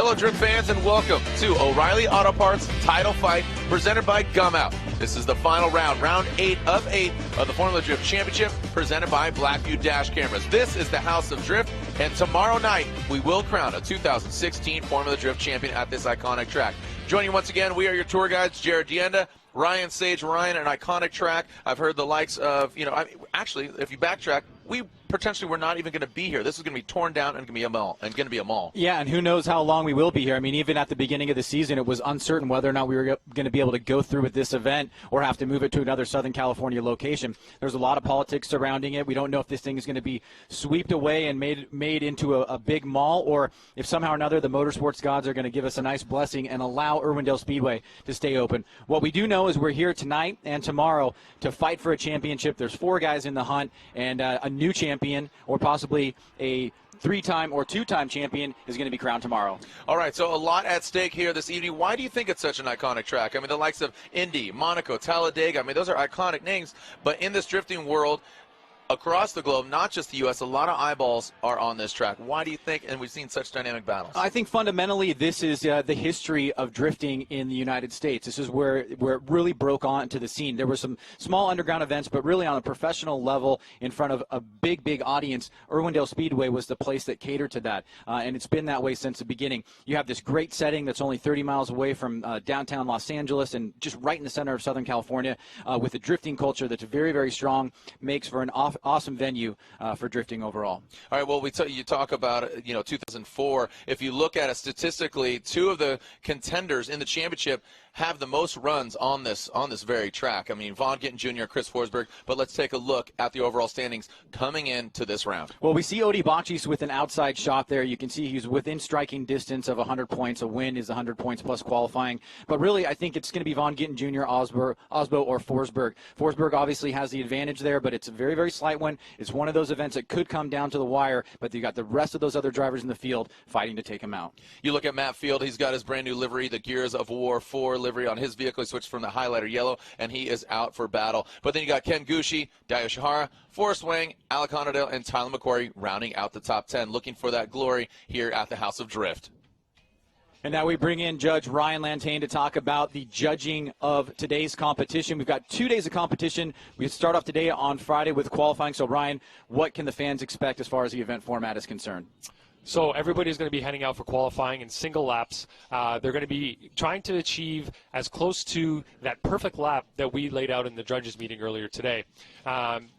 Hello, Drift fans, and welcome to O'Reilly Auto Parts Title Fight, presented by Gum Out. This is the final round, round 8 of 8 of the Formula Drift Championship, presented by Blackview Dash Cameras. This is the House of Drift, and tomorrow night we will crown a 2016 Formula Drift champion at this iconic track. Joining you once again, we are your tour guides, Jarrod, DeAnda, Ryan, Sage, Ryan, an iconic track. I've heard the likes of, actually, if you backtrack, we potentially were not even going to be here. This is going to be torn down and going to be a mall. Yeah, and who knows how long we will be here. I mean, even at the beginning of the season, it was uncertain whether or not we were going to be able to go through with this event or have to move it to another Southern California location. There's a lot of politics surrounding it. We don't know if this thing is going to be swept away and made into a big mall, or if somehow or another the motorsports gods are going to give us a nice blessing and allow Irwindale Speedway to stay open. What we do know is we're here tonight and tomorrow to fight for a championship. There's 4 guys in the hunt, and a new champion or possibly a 3-time or 2-time champion is going to be crowned tomorrow. All right, so a lot at stake here this evening. Why do you think it's such an iconic track? I mean, the likes of Indy, Monaco, Talladega, I mean, those are iconic names, but in this drifting world, across the globe, not just the U.S., a lot of eyeballs are on this track. Why do you think, and we've seen such dynamic battles? I think fundamentally this is the history of drifting in the United States. This is where it really broke onto the scene. There were some small underground events, but really on a professional level in front of a big, big audience, Irwindale Speedway was the place that catered to that, and it's been that way since the beginning. You have this great setting that's only 30 miles away from downtown Los Angeles and just right in the center of Southern California with a drifting culture that's very, very strong, makes for an awesome venue for drifting overall. All right, well, you talk about 2004. If you look at it statistically, 2 of the contenders in the championship have the most runs on this very track. I mean, Vaughn Gittin Jr., Chris Forsberg, but let's take a look at the overall standings coming into this round. Well, we see Odie Bachis with an outside shot there. You can see he's within striking distance of 100 points. A win is 100 points plus qualifying. But really, I think it's going to be Vaughn Gittin Jr., Osbo, or Forsberg. Forsberg obviously has the advantage there, but it's a very, very slight one. It's one of those events that could come down to the wire, but you got the rest of those other drivers in the field fighting to take him out. You look at Matt Field. He's got his brand new livery, the Gears of War 4 livery on his vehicle. He switched from the highlighter yellow, and he is out for battle. But then you got Ken Gucci, YOSHIHARA, Forrest Wang, Alec Honodale, and Tyler McQuarrie rounding out the top 10, looking for that glory here at the House of Drift. And now we bring in Judge Ryan Lantane to talk about the judging of today's competition. We've got 2 days of competition. We start off today on Friday with qualifying. So, Ryan, what can the fans expect as far as the event format is concerned? So everybody's going to be heading out for qualifying in single laps. They're going to be trying to achieve as close to that perfect lap that we laid out in the judges meeting earlier today.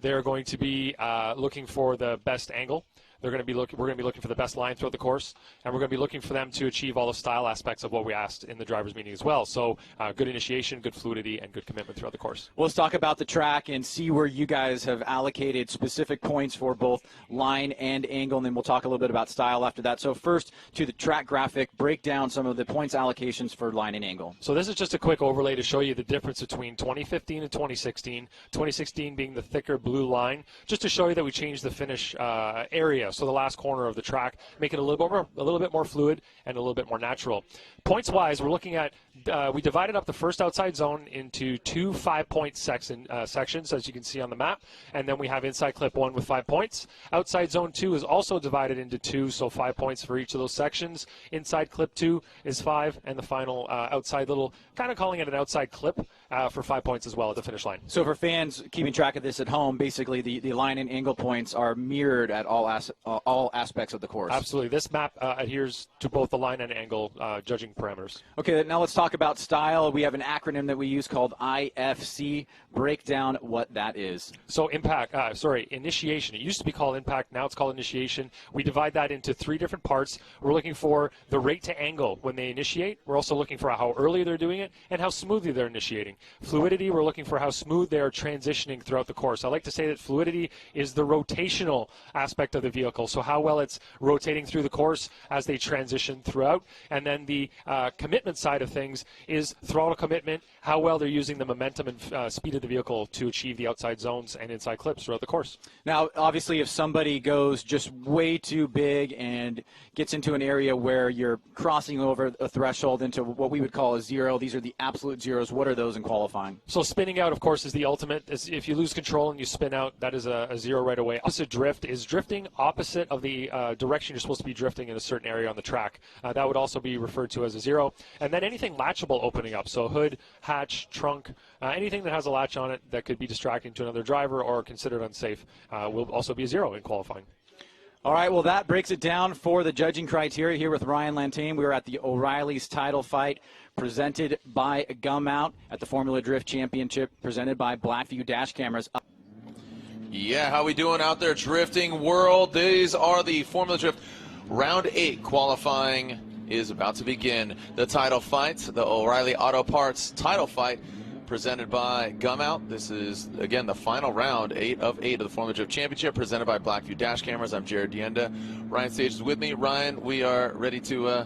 They're going to be looking for the best angle. We're going to be looking for the best line throughout the course, and we're going to be looking for them to achieve all the style aspects of what we asked in the drivers' meeting as well. So good initiation, good fluidity, and good commitment throughout the course. Well, let's talk about the track and see where you guys have allocated specific points for both line and angle, and then we'll talk a little bit about style after that. So first, to the track graphic, break down some of the points allocations for line and angle. So this is just a quick overlay to show you the difference between 2015 and 2016. 2016 being the thicker blue line, just to show you that we changed the finish area. So the last corner of the track, make it a little bit more fluid and a little bit more natural. Points-wise, we're looking at, we divided up the first outside zone into 2 5-point sections, as you can see on the map, and then we have inside clip 1 with 5 points. Outside zone 2 is also divided into 2, so 5 points for each of those sections. Inside clip 2 is 5, and the final outside little, kind of calling it an outside clip for 5 points as well at the finish line. So for fans keeping track of this at home, basically the line and angle points are mirrored at all aspects of the course. Absolutely. This map adheres to both the line and angle judging parameters. Okay, now let's talk about style. We have an acronym that we use called IFC. Break down what that is. So initiation. It used to be called impact. Now it's called initiation. We divide that into 3 different parts. We're looking for the rate to angle when they initiate. We're also looking for how early they're doing it and how smoothly they're initiating. Fluidity, we're looking for how smooth they are transitioning throughout the course. I like to say that fluidity is the rotational aspect of the vehicle, so how well it's rotating through the course as they transition throughout. And then the commitment side of things is throttle commitment, how well they're using the momentum and speed of the vehicle to achieve the outside zones and inside clips throughout the course. Now, obviously, if somebody goes just way too big and gets into an area where you're crossing over a threshold into what we would call a zero, these are the absolute zeros. What are those in qualifying. So spinning out, of course, is the ultimate. If you lose control and you spin out, that is a 0 right away. Opposite drift is drifting opposite of the direction you're supposed to be drifting in a certain area on the track. That would also be referred to as a 0. And then anything latchable opening up, so hood, hatch, trunk, anything that has a latch on it that could be distracting to another driver or considered unsafe will also be a 0 in qualifying. All right, well, that breaks it down for the judging criteria here with Ryan Lantane. We were at the O'Reilly's title fight presented by Gum Out at the Formula Drift Championship presented by Blackview Dash Cameras. Yeah, how we doing out there, drifting world? These are the Formula Drift Round 8 qualifying is about to begin. The title fight, the O'Reilly Auto Parts title fight, presented by Gum Out. This is, again, the final round, 8 of 8 of the Formula Drift Championship, presented by Blackview Dash Cameras. I'm Jarrod DeAnda. Ryan Sage is with me. Ryan, we are ready to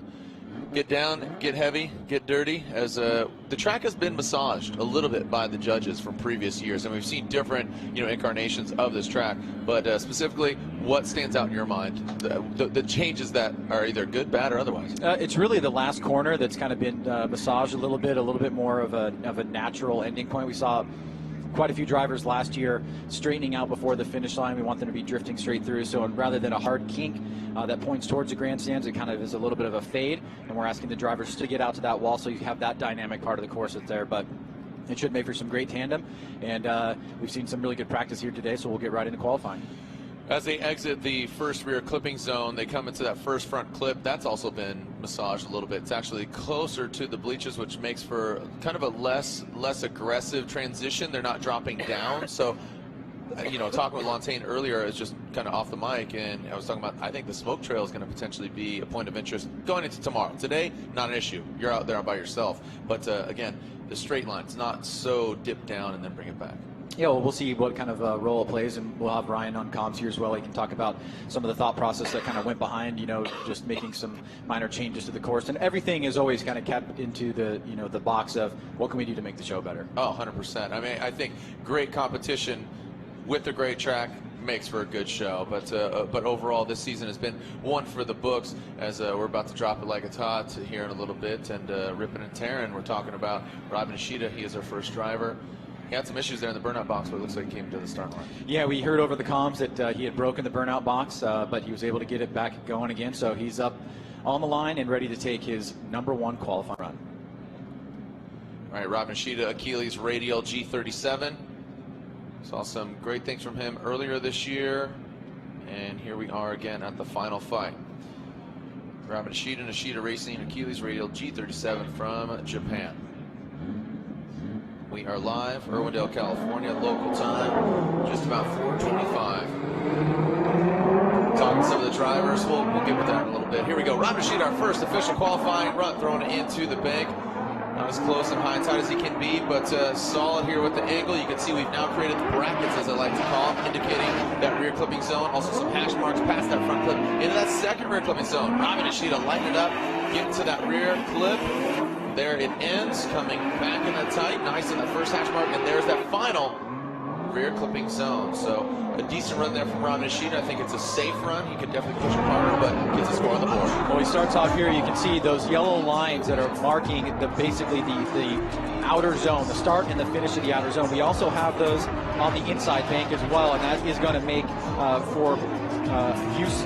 get down, get heavy, get dirty, as the track has been massaged a little bit by the judges from previous years, and we've seen different, incarnations of this track. But specifically, what stands out in your mind? The changes that are either good, bad, or otherwise? It's really the last corner that's kind of been massaged a little bit more of a natural ending point. We saw quite a few drivers last year straightening out before the finish line. We want them to be drifting straight through. So rather than a hard kink that points towards the grandstands, it kind of is a little bit of a fade. And we're asking the drivers to get out to that wall so you have that dynamic part of the course that's there. But it should make for some great tandem. And we've seen some really good practice here today, so we'll get right into qualifying. As they exit the first rear clipping zone, they come into that first front clip. That's also been massaged a little bit. It's actually closer to the bleachers, which makes for kind of a less aggressive transition. They're not dropping down. So, talking with Lantane earlier, is just kind of off the mic, and I was talking about, I think the smoke trail is going to potentially be a point of interest going into tomorrow. Today, not an issue. You're out there by yourself. But again, the straight line's not so dip down and then bring it back. Yeah, well, we'll see what kind of role it plays, and we'll have Ryan on comms here as well. He can talk about some of the thought process that kind of went behind, just making some minor changes to the course. And everything is always kind of kept into the, the box of what can we do to make the show better. Oh, 100%. I mean, I think great competition with a great track makes for a good show. But overall, this season has been one for the books, as we're about to drop it like it's hot here in a little bit. And ripping and tearing, we're talking about Rob Nishida. He is our first driver. He had some issues there in the burnout box, but it looks like he came to the start line. Yeah, we heard over the comms that he had broken the burnout box, but he was able to get it back going again. So he's up on the line and ready to take his #1 qualifying run. All right, Rob Nishida, Achilles radial G37. Saw some great things from him earlier this year, and here we are again at the final fight. Rob Nishida Racing, Achilles radial G37 from Japan. We are live, Irwindale, California, local time, just about 4:25. Talking to some of the drivers, we'll get with that in a little bit. Here we go, Rob Nishida, our first official qualifying run, throwing it into the bank. Not as close and high and tight as he can be, but solid here with the angle. You can see we've now created the brackets, as I like to call them, indicating that rear clipping zone. Also some hash marks past that front clip into that second rear clipping zone. Rob Nishida lighting it up, getting to that rear clip. There it ends, coming back in the tight, nice in the first hash mark, and there's that final rear clipping zone. So a decent run there from Rob Nishida. I think it's a safe run. He could definitely push it harder, but gets a score on the board. Well, he starts off here. You can see those yellow lines that are marking basically the outer zone, the start and the finish of the outer zone. We also have those on the inside bank as well, and that is going to make for use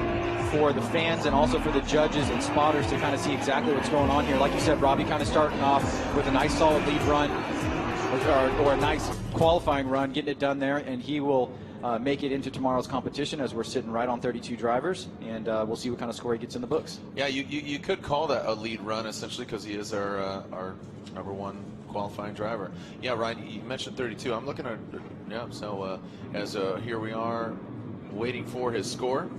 for the fans and also for the judges and spotters to kind of see exactly what's going on here. Like you said, Robbie kind of starting off with a nice solid lead run or a nice qualifying run, getting it done there, and he will make it into tomorrow's competition, as we're sitting right on 32 drivers, and we'll see what kind of score he gets in the books. Yeah, you could call that a lead run, essentially, because he is our #1 qualifying driver. Yeah, Ryan, you mentioned 32. I'm looking at, yeah, so as here we are waiting for his score.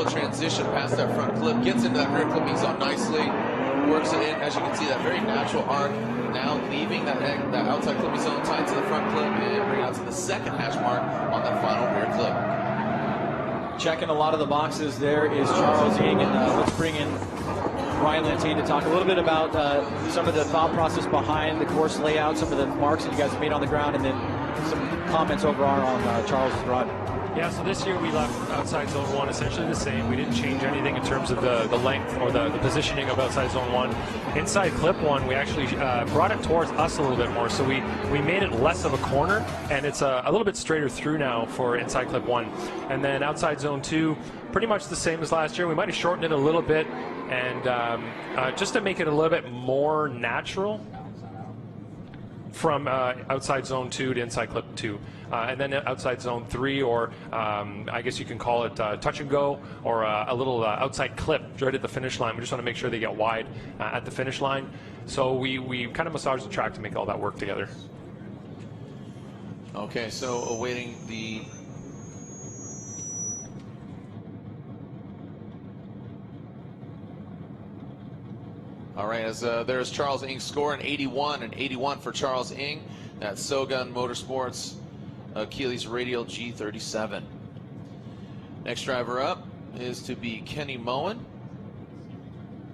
Transition past that front clip, gets into that rear clipping zone nicely, works it in. As you can see, that very natural arc, now leaving that outside clipping zone tied to the front clip and bring it out to the second hash mark on that final rear clip. Checking a lot of the boxes there is Charles Ying, and let's bring in Ryan Lantane to talk a little bit about some of the thought process behind the course layout, some of the marks that you guys have made on the ground, and then some comments overall on Charles' run. Yeah, so this year we left outside zone 1 essentially the same. We didn't change anything in terms of the length or the positioning of outside zone 1. Inside clip 1, we actually brought it towards us a little bit more, so we made it less of a corner, and it's a little bit straighter through now for inside clip 1. And then outside zone 2, pretty much the same as last year. We might have shortened it a little bit, and just to make it a little bit more natural from outside zone 2 to inside clip 2. And then outside zone 3, or I guess you can call it touch and go, or a little outside clip right at the finish line. We just want to make sure they get wide at the finish line. So we kind of massage the track to make all that work together. Okay, so awaiting the all right, as there's Charles Ng's score, an 81 for Charles Ng. That's Sogun Motorsports Achilles Radial G37. Next driver up is to be Kenny Mohan.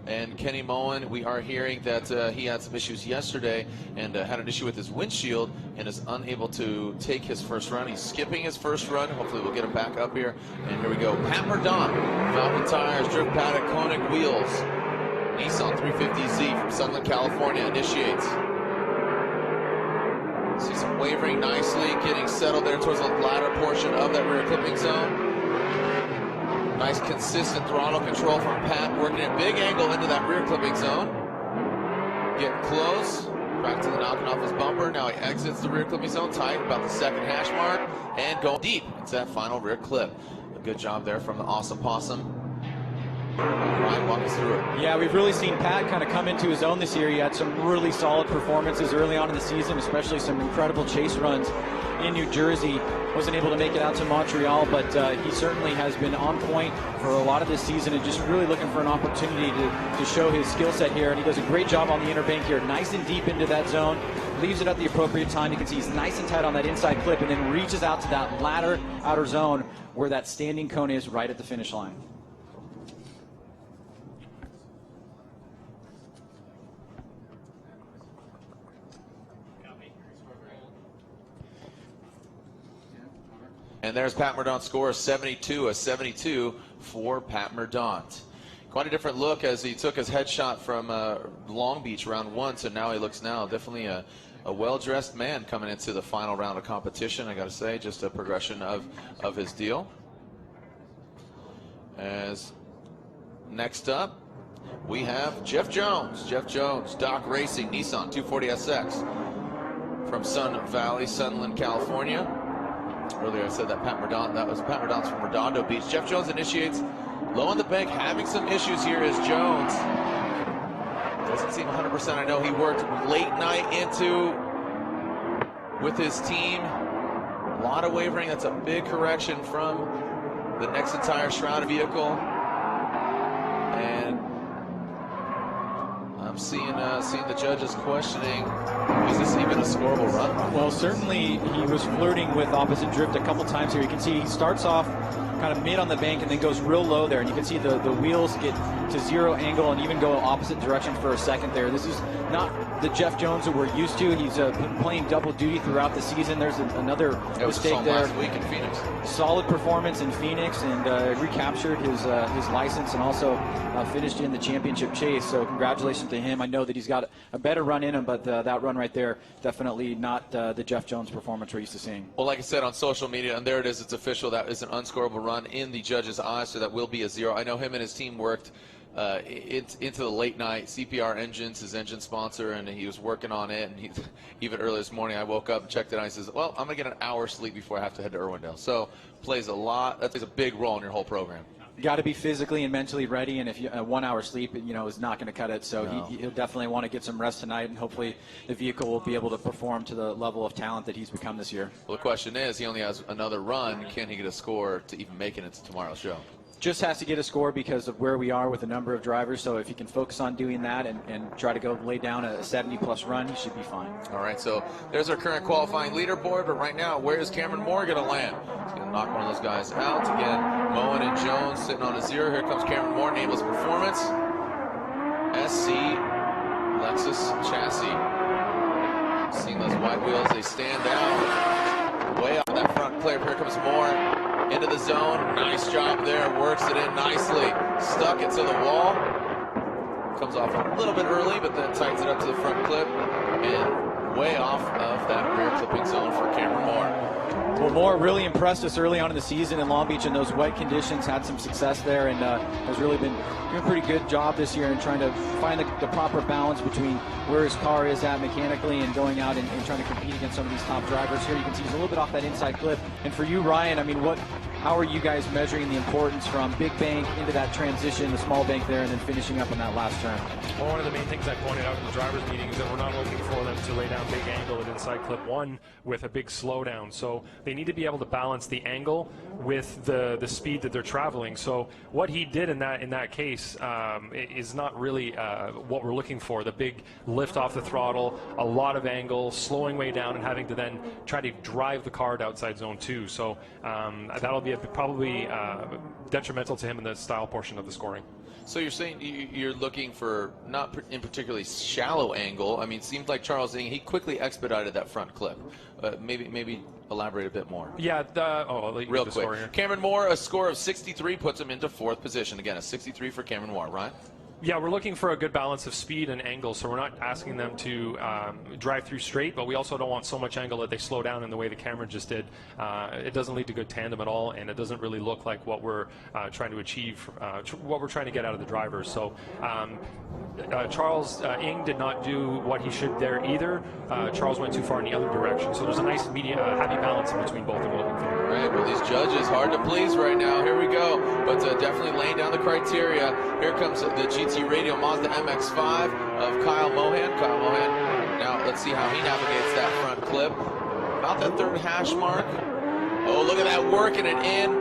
And Kenny Mohan, we are hearing that he had some issues yesterday and had an issue with his windshield and is unable to take his first run. He's skipping his first run. Hopefully we'll get him back up here. And here we go. Pat MORDAUNT, Falcon Tires, Drift Paddock, Koenig Wheels. Nissan 350Z from Sunland, California initiates. See some wavering nicely, getting settled there towards the latter portion of that rear clipping zone. Nice consistent throttle control from Pat, working at big angle into that rear clipping zone. Getting close, back to the knocking off his bumper. Now he exits the rear clipping zone tight, about the second hash mark, and going deep into that final rear clip. A good job there from the Awesome Possum. Ryan, walk us through it. Yeah, we've really seen Pat kind of come into his own this year. He had some really solid performances early on in the season, especially some incredible chase runs in New Jersey. Wasn't able to make it out to Montreal, but he certainly has been on point for a lot of this season and just really looking for an opportunity to show his skill set here. And he does a great job on the inner bank here, nice and deep into that zone, leaves it at the appropriate time. You can see he's nice and tight on that inside clip and then reaches out to that latter outer zone where that standing cone is right at the finish line. And there's Pat MORDAUNT's score, 72, a 72 for Pat MORDAUNT. Quite a different look as he took his headshot from Long Beach round 1, so now he looks definitely a well-dressed man coming into the final round of competition, I gotta say, just a progression of his deal. As next up, we have Jeff Jones. Jeff Jones, Doc Racing, Nissan 240SX from Sun Valley, Sunland, California. Earlier I said that Pat MORDAUNT, that was Pat MORDAUNT's from Redondo Beach. Jeff Jones initiates low on the bank, having some issues here as Jones. Doesn't seem 100%. I know he worked late night with his team. A lot of wavering. That's a big correction from the Nexen Tire shrouded vehicle. And I'm seeing the judges questioning, is this even a scoreable run? Well, certainly he was flirting with opposite drift a couple times here. You can see he starts off kind of mid on the bank and then goes real low there. And you can see the wheels get to zero angle and even go opposite direction for a second there. This is not the Jeff Jones that we're used to. He's been playing double duty throughout the season. There's another mistake there. Last week in Phoenix. Solid performance in Phoenix and recaptured his license and also finished in the championship chase. So congratulations to him. I know that he's got a better run in him, but that run right there, definitely not the Jeff Jones performance we're used to seeing. Well, like I said on social media, and there it is, it's official. That is an unscorable run in the judges' eyes, so that will be a 0. I know him and his team worked into the late night. CPR Engines, his engine sponsor, and he was working on it. And even early this morning, I woke up and checked it out. He says, "Well, I'm gonna get an hour sleep before I have to head to Irwindale." So plays a big role in your whole program. You got to be physically and mentally ready, and if 1 hour sleep, is not going to cut it. So No. he'll definitely want to get some rest tonight, and hopefully the vehicle will be able to perform to the level of talent that he's become this year. Well, the question is, he only has another run. Can he get a score to even make it into tomorrow's show? Just has to get a score because of where we are with the number of drivers. So if he can focus on doing that and try to go lay down a 70-plus run, he should be fine. All right, so there's our current qualifying leaderboard, but right now, where is Cameron Moore going to land? He's going to knock one of those guys out. Again, Mohan and Jones sitting on a 0. Here comes Cameron Moore, nameless performance. SC Lexus chassis. Seeing those white wheels, they stand out way up in that front clear. Here comes Moore into the zone. Nice job there. Works it in nicely. Stuck it to the wall. Comes off a little bit early, but then tightens it up to the front clip. And way off of that rear clipping zone for Cameron Moore. Well, Moore really impressed us early on in the season in Long Beach in those wet conditions, had some success there, and has really been doing a pretty good job this year in trying to find the proper balance between where his car is at mechanically and going out and trying to compete against some of these top drivers. Here you can see he's a little bit off that inside clip. And for you, Ryan, I mean, how are you guys measuring the importance from big bank into that transition, the small bank there, and then finishing up on that last turn? Well, one of the main things I pointed out in the drivers' meeting is that we're not looking for them to lay down big angle at inside clip 1 with a big slowdown. So they need to be able to balance the angle with the speed that they're traveling. So what he did in that case is not really what we're looking for. The big lift off the throttle, a lot of angle, slowing way down, and having to then try to drive the car to outside zone 2. So that'll be probably detrimental to him in the style portion of the scoring. So you're saying you're looking for not in particularly shallow angle. I mean, it seemed like Charles Ng, he quickly expedited that front clip. Maybe elaborate a bit more. Yeah. Real quick. Cameron Moore, a score of 63 puts him into 4th position. Again, a 63 for Cameron Moore, right? Yeah, we're looking for a good balance of speed and angle, so we're not asking them to drive through straight, but we also don't want so much angle that they slow down in the way that Cameron just did. It doesn't lead to good tandem at all, and it doesn't really look like what we're trying to achieve, what we're trying to get out of the drivers. So Charles Ng did not do what he should there either. Charles went too far in the other direction, so there's a nice happy balance in between both that we're looking for. All right, well, these judges, hard to please right now. Here we go, but definitely laying down the criteria. Here comes the GT Radio Mazda MX-5 of Kyle Mohan. Kyle Mohan, now let's see how he navigates that front clip. About that 3rd hash mark. Oh, look at that, working it in.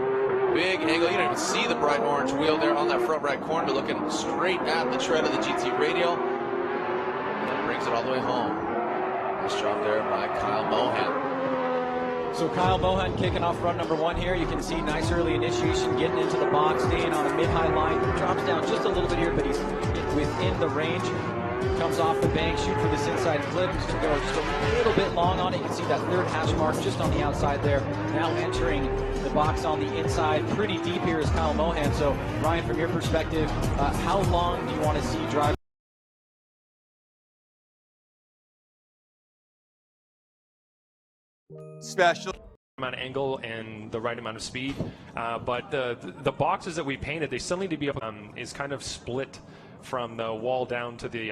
Big angle. You don't even see the bright orange wheel there on that front right corner, but looking straight at the tread of the GT Radial. And brings it all the way home. Nice job there by Kyle Mohan. So Kyle Mohan kicking off run number 1 here. You can see nice early initiation, getting into the box, staying on a mid-high line. Drops down just a little bit here, but he's within the range. Comes off the bank, shoot for this inside clip. He's going to go just a little bit long on it. You can see that 3rd hash mark just on the outside there. Now entering the box on the inside. Pretty deep here is Kyle Mohan. So Ryan, from your perspective, how long do you want to see drive? Special amount of angle and the right amount of speed, but the boxes that we painted, they still need to be up. Is kind of split from the wall down to the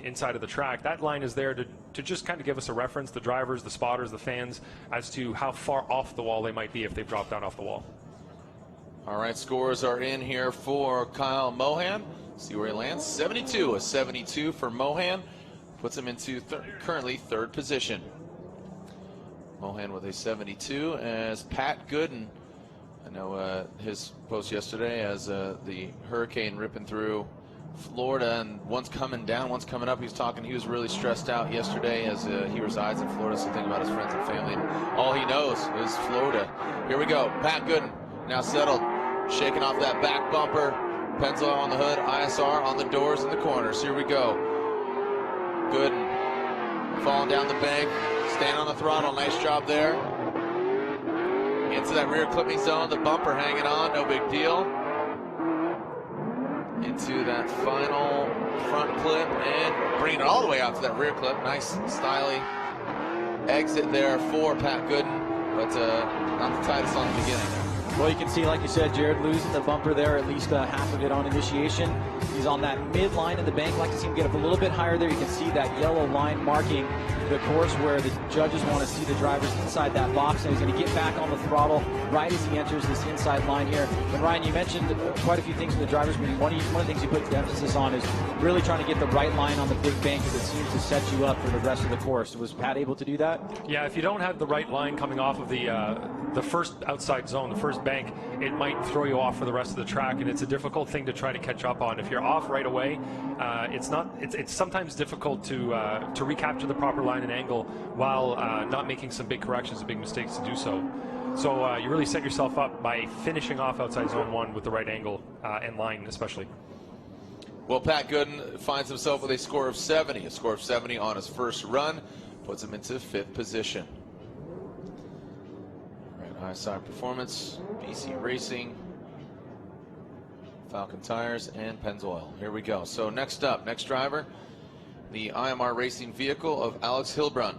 inside of the track. That line is there to just kind of give us a reference, the drivers, the spotters, the fans, as to how far off the wall they might be if they've dropped down off the wall. All right, scores are in here for Kyle Mohan. See where he lands. 72, a 72 for Mohan. Puts him into currently 3rd position. Mohan with a 72 as Pat Gooden. I know his post yesterday as the hurricane ripping through Florida, and one's coming down, one's coming up. He was really stressed out yesterday as he resides in Florida, so thinking about his friends and family. And all he knows is Florida. Here we go. Pat Gooden now settled, shaking off that back bumper. Pencil on the hood, ISR on the doors and the corners. Here we go. Gooden falling down the bank, staying on the throttle. Nice job there. Into that rear clipping zone, the bumper hanging on, no big deal. Into that final front clip and bringing it all the way out to that rear clip. Nice styly exit there for Pat Gooden, but not the tightest on the beginning. Well, you can see, like you said, Jarrod losing the bumper there, at least half of it on initiation. He's on that mid-line of the bank. Like to see him get up a little bit higher there. You can see that yellow line marking the course where the judges want to see the drivers inside that box, and he's going to get back on the throttle right as he enters this inside line here. And Ryan, you mentioned quite a few things in the drivers meeting. One of the things you put the emphasis on is really trying to get the right line on the big bank, because it seems to set you up for the rest of the course. Was Pat able to do that? Yeah, if you don't have the right line coming off of the first outside zone, the first bank, it might throw you off for the rest of the track, and it's a difficult thing to try to catch up on. If you're off right away, it's sometimes difficult to recapture the proper line and angle while not making some big corrections and big mistakes to do so. So you really set yourself up by finishing off outside zone 1 with the right angle and line especially. Well, Pat Gooden finds himself with a score of 70. A score of 70 on his first run puts him into 5th position. All High Side Performance, BC Racing, Falcon Tires, and Pennzoil. Here we go. So next up, next driver, the IMR Racing vehicle of Alex Hilbrun.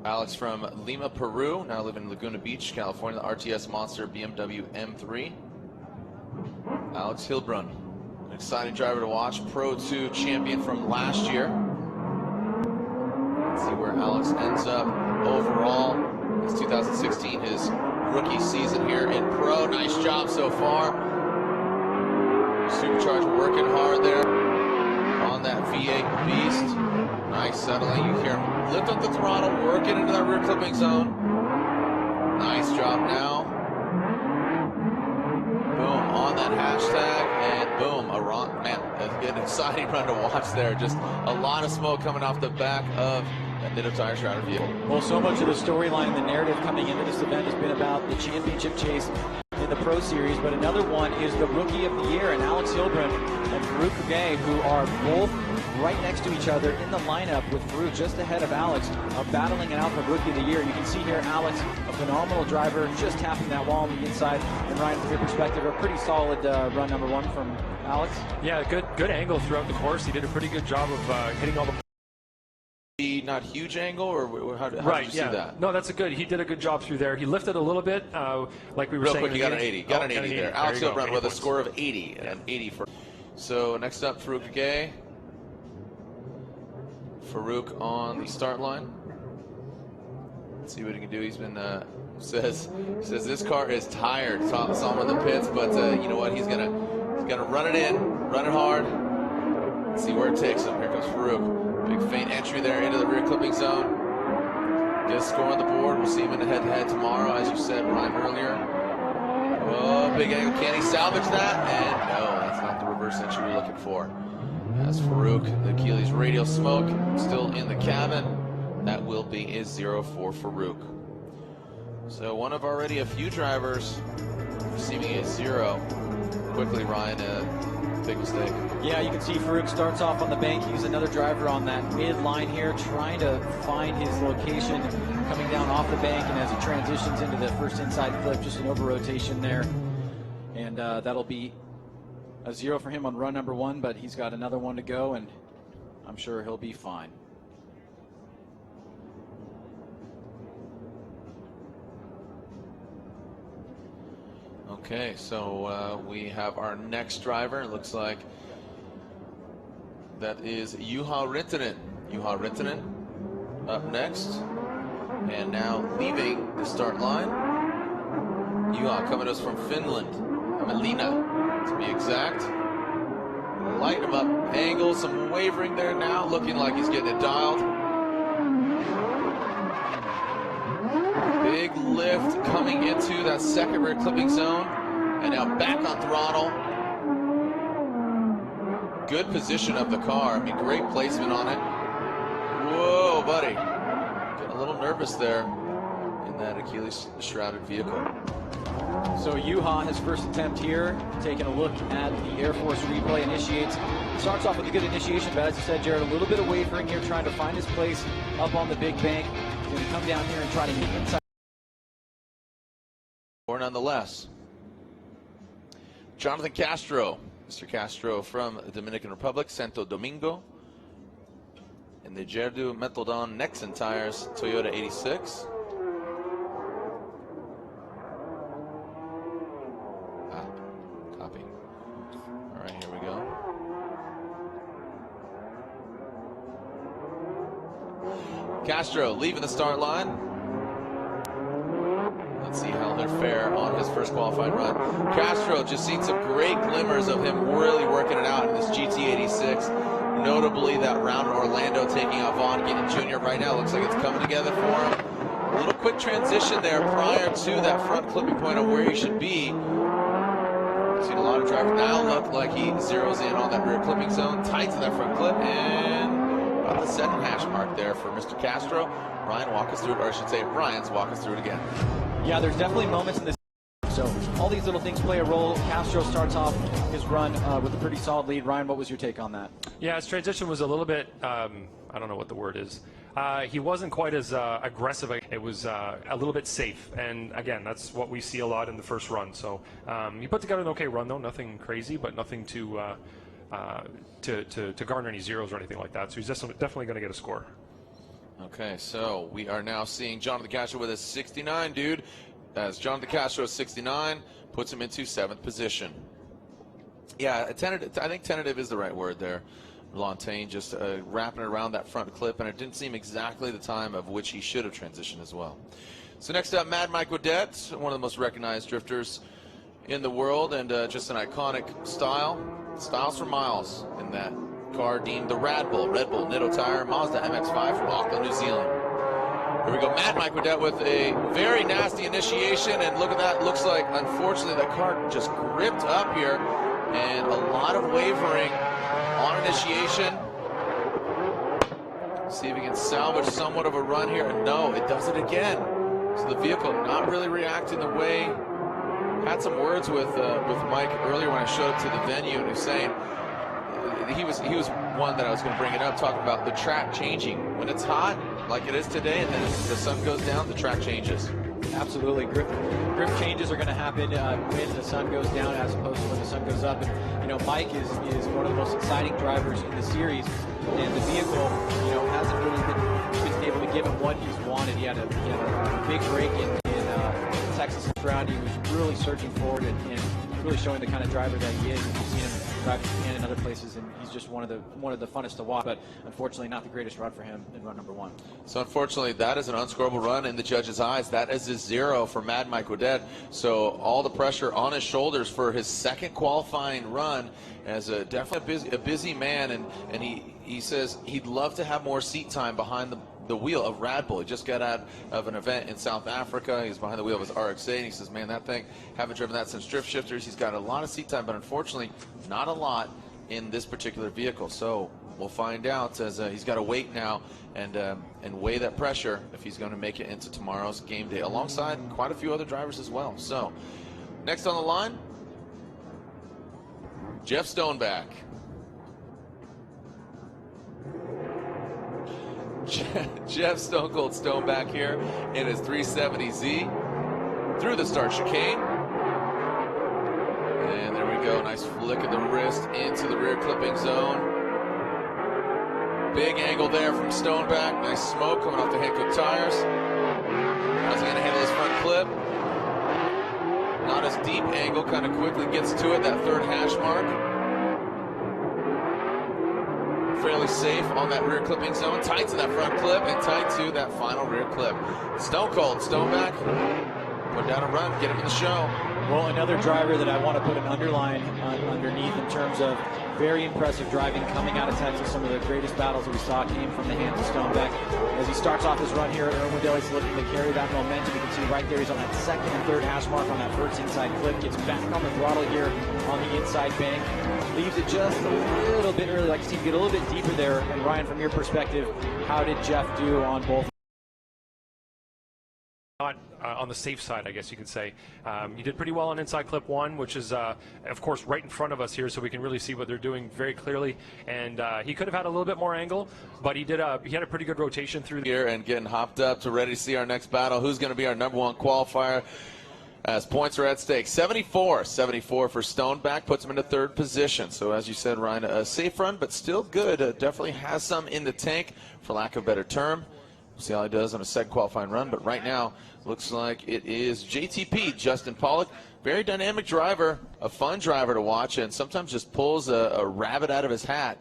Alex from Lima, Peru, now living in Laguna Beach, California, the RTS Monster BMW M3. Alex Hilbrun, an exciting driver to watch, Pro 2 champion from last year. Let's see where Alex ends up overall. It's 2016, his rookie season here in Pro. Nice job so far. Supercharger working hard there on that V8 beast. Nice settling. You hear him lift up the throttle, working into that rear clipping zone. Nice job now. Boom, on that hashtag, and boom, a run. Man, an exciting run to watch there. Just a lot of smoke coming off the back of that Nitto Tire Shrouder vehicle. Well, so much of the storyline, the narrative coming into this event has been about the championship chase in the Pro Series, but another one is the Rookie of the Year, and Alex Hilbrun and Farouk Kugay, who are both right next to each other in the lineup, with Farouk just ahead of Alex, are battling it out for Rookie of the Year. You can see here Alex, a phenomenal driver, just tapping that wall on the inside. And Ryan, from your perspective, a pretty solid run number one from Alex. Yeah, good angle throughout the course. He did a pretty good job of hitting all the... Not huge angle, or how did you see that? No, that's he did a good job through there. He lifted a little bit, like we were saying. Real quick, he got an 80. Got an 80 there. Alex Hilbrun with a score of 80. Yeah. An 80 for. So next up, Farouk Kugay. Farouk on the start line. Let's see what he can do. He's been says this car is tired. Saw him in the pits, but you know what? He's gonna run it in, run it hard. Let's see where it takes him. Here comes Farouk. Big feint entry there into the rear clipping zone. Get a score on the board. We'll see him in the head-to-head tomorrow, as you said, Ryan, earlier. Oh, big angle. Can he salvage that? And no, that's not the reverse entry we're looking for. As Farouk, the Achilles radial smoke still in the cabin. That will be a 0 for Farouk. So one of already a few drivers receiving a 0. Quickly, Ryan, big mistake. Yeah, you can see Farouk starts off on the bank. He's another driver on that mid line here, trying to find his location, coming down off the bank, and as he transitions into the first inside flip, just an over rotation there. And that'll be a 0 for him on run number one, but he's got another one to go, and I'm sure he'll be fine. Okay, so we have our next driver. It looks like that is Juha Rintanen. Juha Rintanen up next, and now leaving the start line. Juha coming to us from Finland, Hämeenlinna to be exact. Light him up, angle, some wavering there now, looking like he's getting it dialed. Big lift coming into that second rear clipping zone, and now back on throttle. Good position of the car. I mean, great placement on it. Whoa, buddy. Getting a little nervous there in that Achilles shrouded vehicle. So Juha, his first attempt here, taking a look at the Air Force replay, initiates. Starts off with a good initiation, but as you said, Jarrod, a little bit of wavering here, trying to find his place up on the big bank. He's going to come down here and try to hit inside. Or nonetheless, Jonathan Castro, Mr. Castro from the Dominican Republic, Santo Domingo, in the Jarrod Metalldon Nexen tires, Toyota 86. Copy. All right, here we go. Castro leaving the start line. Let's see how they're fare on his first qualifying run. Castro, just seen some great glimmers of him really working it out in this GT86. Notably that round in Orlando, taking out Vaughn, getting junior right now. Looks like it's coming together for him. A little quick transition there prior to that front clipping point of where he should be. Seen a lot of drivers now look like he zeroes in on that rear clipping zone, tights in that front clip, and about the second hash mark there for Mr. Castro. Ryan, walk us through it, or I should say Ryan's walk us through it again. Yeah, there's definitely moments in this. So all these little things play a role. Castro starts off his run with a pretty solid lead. Ryan, what was your take on that? Yeah, his transition was a little bit, I don't know what the word is. He wasn't quite as aggressive. It was a little bit safe, and again, that's what we see a lot in the first run. So he put together an okay run, though. Nothing crazy, but nothing to garner any zeros or anything like that. So he's definitely going to get a score. Okay, so we are now seeing Jonathan Castro with a 69, dude. As Jonathan Castro is 69, puts him into 7th position. Yeah, I think tentative is the right word there. Lantain just wrapping around that front clip, and it didn't seem exactly the time of which he should have transitioned as well. So next up, Mad Mike Wadette, one of the most recognized drifters in the world, and just an iconic style. Styles for miles in that car deemed the Red Bull Nitto Tire Mazda MX-5 from Auckland, New Zealand. Here we go, Mad Mike Wadette with a very nasty initiation, and look at that. Looks like, unfortunately, that car just gripped up here, and a lot of wavering on initiation. See if he can salvage somewhat of a run here. No, it does it again. So the vehicle not really reacting the way. Had some words with Mike earlier when I showed up to the venue, and he was saying he was one that I was going to bring it up, talking about the track changing. When it's hot, like it is today, and then the sun goes down, the track changes. Absolutely. Grip changes are going to happen when the sun goes down as opposed to when the sun goes up. And, you know, Mike is one of the most exciting drivers in the series, and the vehicle, you know, hasn't really been able to give him what he's wanted. He had a big break in Texas and surrounding. He was really surging forward and really showing the kind of driver that he is. You've seen him drive to Japan and other places, and he's just one of the funnest to watch. But unfortunately, not the greatest run for him in run number 1. So unfortunately, that is an unscorable run in the judges' eyes. That is a 0 for Mad Mike Wadette. So all the pressure on his shoulders for his second qualifying run, as definitely a busy man, and he says he'd love to have more seat time behind the wheel of Red Bull. He just got out of an event in South Africa. He's behind the wheel of his RX-8, and he says, man, that thing, haven't driven that since Drift Shifters. He's got a lot of seat time, but unfortunately, not a lot in this particular vehicle. So we'll find out, as he's got to wait now and weigh that pressure if he's going to make it into tomorrow's game day, alongside quite a few other drivers as well. So next on the line, Jeff Stoneback. Jeff Stone Cold Stoneback here in his 370Z through the start chicane. And there we go. Nice flick of the wrist into the rear clipping zone. Big angle there from Stoneback. Nice smoke coming off the Hankook tires. How's he going to handle his front clip? Not as deep angle, kind of quickly gets to it, that 3rd hash mark. Fairly safe on that rear clipping zone, tight to that front clip, and tight to that final rear clip. Stone Cold Stoneback, put down a run, get him in the show. Well, another driver that I want to put an underline underneath in terms of very impressive driving coming out of Texas. Some of the greatest battles that we saw came from the hands of Stoneback. As he starts off his run here at Irwindale, he's looking to carry that momentum. You can see right there he's on that 2nd and 3rd hash mark on that first inside clip. Gets back on the throttle here on the inside bank. Leaves it just a little bit early. Like to see him get a little bit deeper there. And Ryan, from your perspective, how did Jeff do on both? On the safe side, I guess you could say. You did pretty well on inside clip 1, which is, of course, right in front of us here, so we can really see what they're doing very clearly. And he could have had a little bit more angle, but he had a pretty good rotation through here and getting hopped up to ready to see our next battle. Who's going to be our number 1 qualifier? As points are at stake. 74 for Stoneback, puts him into 3rd position. So as you said, Ryan, a safe run, but still good. Definitely has some in the tank, for lack of a better term. We'll see how he does on a 2nd qualifying run, but right now looks like it is JTP, Justin Pollock. Very dynamic driver, a fun driver to watch, and sometimes just pulls a rabbit out of his hat,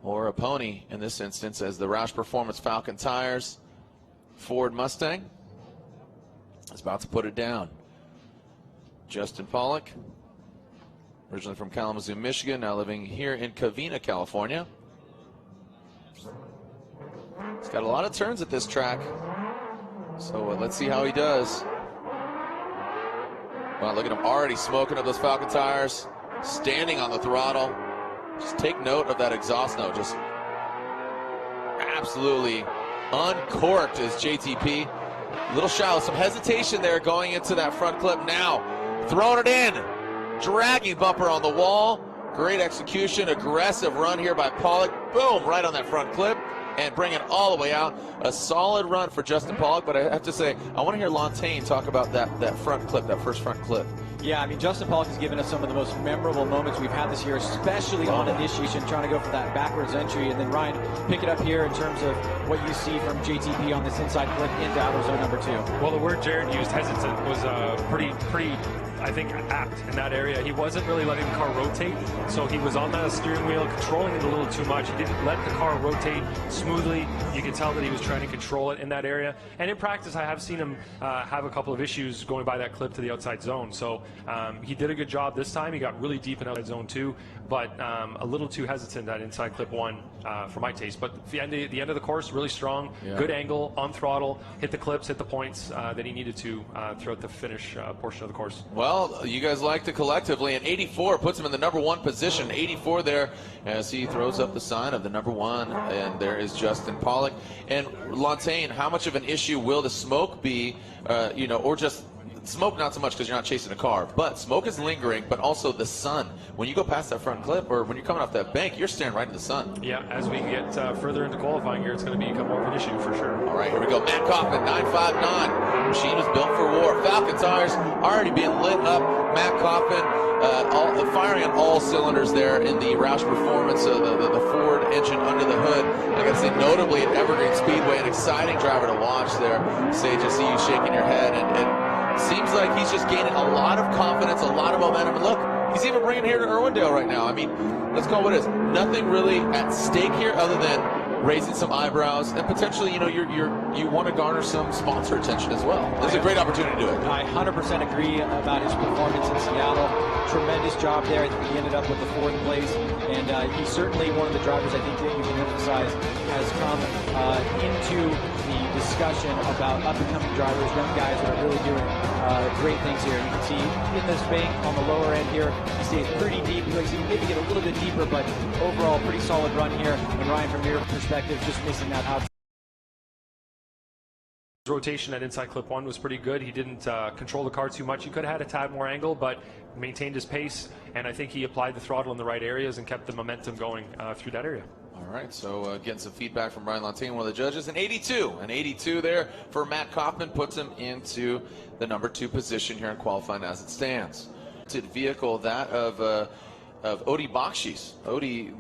or a pony in this instance, as the Roush Performance Falcon tires. Ford Mustang is about to put it down. Justin Pollock, originally from Kalamazoo, Michigan, now living here in Covina, California. He's got a lot of turns at this track, so let's see how he does. Wow, look at him already smoking up those Falcon tires, standing on the throttle. Just take note of that exhaust note, just absolutely uncorked is JTP. A little shallow, some hesitation there going into that front clip. Now throwing it in, dragging bumper on the wall. Great execution, aggressive run here by Pollock. Boom, right on that front clip. and bring it all the way out. A solid run for Justin Pollock, but I have to say, I want to hear Lantain talk about that front clip, that first front clip. Yeah, I mean, Justin Pollock has given us some of the most memorable moments we've had this year, especially on initiation, trying to go for that backwards entry. And then, Ryan, pick it up here in terms of what you see from JTP on this inside clip into outer zone number 2. Well, the word Jarrod used, hesitant, was pretty, I think, apt in that area. He wasn't really letting the car rotate, so he was on the steering wheel, controlling it a little too much. He didn't let the car rotate smoothly. You could tell that he was trying to control it in that area. And in practice, I have seen him have a couple of issues going by that clip to the outside zone. So he did a good job this time. He got really deep in outside zone 2, but a little too hesitant that inside clip 1 for my taste. But the end of the course, really strong, good angle, on throttle, hit the clips, hit the points that he needed to throughout the finish portion of the course. Well, you guys liked it collectively, and 84 puts him in the number 1 position. 84 there as he throws up the sign of the number 1, and there is Justin Pollock. And Lantain, how much of an issue will the smoke be, or just smoke not so much because you're not chasing a car, but smoke is lingering, but also the sun. When you go past that front clip, or when you're coming off that bank, you're staring right into the sun. Yeah, as we get further into qualifying here, it's going to become more of an issue for sure. All right, here we go. Matt Kaufman, 959. Machine was built for war. Falcon tires already being lit up. Matt Kaufman firing on all cylinders there in the Roush Performance, the Ford engine under the hood. I got to say, notably at Evergreen Speedway, an exciting driver to watch there. Sage, I see you shaking your head, and seems like he's just gaining a lot of confidence, a lot of momentum. And look, he's even bringing it here to Irwindale right now. I mean, let's call it what it is. Nothing really at stake here other than raising some eyebrows, and potentially, you want to garner some sponsor attention as well. This is a great opportunity to do it. I 100% agree about his performance in Seattle. Tremendous job there. I think he ended up with the 4th place, and he's certainly one of the drivers I think that you can emphasize has come into the discussion about up-and-coming drivers, young guys that are really doing great things here. You can see in this bank on the lower end here, he stays pretty deep. He likes to maybe get a little bit deeper, but overall, pretty solid run here. And Ryan, from your perspective, just missing that out. His rotation at inside clip 1 was pretty good. He didn't control the car too much. He could have had a tad more angle, but maintained his pace, and I think he applied the throttle in the right areas and kept the momentum going through that area. All right, so getting some feedback from Brian Lantain, one of the judges. An 82 there for Matt Kaufman puts him into the number 2 position here in qualifying as it stands. Vehicle, that of Odi Bakshis. Odi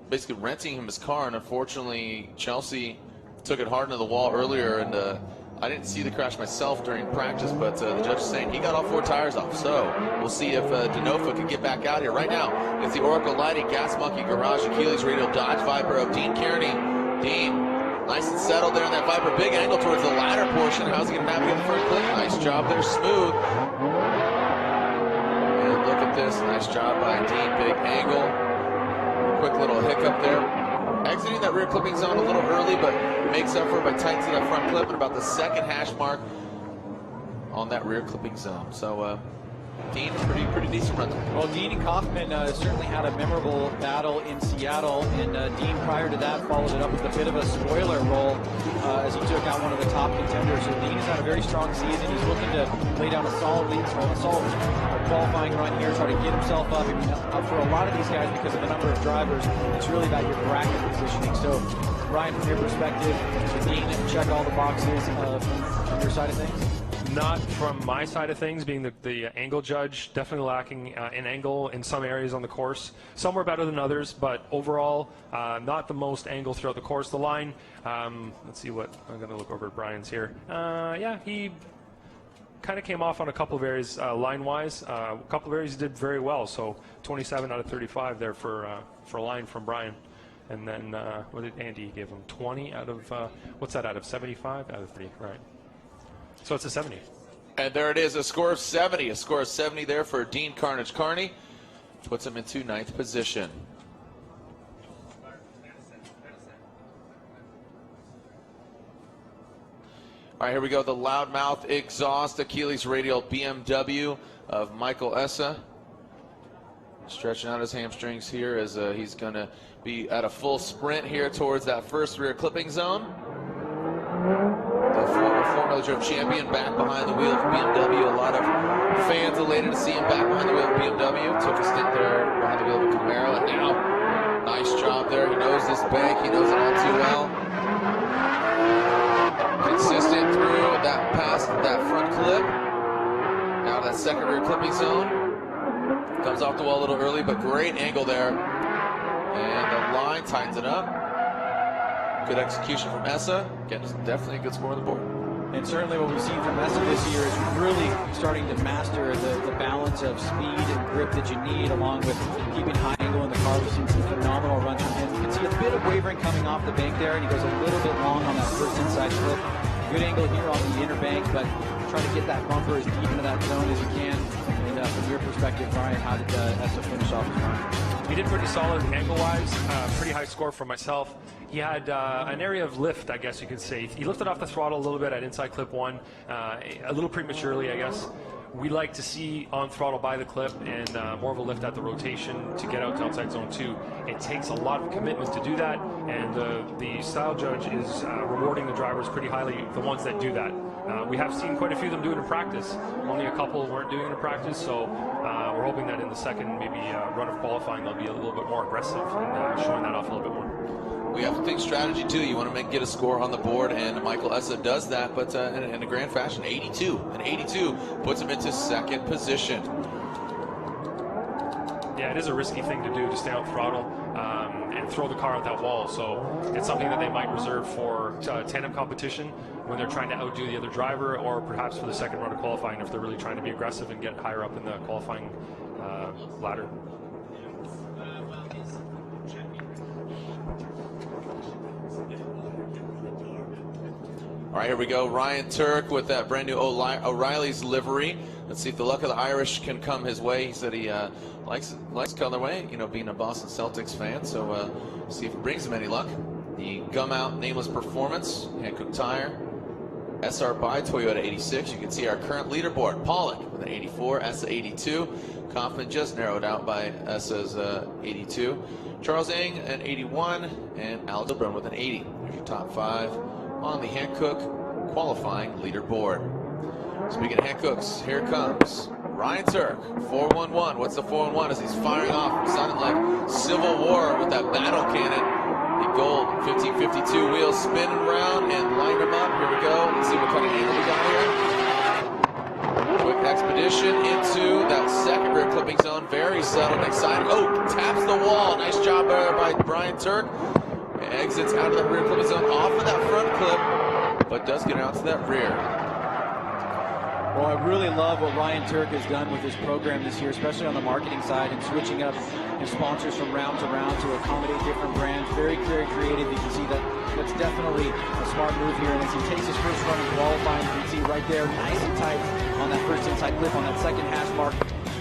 basically renting him his car, and unfortunately Chelsea took it hard into the wall earlier, and I didn't see the crash myself during practice, but the judge is saying he got all 4 tires off. So we'll see if Denofa can get back out here. Right now, it's the Oracle Lighting, Gas Monkey Garage, Achilles Radio, Dodge Viper of Dean Kearney. Dean, nice and settled there in that Viper. Big angle towards the ladder portion. How's he going to navigate the front clip? Nice job there, smooth. And look at this, nice job by Dean, big angle. Quick little hiccup there. Exiting that rear clipping zone a little early, but makes up for it by tightening that front clip at about the 2nd hash mark on that rear clipping zone. So Dean, pretty decent run. Well, Dean and Kaufman certainly had a memorable battle in Seattle, and Dean prior to that followed it up with a bit of a spoiler role as he took out one of the top contenders. So Dean has had a very strong season. He's looking to lay down a solid lead, qualifying run here, try to get himself up. I mean, for a lot of these guys, because of the number of drivers, it's really about your bracket positioning. So, Ryan, from your perspective, did Dean check all the boxes from your side of things? Not from my side of things, being the angle judge. Definitely lacking in angle in some areas on the course. Some were better than others, but overall, not the most angle throughout the course. The line, let's see what, I'm going to look over at Brian's here. Yeah, he kind of came off on a couple of areas line-wise. A couple of areas he did very well, so 27 out of 35 there for a line from Brian. And then, what did Andy give him? 20 out of, what's that out of 75? Out of 3, right. So it's a 70. And there it is, a score of 70. A score of 70 there for Dean Carnage Carney. Puts him into 9th position. All right, here we go. The loudmouth exhaust Achilles radial BMW of Michael Essa. Stretching out his hamstrings here as he's going to be at a full sprint here towards that first rear clipping zone. The former Formula Drove champion back behind the wheel of BMW. A lot of fans elated to see him back behind the wheel of BMW. Took a stint there behind the wheel of a Camaro, and now nice job there. He knows this bank. He knows it all too well. out past that front clip. Out of that second rear clipping zone. Comes off the wall a little early, but great angle there. And the line tightens it up. Good execution from Essa. Again, just definitely a good score on the board. And certainly what we've seen from Essa this year is really starting to master the balance of speed and grip that you need, along with keeping high angle in the car. We've seen some phenomenal runs from him. You can see a bit of wavering coming off the bank there, and he goes a little bit long on that first inside slip. Good angle here on the inner bank, but trying to get that bumper as deep into that zone as you can. And from your perspective, Brian, how did Essa finish off his run? He did pretty solid angle-wise, pretty high score for myself. He had an area of lift, I guess you could say. He lifted off the throttle a little bit at inside clip 1, a little prematurely, I guess. We like to see on throttle by the clip and more of a lift at the rotation to get out to outside zone 2. It takes a lot of commitment to do that, and the style judge is rewarding the drivers pretty highly, the ones that do that. We have seen quite a few of them do it in practice. Only a couple weren't doing it in practice, so we're hoping that in the second maybe run of qualifying they'll be a little bit more aggressive and showing that off a little bit more. We have to think strategy too. You want to get a score on the board, and Michael Essa does that, but in a grand fashion, 82. And 82 puts him into second position. Yeah, it is a risky thing to do, to stay on throttle and throw the car out that wall. So it's something that they might reserve for tandem competition when they're trying to outdo the other driver, or perhaps for the second run of qualifying if they're really trying to be aggressive and get higher up in the qualifying ladder. All right, here we go. Ryan Turk with that brand new O'Reilly's livery. Let's see if the luck of the Irish can come his way. He said he likes colorway, you know, being a Boston Celtics fan. So see if it brings him any luck. The Gum Out Nameless Performance, Hankook Tire, SR by Toyota 86. You can see our current leaderboard. Pollock with an 84, Essa 82. Kaufman just narrowed out by Essa's 82. Charles Ng an 81, and Al Dilbrun with an 80. There's your top 5 on the Hankook qualifying leaderboard. Speaking of Hankooks, here comes Ryan Turk, 411. What's the 411 as he's firing off? Sounded like Civil War with that battle cannon. The gold 1552 wheels spinning around and line them up. Here we go. Let's see what kind of angle we got here. Quick expedition into that second rear clipping zone. Very subtle and exciting. Oh, taps the wall. Nice job there by Brian Turk. Exits out of that rear clipping zone off of that front clip, but does get out to that rear. Well, I really love what Ryan Turk has done with his program this year, especially on the marketing side, and switching up his sponsors from round to round to accommodate different brands. Very, very creative. You can see that that's definitely a smart move here. And as he takes his first run in qualifying, you can see right there, nice and tight on that first inside clip on that second hash mark.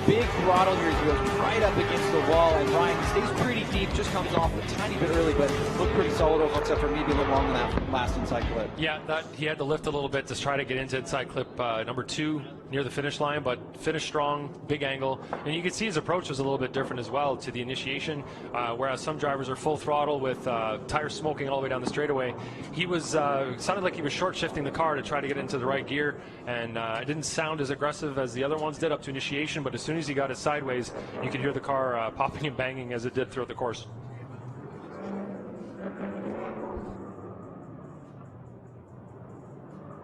Big throttle here, he goes right up against the wall, and Ryan stays pretty deep, just comes off a tiny bit early, but looked pretty solid overall, except for maybe a little long on that last inside clip. Yeah, he had to lift a little bit to try to get into inside clip number 2 near the finish line, but finished strong, big angle. And you can see his approach was a little bit different as well to the initiation, whereas some drivers are full throttle with tires smoking all the way down the straightaway. He was, sounded like he was short shifting the car to try to get into the right gear, and it didn't sound as aggressive as the other ones did up to initiation, but as soon as he got it sideways, you could hear the car popping and banging as it did throughout the course.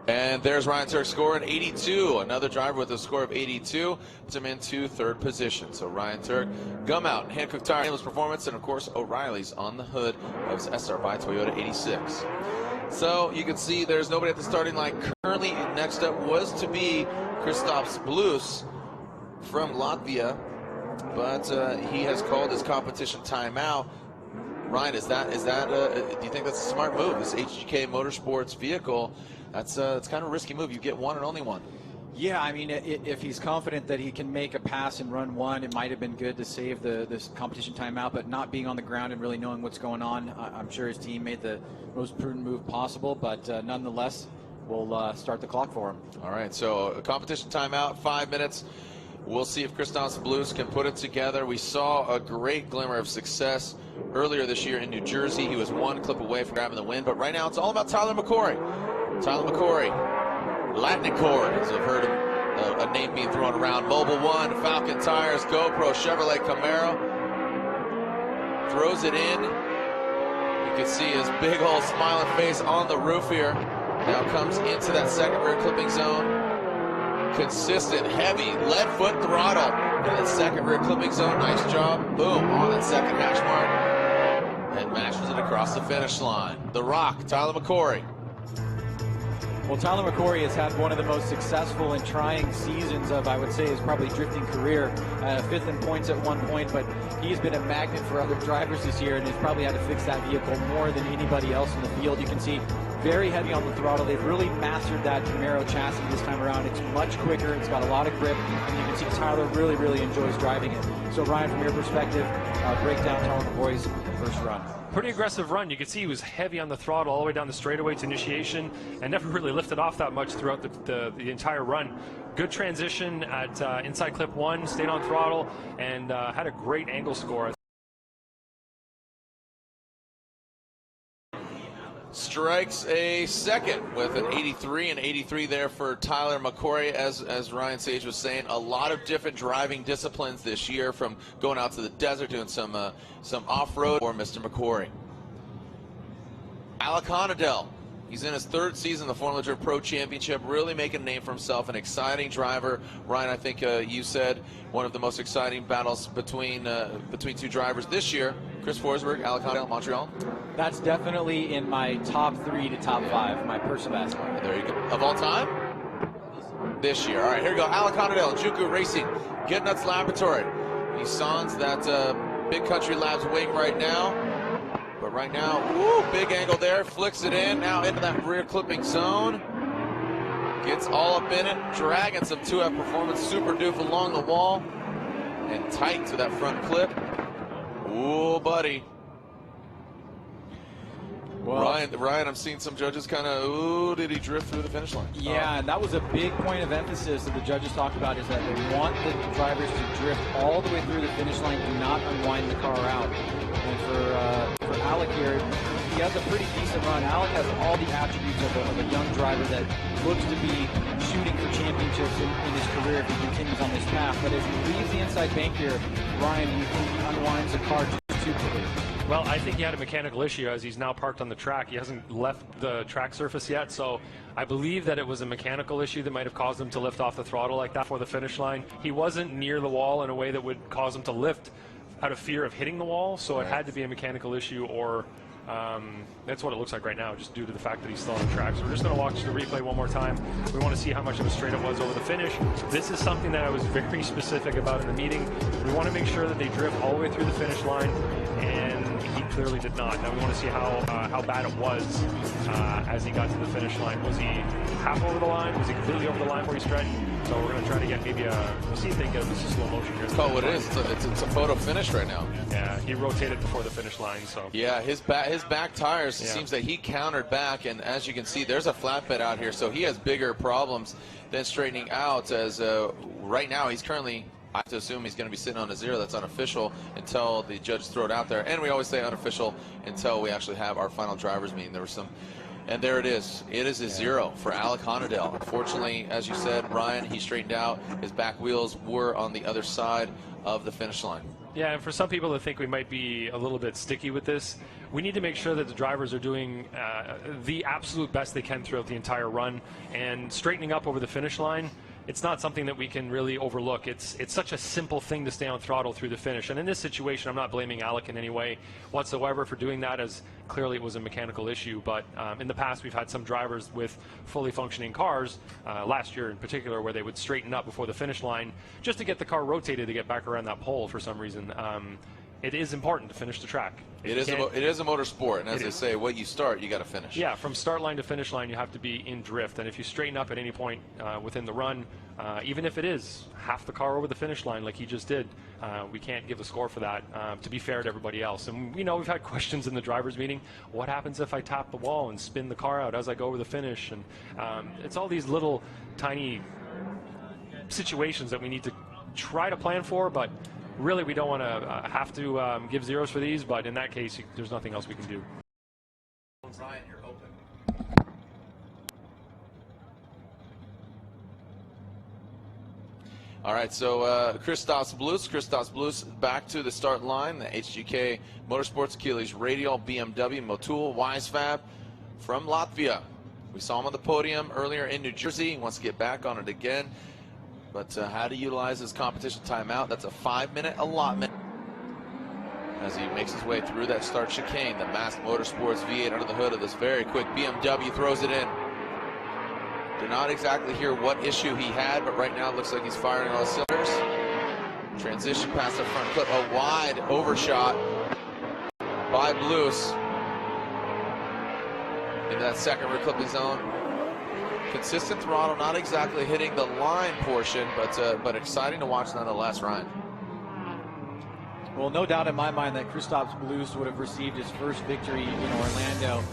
And there's Ryan Turk's score at 82. Another driver with a score of 82 puts him into third position. So Ryan Turk, Gum Out, Hankook Tire, Nameless Performance, and of course O'Reilly's on the hood of his SR by Toyota 86. So you can see there's nobody at the starting line currently. Next up was to be Kristaps Blus from Latvia, but he has called his competition timeout. Ryan, do you think that's a smart move? This HGK Motorsports vehicle, it's kind of a risky move. You get one and only one. Yeah, I mean, if he's confident that he can make a pass in run 1, it might have been good to save this competition timeout, but not being on the ground and really knowing what's going on, I'm sure his team made the most prudent move possible, but nonetheless, we'll start the clock for him. All right, so a competition timeout, 5 minutes. We'll see if Kristaps Blus can put it together. We saw a great glimmer of success earlier this year in New Jersey. He was one clip away from grabbing the win, but right now it's all about Tyler McCory. Tyler McCory, Latin Accord, as I've heard a name being thrown around. Mobile One, Falcon Tires, GoPro, Chevrolet Camaro. Throws it in. You can see his big old smiling face on the roof here. Now comes into that second rear clipping zone. Consistent, heavy, lead foot throttle in that second rear clipping zone. Nice job. Boom, on that second hash mark. And matches it across the finish line. The Rock, Tyler McCory. Well, Tyler McCory has had one of the most successful and trying seasons of, I would say, his probably drifting career. 5th in points at one point, but he's been a magnet for other drivers this year and has probably had to fix that vehicle more than anybody else in the field. You can see very heavy on the throttle. They've really mastered that Camaro chassis this time around. It's much quicker. It's got a lot of grip, and you can see Tyler really, really enjoys driving it. So, Ryan, from your perspective, break down Tyler McCory's first run. Pretty aggressive run. You can see he was heavy on the throttle all the way down the straightaway to initiation and never really lifted off that much throughout the entire run. Good transition at inside clip 1, stayed on throttle, and had a great angle score. Strikes a second with an 83 and 83 there for Tyler McCory. As Ryan Sage was saying, a lot of different driving disciplines this year, from going out to the desert, doing some off-road for Mr. McCory. Alec Honadell, he's in his 3rd season in the Formula Drift Pro Championship, really making a name for himself, an exciting driver. Ryan, I think you said one of the most exciting battles between two drivers this year. Chris Forsberg, Alec Honadell, Montreal. That's definitely in my top 3 to top 5, my personal best. There you go. Of all time? This year. All right, here we go. Alec Honadell, Juku Racing, Get Nuts Laboratory. He sans that Big Country Labs wing right now. But right now, woo, big angle there. Flicks it in, now into that rear clipping zone. Gets all up in it, dragging some 2F performance super doof along the wall. And tight to that front clip. Ooh, buddy. Well, Ryan, I'm seeing some judges kind of, ooh, did he drift through the finish line? Yeah, and that was a big point of emphasis that the judges talked about, is that they want the drivers to drift all the way through the finish line, do not unwind the car out. And for Alec here, he has a pretty decent run. Alec has all the attributes of a young driver that looks to be shooting for championships in his career if he continues on this path. But as he leaves the inside bank here, Ryan, do you think he unwinds the car just too quickly? Well, I think he had a mechanical issue as he's now parked on the track. He hasn't left the track surface yet, so I believe that it was a mechanical issue that might have caused him to lift off the throttle like that for the finish line. He wasn't near the wall in a way that would cause him to lift out of fear of hitting the wall, so it had to be a mechanical issue, or that's what it looks like right now, just due to the fact that he's still on the track. So we're just going to watch the replay one more time. We want to see how much of a straight it was over the finish. This is something that I was very specific about in the meeting. We want to make sure that they drift all the way through the finish line, and he clearly did not. Now we want to see how bad it was as he got to the finish line. Was he half over the line? Was he completely over the line where he stretched? So we're going to try to get maybe see if they can get this slow motion here. Oh, it is. It's a photo finish right now. Yeah, he rotated before the finish line. So yeah, his back tires, it seems that he countered back, and as you can see, there's a flatbed out here, so he has bigger problems than straightening out. As right now, he's currently, I have to assume he's going to be sitting on a 0. That's unofficial until the judges throw it out there, and we always say unofficial until we actually have our final drivers meeting. There was some. And there it is. It is a 0 for Alec Honadell. Unfortunately, as you said, Ryan, he straightened out. His back wheels were on the other side of the finish line. Yeah, and for some people that think we might be a little bit sticky with this, we need to make sure that the drivers are doing the absolute best they can throughout the entire run, and straightening up over the finish line. It's not something that we can really overlook. It's such a simple thing to stay on throttle through the finish. And in this situation, I'm not blaming Alec in any way whatsoever for doing that, as clearly it was a mechanical issue. But in the past, we've had some drivers with fully functioning cars, last year in particular, where they would straighten up before the finish line just to get the car rotated to get back around that pole for some reason. It is important to finish the track. It is a motorsport, and as they say, what you start, you got to finish. Yeah, from start line to finish line, you have to be in drift, and if you straighten up at any point within the run, even if it is half the car over the finish line like he just did, we can't give a score for that, to be fair to everybody else. And we know we've had questions in the drivers' meeting. What happens if I tap the wall and spin the car out as I go over the finish? And it's all these little tiny situations that we need to try to plan for, but really, we don't want to have to give 0s for these, but in that case, there's nothing else we can do. Ryan, you're open. All right, so Christos Blues back to the start line. The HGK Motorsports, Achilles Radial, BMW, Motul, Wisefab from Latvia. We saw him on the podium earlier in New Jersey. He wants to get back on it again. But how to utilize his competition timeout, that's a 5-minute allotment. As he makes his way through that start chicane, the Mask Motorsports V8 under the hood of this very quick BMW throws it in. Did not exactly hear what issue he had, but right now it looks like he's firing all cylinders. Transition past the front clip, a wide overshot by Blues into that second rear clipping zone. Consistent throttle, not exactly hitting the line portion, but exciting to watch nonetheless, Ryan. Well, no doubt in my mind that Kristaps Blues would have received his first victory in Orlando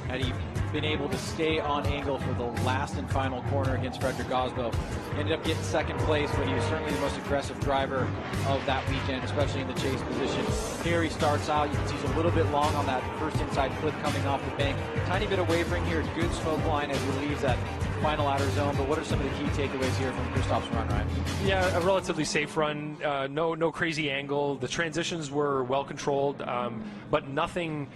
had he been able to stay on angle for the last and final corner against Frederick Gosbo. Ended up getting second place, but he was certainly the most aggressive driver of that weekend, especially in the chase position. Here he starts out, you can see he's a little bit long on that first inside clip coming off the bank. Tiny bit of wavering here, good smoke line as he leaves that final outer zone. But what are some of the key takeaways here from Kristaps' run, Ryan? Yeah, a relatively safe run, no crazy angle. The transitions were well controlled, but nothing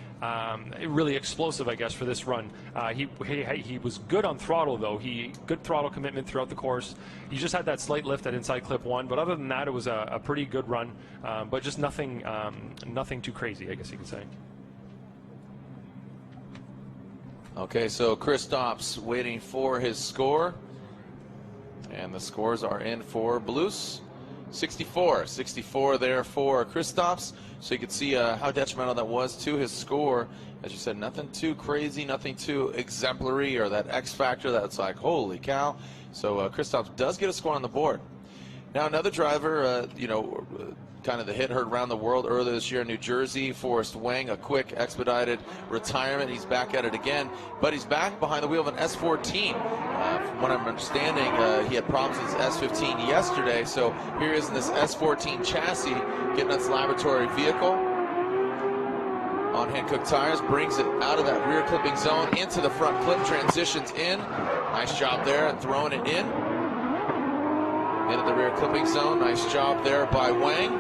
really explosive, I guess, for this run. He was good on throttle, though. Good throttle commitment throughout the course. He just had that slight lift at inside clip 1, but other than that, it was a pretty good run, but just nothing too crazy, I guess you could say. Okay, so Kristaps waiting for his score, and the scores are in for Blues. 64 there for Kristaps. So you can see how detrimental that was to his score. As you said, nothing too crazy, nothing too exemplary, or that X factor that's like, holy cow. So Kristaps does get a score on the board. Now another driver, kind of the hit heard around the world earlier this year in New Jersey, Forrest Wang, a quick expedited retirement. He's back at it again, but he's back behind the wheel of an S14. From what I'm understanding, he had problems with his S15 yesterday, so here he is in this S14 chassis, getting its laboratory vehicle. On Hankook tires, brings it out of that rear clipping zone into the front clip, transitions in. Nice job there, and throwing it in. Into the rear clipping zone. Nice job there by Wang.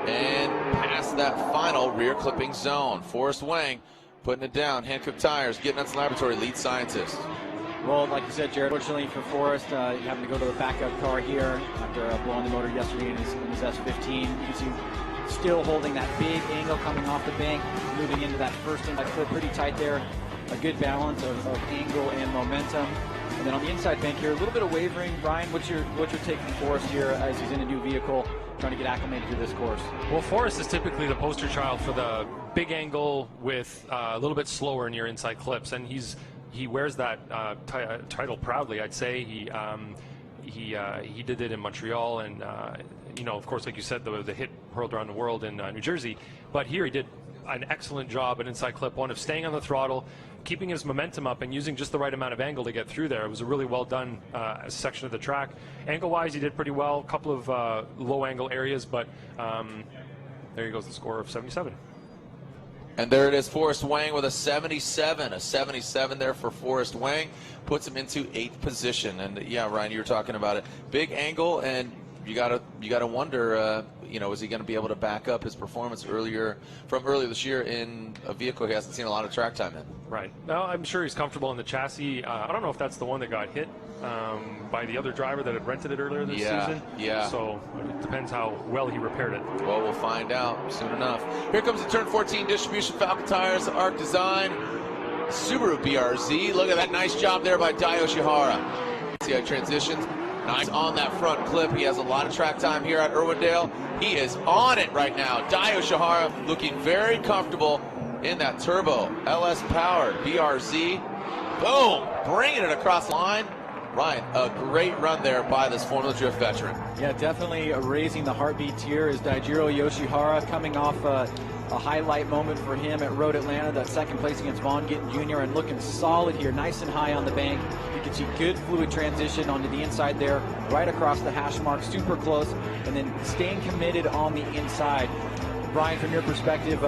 And past that final rear clipping zone. Forrest Wang putting it down. Hankook tires, getting its laboratory lead scientist. Well, like you said, Jarrod, fortunately for Forrest, having to go to the backup car here after blowing the motor yesterday in his S15. You can see still holding that big angle coming off the bank, moving into that first inside clip pretty tight there. A good balance of angle and momentum. And then on the inside bank here, a little bit of wavering. Brian, what's your take from Forrest here as he's in a new vehicle, trying to get acclimated to this course? Well, Forrest is typically the poster child for the big angle with a little bit slower near inside clips, and he wears that title proudly, I'd say. He did it in Montreal, and of course, like you said, the hit hurled around the world in New Jersey. But here he did an excellent job at inside clip 1 of staying on the throttle, keeping his momentum up, and using just the right amount of angle to get through there. It was a really well done section of the track. Angle-wise, he did pretty well. A couple of low-angle areas, but there he goes, the score of 77. And there it is, Forrest Wang with a 77. A 77 there for Forrest Wang. Puts him into 8th position. And yeah, Ryan, you were talking about it. Big angle, and you gotta wonder, is he going to be able to back up his performance earlier this year in a vehicle he hasn't seen a lot of track time in? Right. Now, I'm sure he's comfortable in the chassis. I don't know if that's the one that got hit by the other driver that had rented it earlier this season. Yeah. So it depends how well he repaired it. Well, we'll find out soon enough. Here comes the turn 14 distribution, Falcon tires, Arc Design, Subaru BRZ. Look at that nice job there by YOSHIHARA. See how he transitions. Nice on that front clip. He has a lot of track time here at Irwindale. He is on it right now. DeAnda looking very comfortable in that turbo LS powered BRZ. Boom, bringing it across the line. Ryan, a great run there by this Formula Drift veteran. Yeah, definitely raising the heartbeats here is DAIJIRO YOSHIHARA, coming off a highlight moment for him at Road Atlanta, that second place against Vaughn Gittin Jr., and looking solid here, nice and high on the bank. You can see good fluid transition onto the inside there, right across the hash mark, super close, and then staying committed on the inside. Brian, from your perspective,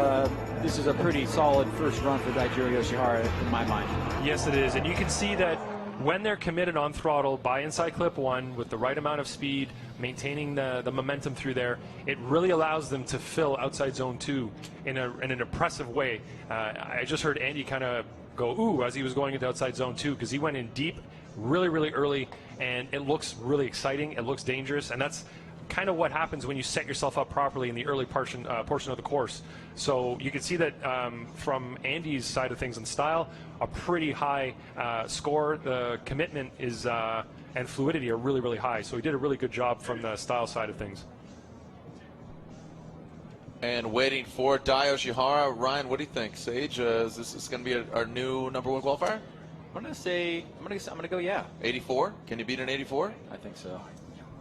this is a pretty solid first run for DAIJIRO YOSHIHARA in my mind. Yes, it is, and you can see that when they're committed on throttle by inside clip 1 with the right amount of speed, maintaining the momentum through there, it really allows them to fill outside zone 2 in an impressive way. I just heard Andy kind of go ooh as he was going into outside zone 2 because he went in deep really early, and it looks really exciting, it looks dangerous, and that's kind of what happens when you set yourself up properly in the early portion of the course. So you can see that from Andy's side of things in style, a pretty high score. The commitment is and fluidity are really high. So he did a really good job from the style side of things. And waiting for DAIJIRO. Ryan, what do you think? Sage, is this going to be our new #1 qualifier? I'm gonna go yeah. 84? Can you beat an 84? I think so.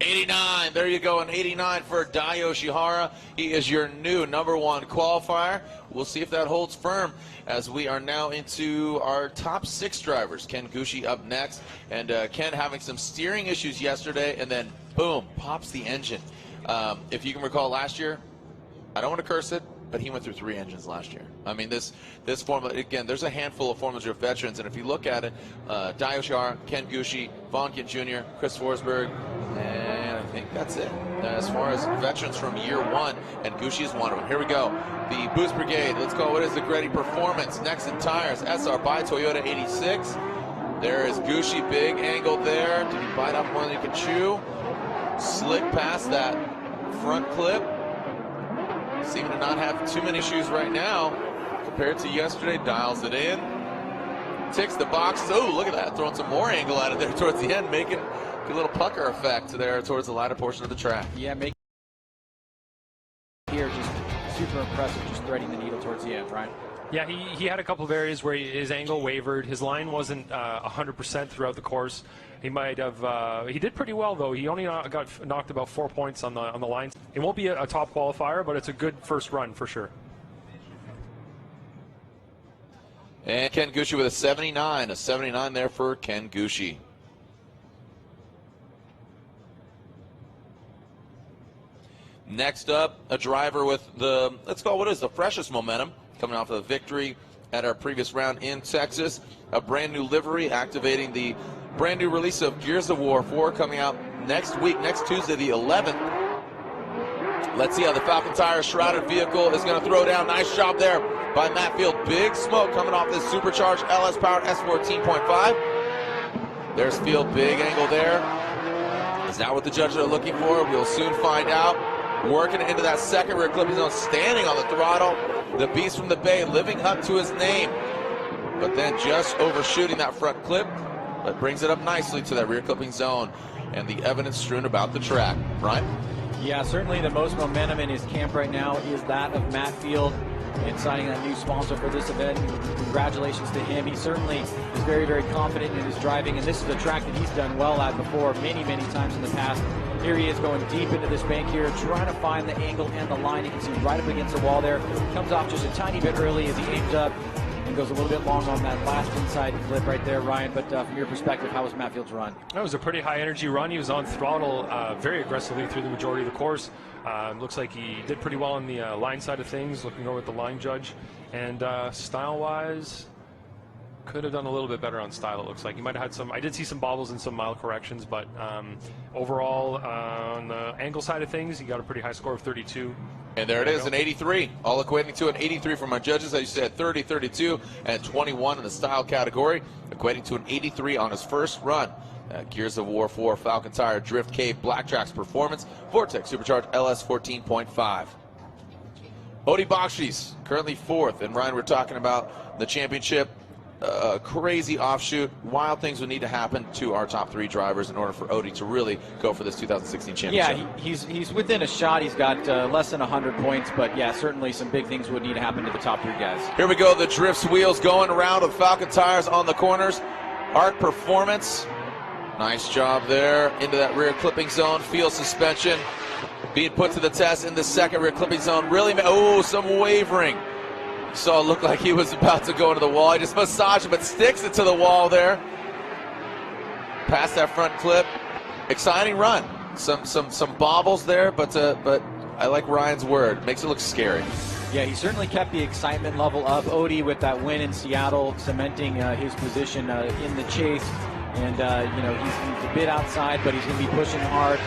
89, there you go, an 89 for DAIJIRO. He is your new #1 qualifier. We'll see if that holds firm as we are now into our top 6 drivers. Ken Gushi up next, and Ken having some steering issues yesterday, and then boom, pops the engine. If you can recall last year, I don't want to curse it, but he went through 3 engines last year. I mean, this Formula, again, there's a handful of Formula 0 veterans, and if you look at it, DAIJIRO, Ken Gushi, Vonkin Jr., Chris Forsberg, and I think that's it. As far as veterans from year 1, and Gushi is one of them. Here we go. The Boost Brigade, let's call it what is the Gretty Performance. Next in tires, SR by Toyota 86. There is Gushi, big angle there. Did he bite off more than he could chew? Slick past that front clip. Seem to not have too many shoes right now compared to yesterday. Dials it in, ticks the boxes. Oh, look at that, throwing some more angle at it there towards the end, making a little pucker effect there towards the latter portion of the track. Yeah, make here just super impressive, just threading the needle towards the end, right? Yeah, he had a couple of areas where his angle wavered. His line wasn't 100% throughout the course. He might have. He did pretty well though. He only got knocked about 4 points on the line. It won't be a top qualifier, but it's a good first run for sure. And Ken Gushi with a 79 there for Ken Gushi. Next up, a driver with the, let's call it what is the freshest momentum, coming off of a victory at our previous round in Texas. A brand new livery, activating the brand new release of Gears of War 4 coming out next week, next Tuesday the 11th. Let's see how the Falcon Tire shrouded vehicle is going to throw down. Nice job there by Matt Field. Big smoke coming off this supercharged LS powered S14.5. There's Field, big angle there. Is that what the judges are looking for? We'll soon find out. Working into that second rear clipping zone, standing on the throttle. The Beast from the Bay living up to his name, but then just overshooting that front clip, but brings it up nicely to that rear clipping zone, and the evidence strewn about the track. Ryan? Yeah, certainly the most momentum in his camp right now is that of Matt Field in signing that new sponsor for this event. Congratulations to him. He certainly is very confident in his driving, and this is a track that he's done well at before many times in the past. Here he is going deep into this bank here, trying to find the angle and the line. You can see right up against the wall there. Comes off just a tiny bit early as he aims up and goes a little bit long on that last inside clip right there, Ryan. But from your perspective, how was Matt Field's run? That was a pretty high energy run. He was on throttle very aggressively through the majority of the course. Looks like he did pretty well on the line side of things, looking over at the line judge. And style-wise, could have done a little bit better on style, it looks like. He might have had some, I did see some bobbles and some mild corrections, but overall, on the angle side of things, he got a pretty high score of 32. And there it is, an 83, all equating to an 83 from our judges. As you said, 30, 32, and 21 in the style category, equating to an 83 on his first run. Gears of War 4 Falcon Tire Drift Cave Black Tracks Performance Vortex Supercharged LS 14.5. Odie Bakshi's currently 4th, and Ryan, we're talking about the championship. Crazy offshoot. Wild things would need to happen to our top 3 drivers in order for Odie to really go for this 2016 championship. Yeah, he's within a shot. He's got less than 100 points, but yeah, certainly some big things would need to happen to the top 3 guys. Here we go, the drifts wheels going around with Falcon Tires on the corners. Arc Performance, nice job there into that rear clipping zone. Field suspension being put to the test in the second rear clipping zone. Really, some wavering. Saw it look like he was about to go into the wall. He just massaged it, but sticks it to the wall there. Past that front clip. Exciting run. Some bobbles there, but I like Ryan's word. Makes it look scary. Yeah, he certainly kept the excitement level up. Odie with that win in Seattle, cementing his position in the chase. And, he's a bit outside, but he's going to be pushing hard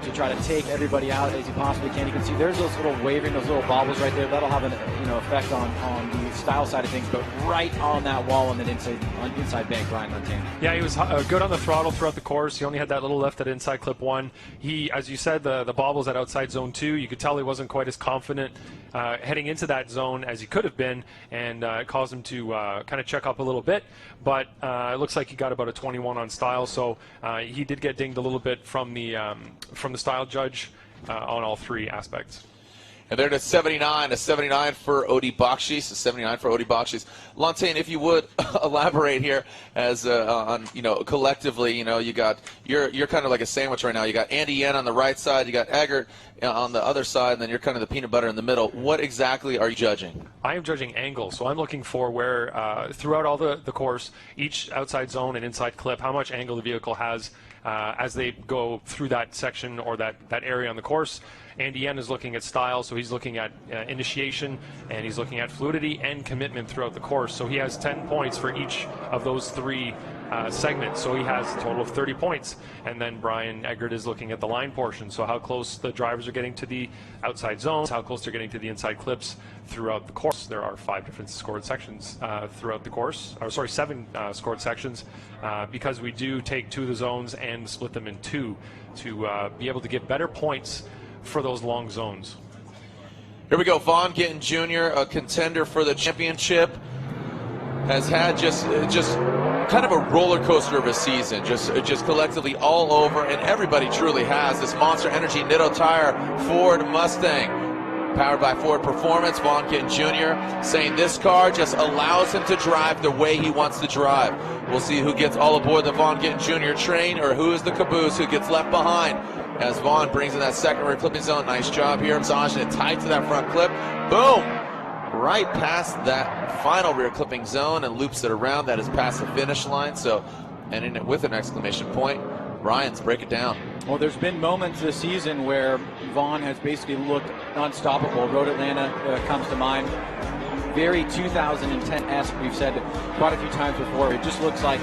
to try to take everybody out as he possibly can. You can see there's those little waving, those little bobbles right there. That'll have an effect on the style side of things, but right on that wall on the inside bank, Brian Montaigne. Yeah, he was good on the throttle throughout the course. He only had that little lift at inside clip 1. He, as you said, the bobbles at outside zone 2, you could tell he wasn't quite as confident heading into that zone as he could have been, and it caused him to kind of check up a little bit. But it looks like he got about a 21 on style, so he did get dinged a little bit from the style judge on all 3 aspects. And they're at a 79 for Odie Bakshis, a 79 for Odie Bakshis. Lantain, if you would elaborate here as on collectively, you got you're kind of like a sandwich right now. You got Andy Yen on the right side, you got Eggert on the other side, and then you're kind of the peanut butter in the middle. What exactly are you judging? I am judging angle, so I'm looking for where throughout all the course, each outside zone and inside clip, how much angle the vehicle has as they go through that section or that area on the course. Andy Yen is looking at style, so he's looking at initiation, and he's looking at fluidity and commitment throughout the course. So he has 10 points for each of those 3 segments, so he has a total of 30 points. And then Brian Eggert is looking at the line portion, so how close the drivers are getting to the outside zones, how close they're getting to the inside clips throughout the course. There are 5 different scored sections throughout the course, or sorry, 7 scored sections, because we do take 2 of the zones and split them in 2 to be able to get better points for those long zones. Here we go. Vaughn Gittin Jr., a contender for the championship, has had just kind of a roller coaster of a season, just collectively all over, and everybody truly has. This Monster Energy Nitto Tire Ford Mustang, powered by Ford Performance. Vaughn Gittin Jr. saying this car just allows him to drive the way he wants to drive. We'll see who gets all aboard the Vaughn Gittin Jr. train, or who is the caboose who gets left behind. As Vaughn brings in that second rear clipping zone. Nice job here, massaging it tight to that front clip. Boom! Right past that final rear clipping zone and loops it around. That is past the finish line. So, ending it with an exclamation point. Ryan's break it down. Well, there's been moments this season where Vaughn has basically looked unstoppable. Road Atlanta comes to mind. Very 2010-esque, we've said quite a few times before. It just looks like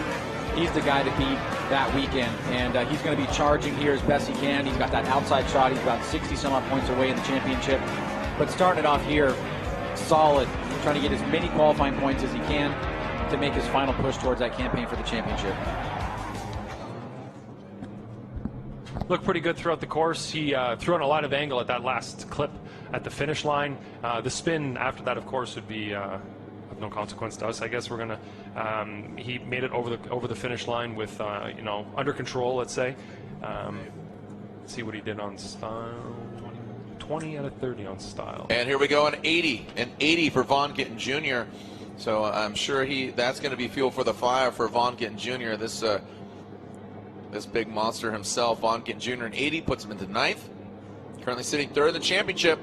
he's the guy to beat that weekend, and he's going to be charging here as best he can. He's got that outside shot. He's about 60-some-odd points away in the championship. But starting it off here, solid, trying to get as many qualifying points as he can to make his final push towards that campaign for the championship. Looked pretty good throughout the course. He threw on a lot of angle at that last clip at the finish line. The spin after that, of course, would be of no consequence to us. I guess we're gonna. He made it over the finish line with under control. Let's say. Let's see what he did on style. 20 out of 30 on style. And here we go, an 80 for Vaughn Gittin Jr. So I'm sure that's going to be fuel for the fire for Vaughn Gittin Jr. This big monster himself, Vaughn Gittin Jr. An 80 puts him into 9th. Currently sitting 3rd in the championship.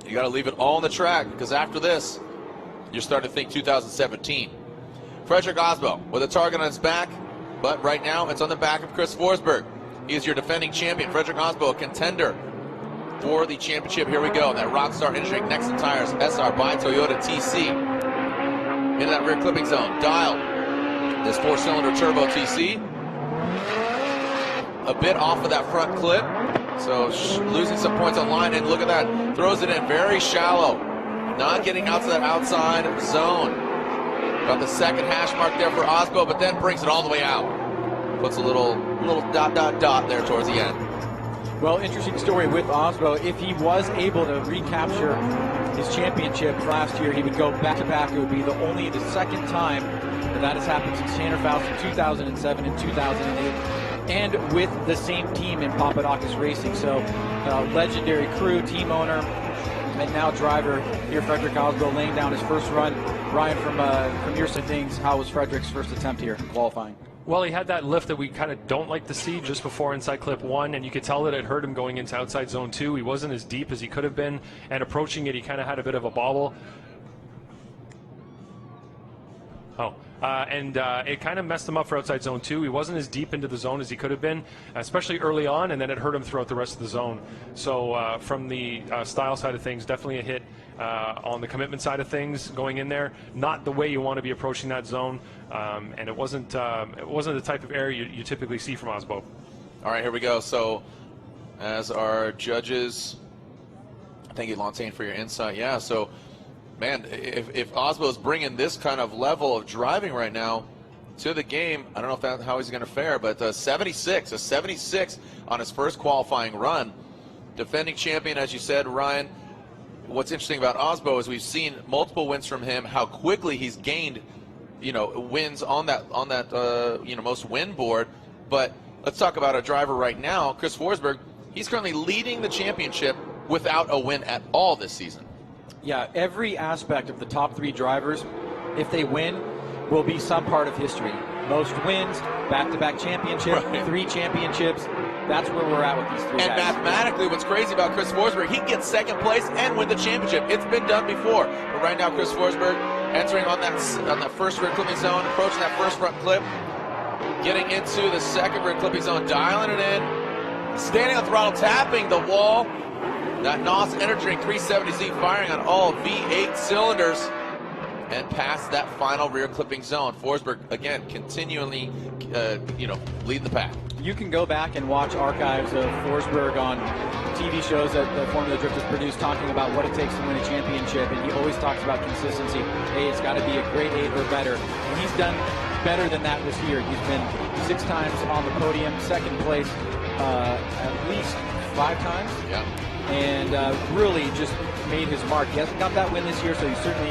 You got to leave it all on the track, because after this, you're starting to think 2017. Frederick Osbo with a target on his back, but right now it's on the back of Chris Forsberg. He is your defending champion. Frederick Osbo, a contender for the championship. Here we go. That Rockstar Engineering Nexon Tires SR by Toyota TC. Into that rear clipping zone. Dialed. This 4-cylinder turbo TC. A bit off of that front clip. So losing some points on line. And look at that. Throws it in very shallow. Not getting out to that outside zone. Got the second hash mark there for Osbo, but then brings it all the way out. Puts a little dot there towards the end. Well, interesting story with Osbo. If he was able to recapture his championship last year, he would go back-to-back. It would be only the second time that has happened since Tanner Faust in 2007 and 2008, and with the same team in Papadakis Racing. So, legendary crew, team owner, and now driver here, Frederick Osbo, laying down his first run. Ryan, from your side of things, how was Frederick's first attempt here qualifying? Well, he had that lift that we kind of don't like to see just before inside clip 1, and you could tell that it hurt him going into outside zone 2. He wasn't as deep as he could have been, and approaching it, he kind of had a bit of a bobble. and it kind of messed him up for outside zone 2. He wasn't as deep into the zone as he could have been, especially early on, and then it hurt him throughout the rest of the zone. So from the style side of things, definitely a hit. On the commitment side of things, going in there, not the way you want to be approaching that zone, and it wasn't the type of error you typically see from Osbo. All right, here we go. So, as our judges, thank you, Lantain, for your insight. Yeah, so, man, if Osbo is bringing this kind of level of driving right now to the game, I don't know if that's how he's going to fare, but a 76 on his first qualifying run. Defending champion, as you said, Ryan. What's interesting about Osbo is we've seen multiple wins from him, how quickly he's gained, wins on that most win board. But let's talk about a driver right now, Chris Forsberg. He's currently leading the championship without a win at all this season. Yeah, every aspect of the top 3 drivers, if they win, will be some part of history. Most wins, back-to-back championship, right. 3 championships. That's where we're at with these 3 And guys. mathematically, what's crazy about Chris Forsberg, he gets second place and win the championship. It's been done before. But right now, Chris Forsberg entering on that first rear clipping zone, approaching that first front clip, getting into the second rear clipping zone, dialing it in, standing on throttle, tapping the wall. That NOS Energy Drink 370Z firing on all V8 cylinders. And past that final rear clipping zone. Forsberg, again, continually, leading the pack. You can go back and watch archives of Forsberg on TV shows that the Formula Drift has produced talking about what it takes to win a championship, and he always talks about consistency. Hey, it's got to be a grade 8 or better. And he's done better than that this year. He's been 6 times on the podium, second place at least 5 times. Yeah. And really just made his mark. He hasn't got that win this year, so he's certainly,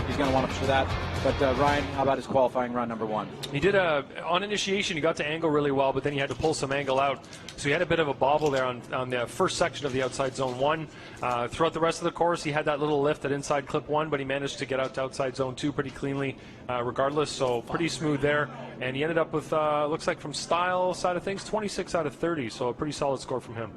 he's going to want to push that. But Ryan, how about his qualifying run number 1? He did on initiation, he got to angle really well, but then he had to pull some angle out. So he had a bit of a bobble there on the first section of the outside zone 1. Throughout the rest of the course, he had that little lift at inside clip 1, but he managed to get out to outside zone 2 pretty cleanly regardless. So pretty smooth there. And he ended up with, looks like from style side of things, 26 out of 30. So a pretty solid score from him.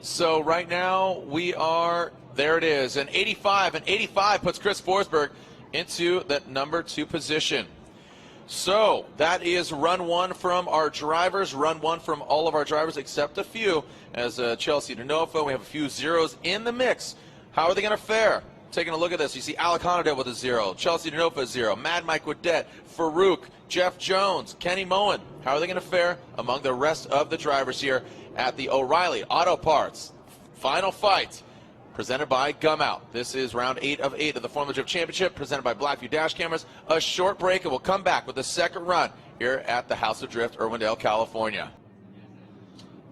So right now we are, there it is, an 85. An 85 puts Chris Forsberg into the number 2 position. So that is run 1 from our drivers, run 1 from all of our drivers except a few. As Chelsea DeNofa, we have a few zeros in the mix. How are they going to fare? Taking a look at this, you see Alec Honadale with a 0, Chelsea DeNofa 0, Mad Mike Wadette, Farouk, Jeff Jones, Kenny Mohan. How are they going to fare among the rest of the drivers here at the O'Reilly Auto Parts Final Fight, presented by Gumout. This is round 8 of 8 of the Formula Drift Championship, presented by Blackview Dash Cameras. A short break, and we'll come back with the second run here at the House of Drift, Irwindale, California.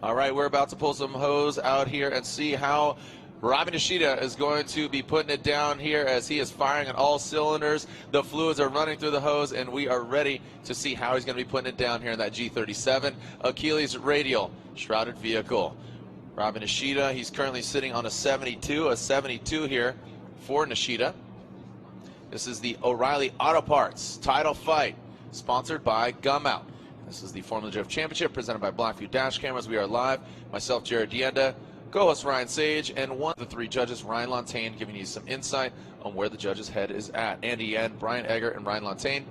All right, we're about to pull some hose out here and see how Robin Nishida is going to be putting it down here as he is firing on all cylinders. The fluids are running through the hose, and we are ready to see how he's going to be putting it down here in that G37 Achilles radial shrouded vehicle. Robin Nishida, he's currently sitting on a 72 here for Nishida. This is the O'Reilly Auto Parts Title Fight, sponsored by Gumout. This is the Formula Drift Championship, presented by Blackview Dash Cameras. We are live. Myself, Jarrod, DeAnda, co-host Ryan Sage, and one of the 3 judges, Ryan Lantain, giving you some insight on where the judges' head is at. Andy Yen, Brian Egger, and Ryan Lantain,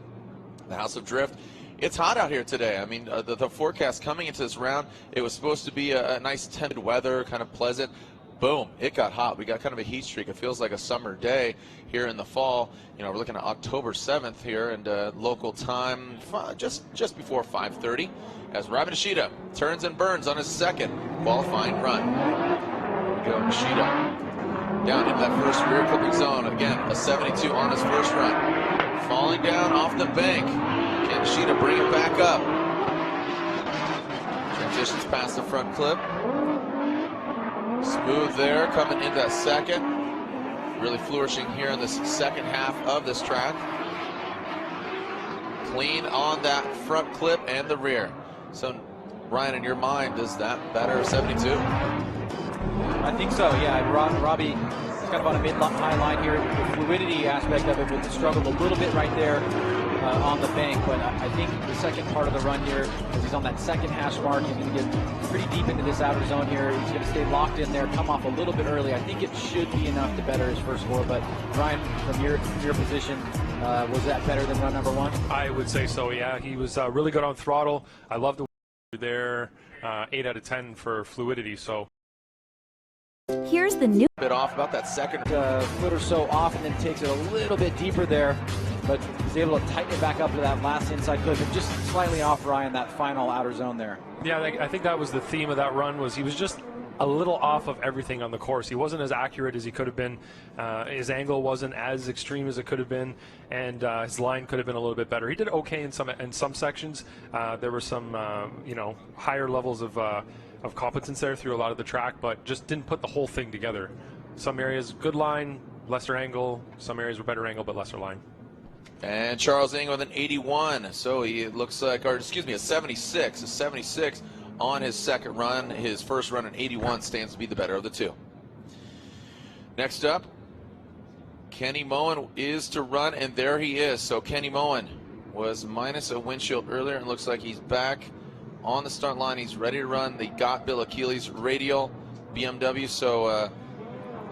the House of Drift. It's hot out here today. I mean, the forecast coming into this round, it was supposed to be a nice tempered weather, kind of pleasant. Boom, it got hot. We got kind of a heat streak. It feels like a summer day here in the fall. We're looking at October 7th here, and local time just before 5:30 as Robin Nishida turns and burns on his second qualifying run. Here we go, Nishida down into that first rear clipping zone. Again, a 72 on his first run. Falling down off the bank. Can Nishida bring it back up? Transitions past the front clip. Smooth there, coming into that second. Really flourishing here in this second half of this track. Clean on that front clip and the rear. So, Ryan, in your mind, is that better 72? I think so, yeah. Robbie is kind of on a mid-high line here. The fluidity aspect of it struggled a little bit right there on the bank, but I think the second part of the run here, as he's on that second hash mark, he's going to get pretty deep into this outer zone here. He's going to stay locked in there, come off a little bit early. I think it should be enough to better his first score, but Ryan, from your position, was that better than run number one? I would say so, yeah. He was really good on throttle. I love the there, 8 out of 10 for fluidity, so. Here's the new Bit off about that second. Foot or so off, and then takes it a little bit deeper there, but he's able to tighten it back up to that last inside clip and just slightly off Ryan that final outer zone there. Yeah, I think that was the theme of that run, was he was just a little off of everything on the course. He wasn't as accurate as he could have been. His angle wasn't as extreme as it could have been, and his line could have been a little bit better. He did okay in some sections. There were some higher levels of competence there through a lot of the track, but just didn't put the whole thing together. Some areas good line, lesser angle. Some areas were better angle but lesser line. And Charles Ng with an 81, so he looks like, or excuse me, a 76. A 76 on his second run. His first run, an 81, stands to be the better of the two. Next up, Kenny Mohan is to run, and there he is. So Kenny Mohan was minus a windshield earlier, and looks like he's back on the start line. He's ready to run the Got Bill Achilles radial BMW. So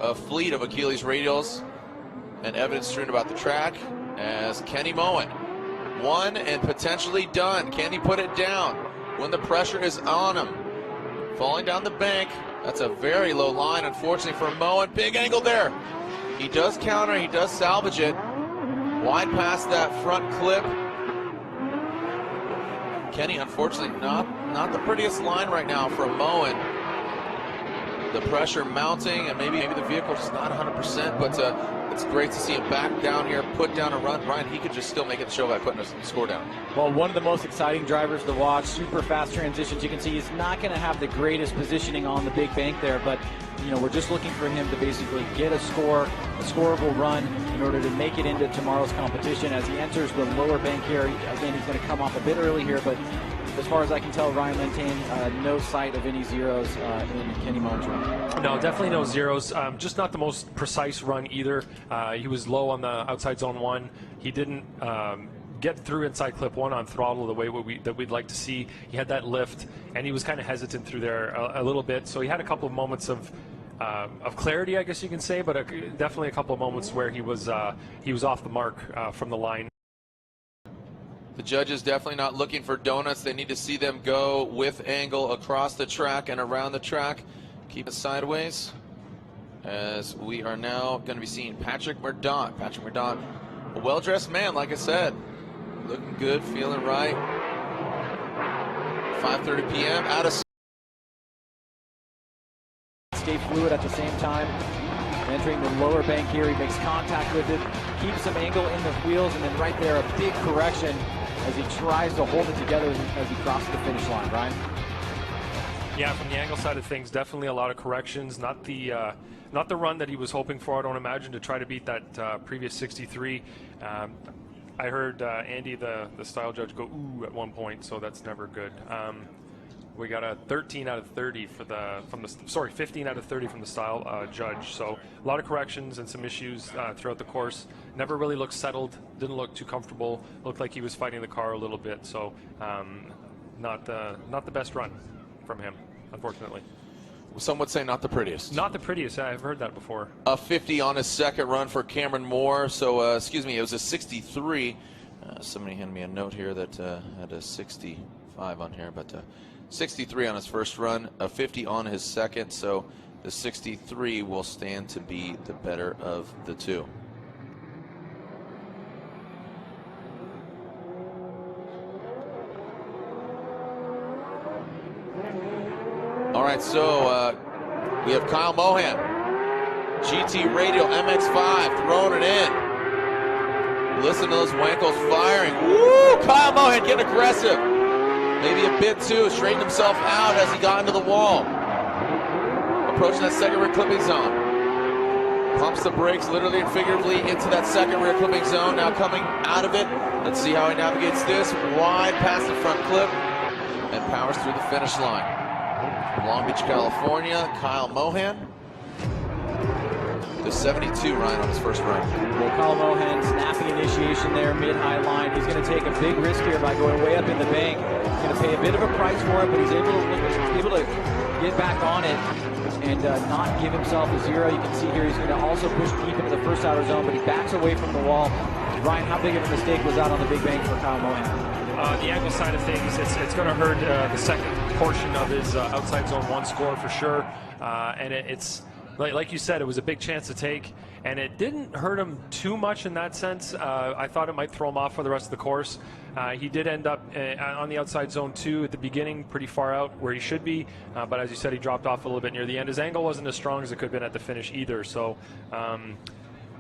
a fleet of Achilles radials and evidence strewn about the track as Kenny Mohan won and potentially done. Can he put it down when the pressure is on him? Falling down the bank. That's a very low line, unfortunately, for Mohan. Big angle there. He does counter, he does salvage it. Wide past that front clip. Kenny, unfortunately, not the prettiest line right now for Mohan. The pressure mounting, and maybe the vehicle's just not 100%, but it's great to see him back down here, put down a run. Ryan, he could just still make it the show by putting a score down. Well, one of the most exciting drivers to watch, super fast transitions. You can see he's not going to have the greatest positioning on the big bank there, but we're just looking for him to basically get a scoreable run in order to make it into tomorrow's competition. As he enters the lower bank here, again, he's going to come off a bit early here, but as far as I can tell, Ryan maintained no sight of any zeros in Kenny Mohan's run. No, definitely no zeros. Just not the most precise run either. He was low on the outside zone one. He didn't get through inside clip one on throttle the way that we'd like to see. He had that lift, and he was kind of hesitant through there a little bit. So he had a couple of moments of clarity, I guess you can say, but definitely a couple of moments where he was off the mark from the line. The judges definitely not looking for donuts. They need to see them go with angle across the track and around the track. Keep it sideways, as we are now going to be seeing Patrick Mordaunt. Patrick Mordaunt, a well-dressed man, like I said. Looking good, feeling right. 5:30 p.m. out of... Stay fluid at the same time. Entering the lower bank here, he makes contact with it, keeps some angle in the wheels, and then right there, a big correction as he tries to hold it together as he crosses the finish line. Ryan? Yeah, from the angle side of things, definitely a lot of corrections. Not the run that he was hoping for, I don't imagine, to try to beat that previous 63. I heard Andy, the style judge, go ooh at one point, so that's never good. We got a 13 out of 30 for 15 out of 30 from the style judge. So a lot of corrections and some issues throughout the course. Never really looked settled. Didn't look too comfortable. Looked like he was fighting the car a little bit. So not the best run from him, unfortunately. Some would say not the prettiest. Not the prettiest. I've heard that before. A 50 on his second run for Cameron Moore. So excuse me, it was a 63. Somebody handed me a note here that had a 65 on here, but 63 on his first run, a 50 on his second, so the 63 will stand to be the better of the two. All right, so we have Kyle Mohan, GT Radial MX-5, throwing it in. Listen to those wankles firing. Woo! Kyle Mohan getting aggressive. Maybe a bit too, straightened himself out as he got into the wall. Approaching that second rear clipping zone. Pumps the brakes literally and figuratively into that second rear clipping zone. Now coming out of it. Let's see how he navigates this. Wide past the front clip and powers through the finish line. Long Beach, California, Kyle Mohan. the 72, Ryan, on his first run. Well, Kyle Mohan snapping initiation there, mid-high line. He's going to take a big risk here by going way up in the bank. He's going to pay a bit of a price for it, but he's able to get back on it and not give himself a zero. You can see here he's going to also push deep into the first outer zone, but he backs away from the wall. Ryan, how big of a mistake was that on the big bank for Kyle Mohan? The angle side of things, it's going to hurt the second portion of his outside zone 1 score for sure. And it's like you said, it was a big chance to take, and it didn't hurt him too much in that sense. I thought it might throw him off for the rest of the course. He did end up on the outside zone 2 at the beginning, pretty far out where he should be. But as you said, he dropped off a little bit near the end. His angle wasn't as strong as it could have been at the finish either. So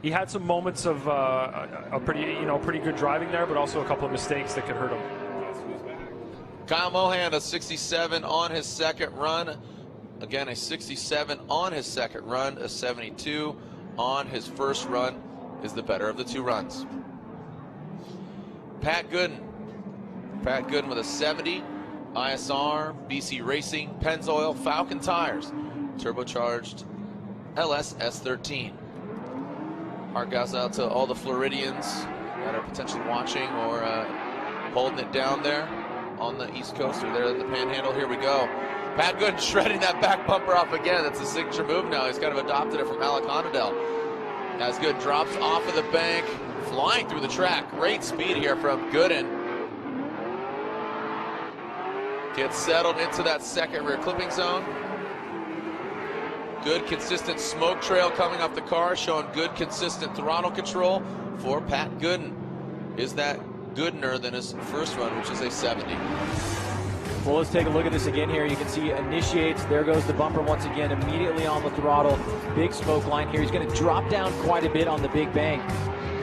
he had some moments of a pretty good driving there, but also a couple of mistakes that could hurt him. Kyle Mohan, a 67 on his second run. Again, a 67 on his second run, a 72 on his first run is the better of the 2 runs. Pat Gooden. Pat Gooden with a 70, ISR, BC Racing, Pennzoil, Falcon Tires, turbocharged LS S13. Heart goes out to all the Floridians that are potentially watching or holding it down there on the East Coast or there at the Panhandle. Here we go. Pat Gooden shredding that back bumper off again. That's a signature move now. He's kind of adopted it from Alec Honadell. As Gooden drops off of the bank, flying through the track. Great speed here from Gooden. Gets settled into that second rear clipping zone. Good consistent smoke trail coming off the car, showing good consistent throttle control for Pat Gooden. Is that Goodener than his first run, which is a 70? Well, let's take a look at this again here. You can see initiates. There goes the bumper once again, immediately on the throttle. Big smoke line here. He's going to drop down quite a bit on the big bank.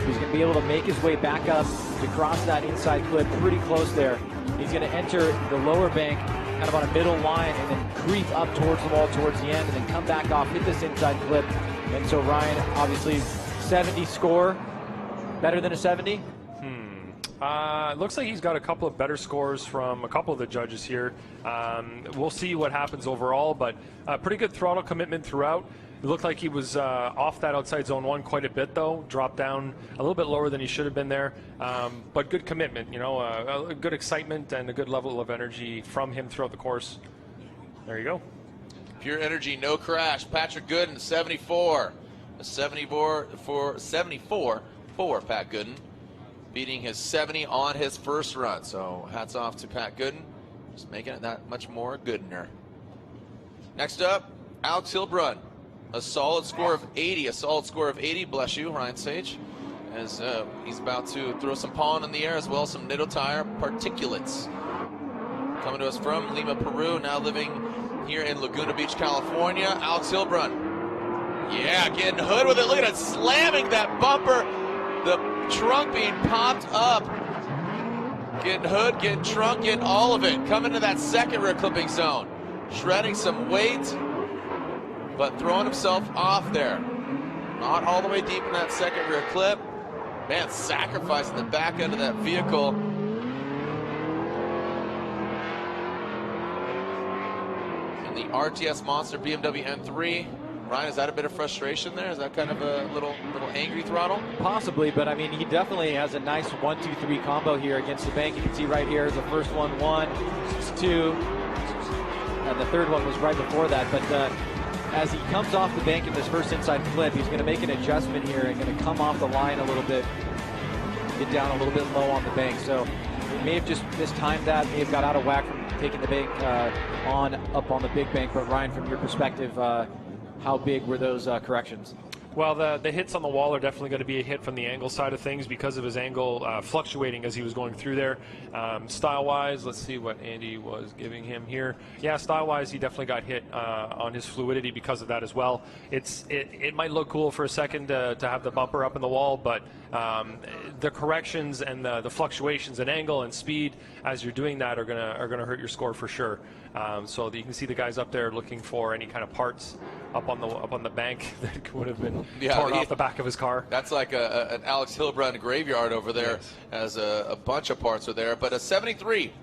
He's going to be able to make his way back up to cross that inside clip pretty close there. He's going to enter the lower bank kind of on a middle line and then creep up towards the wall towards the end and then come back off, hit this inside clip. And so Ryan, obviously 70 score, better than a 70? It looks like he's got a couple of better scores from a couple of the judges here. We'll see what happens overall, but pretty good throttle commitment throughout. It looked like he was off that outside zone 1 quite a bit, though. Dropped down a little bit lower than he should have been there. But good commitment, you know, a good excitement and a good level of energy from him throughout the course. There you go. Pure energy, no crash. Patrick Gooden, 74. A 74 for Pat Gooden, beating his 70 on his first run. So hats off to Pat Gooden, just making it that much more Goodener. Next up, Alex Hilbrun, a solid score of 80. A solid score of 80, bless you, Ryan Sage, as he's about to throw some pollen in the air as well, some Nitto tire particulates. Coming to us from Lima, Peru, now living here in Laguna Beach, California, Alex Hilbrun. Yeah, getting hood with it. Look at it, slamming that bumper. The trunk being popped up. Getting hood, getting trunk, getting all of it. Coming to that second rear clipping zone. Shredding some weight, but throwing himself off there. Not all the way deep in that second rear clip. Man, sacrificing the back end of that vehicle. And the RTS Monster BMW M3. Ryan, is that a bit of frustration there? Is that kind of a little angry throttle? Possibly, but I mean, he definitely has a nice 1-2-3 combo here against the bank. You can see right here, the first one, 1, 2, and the third one was right before that. But as he comes off the bank in this first inside flip, he's going to make an adjustment here and going to come off the line a little bit, get down a little bit low on the bank. So he may have just mistimed that, may have got out of whack from taking the bank up on the big bank. But Ryan, from your perspective, how big were those corrections? Well, the hits on the wall are definitely going to be a hit from the angle side of things because of his angle fluctuating as he was going through there. Style-wise, let's see what Andy was giving him here. Yeah, style-wise, he definitely got hit on his fluidity because of that as well. It might look cool for a second to have the bumper up in the wall, but the corrections and the fluctuations in angle and speed as you're doing that are gonna hurt your score for sure. So you can see the guys up there looking for any kind of parts up on the bank that would have been torn off the back of his car. That's like an Alex Hilbrun graveyard over there, yes. As a bunch of parts are there. But a 73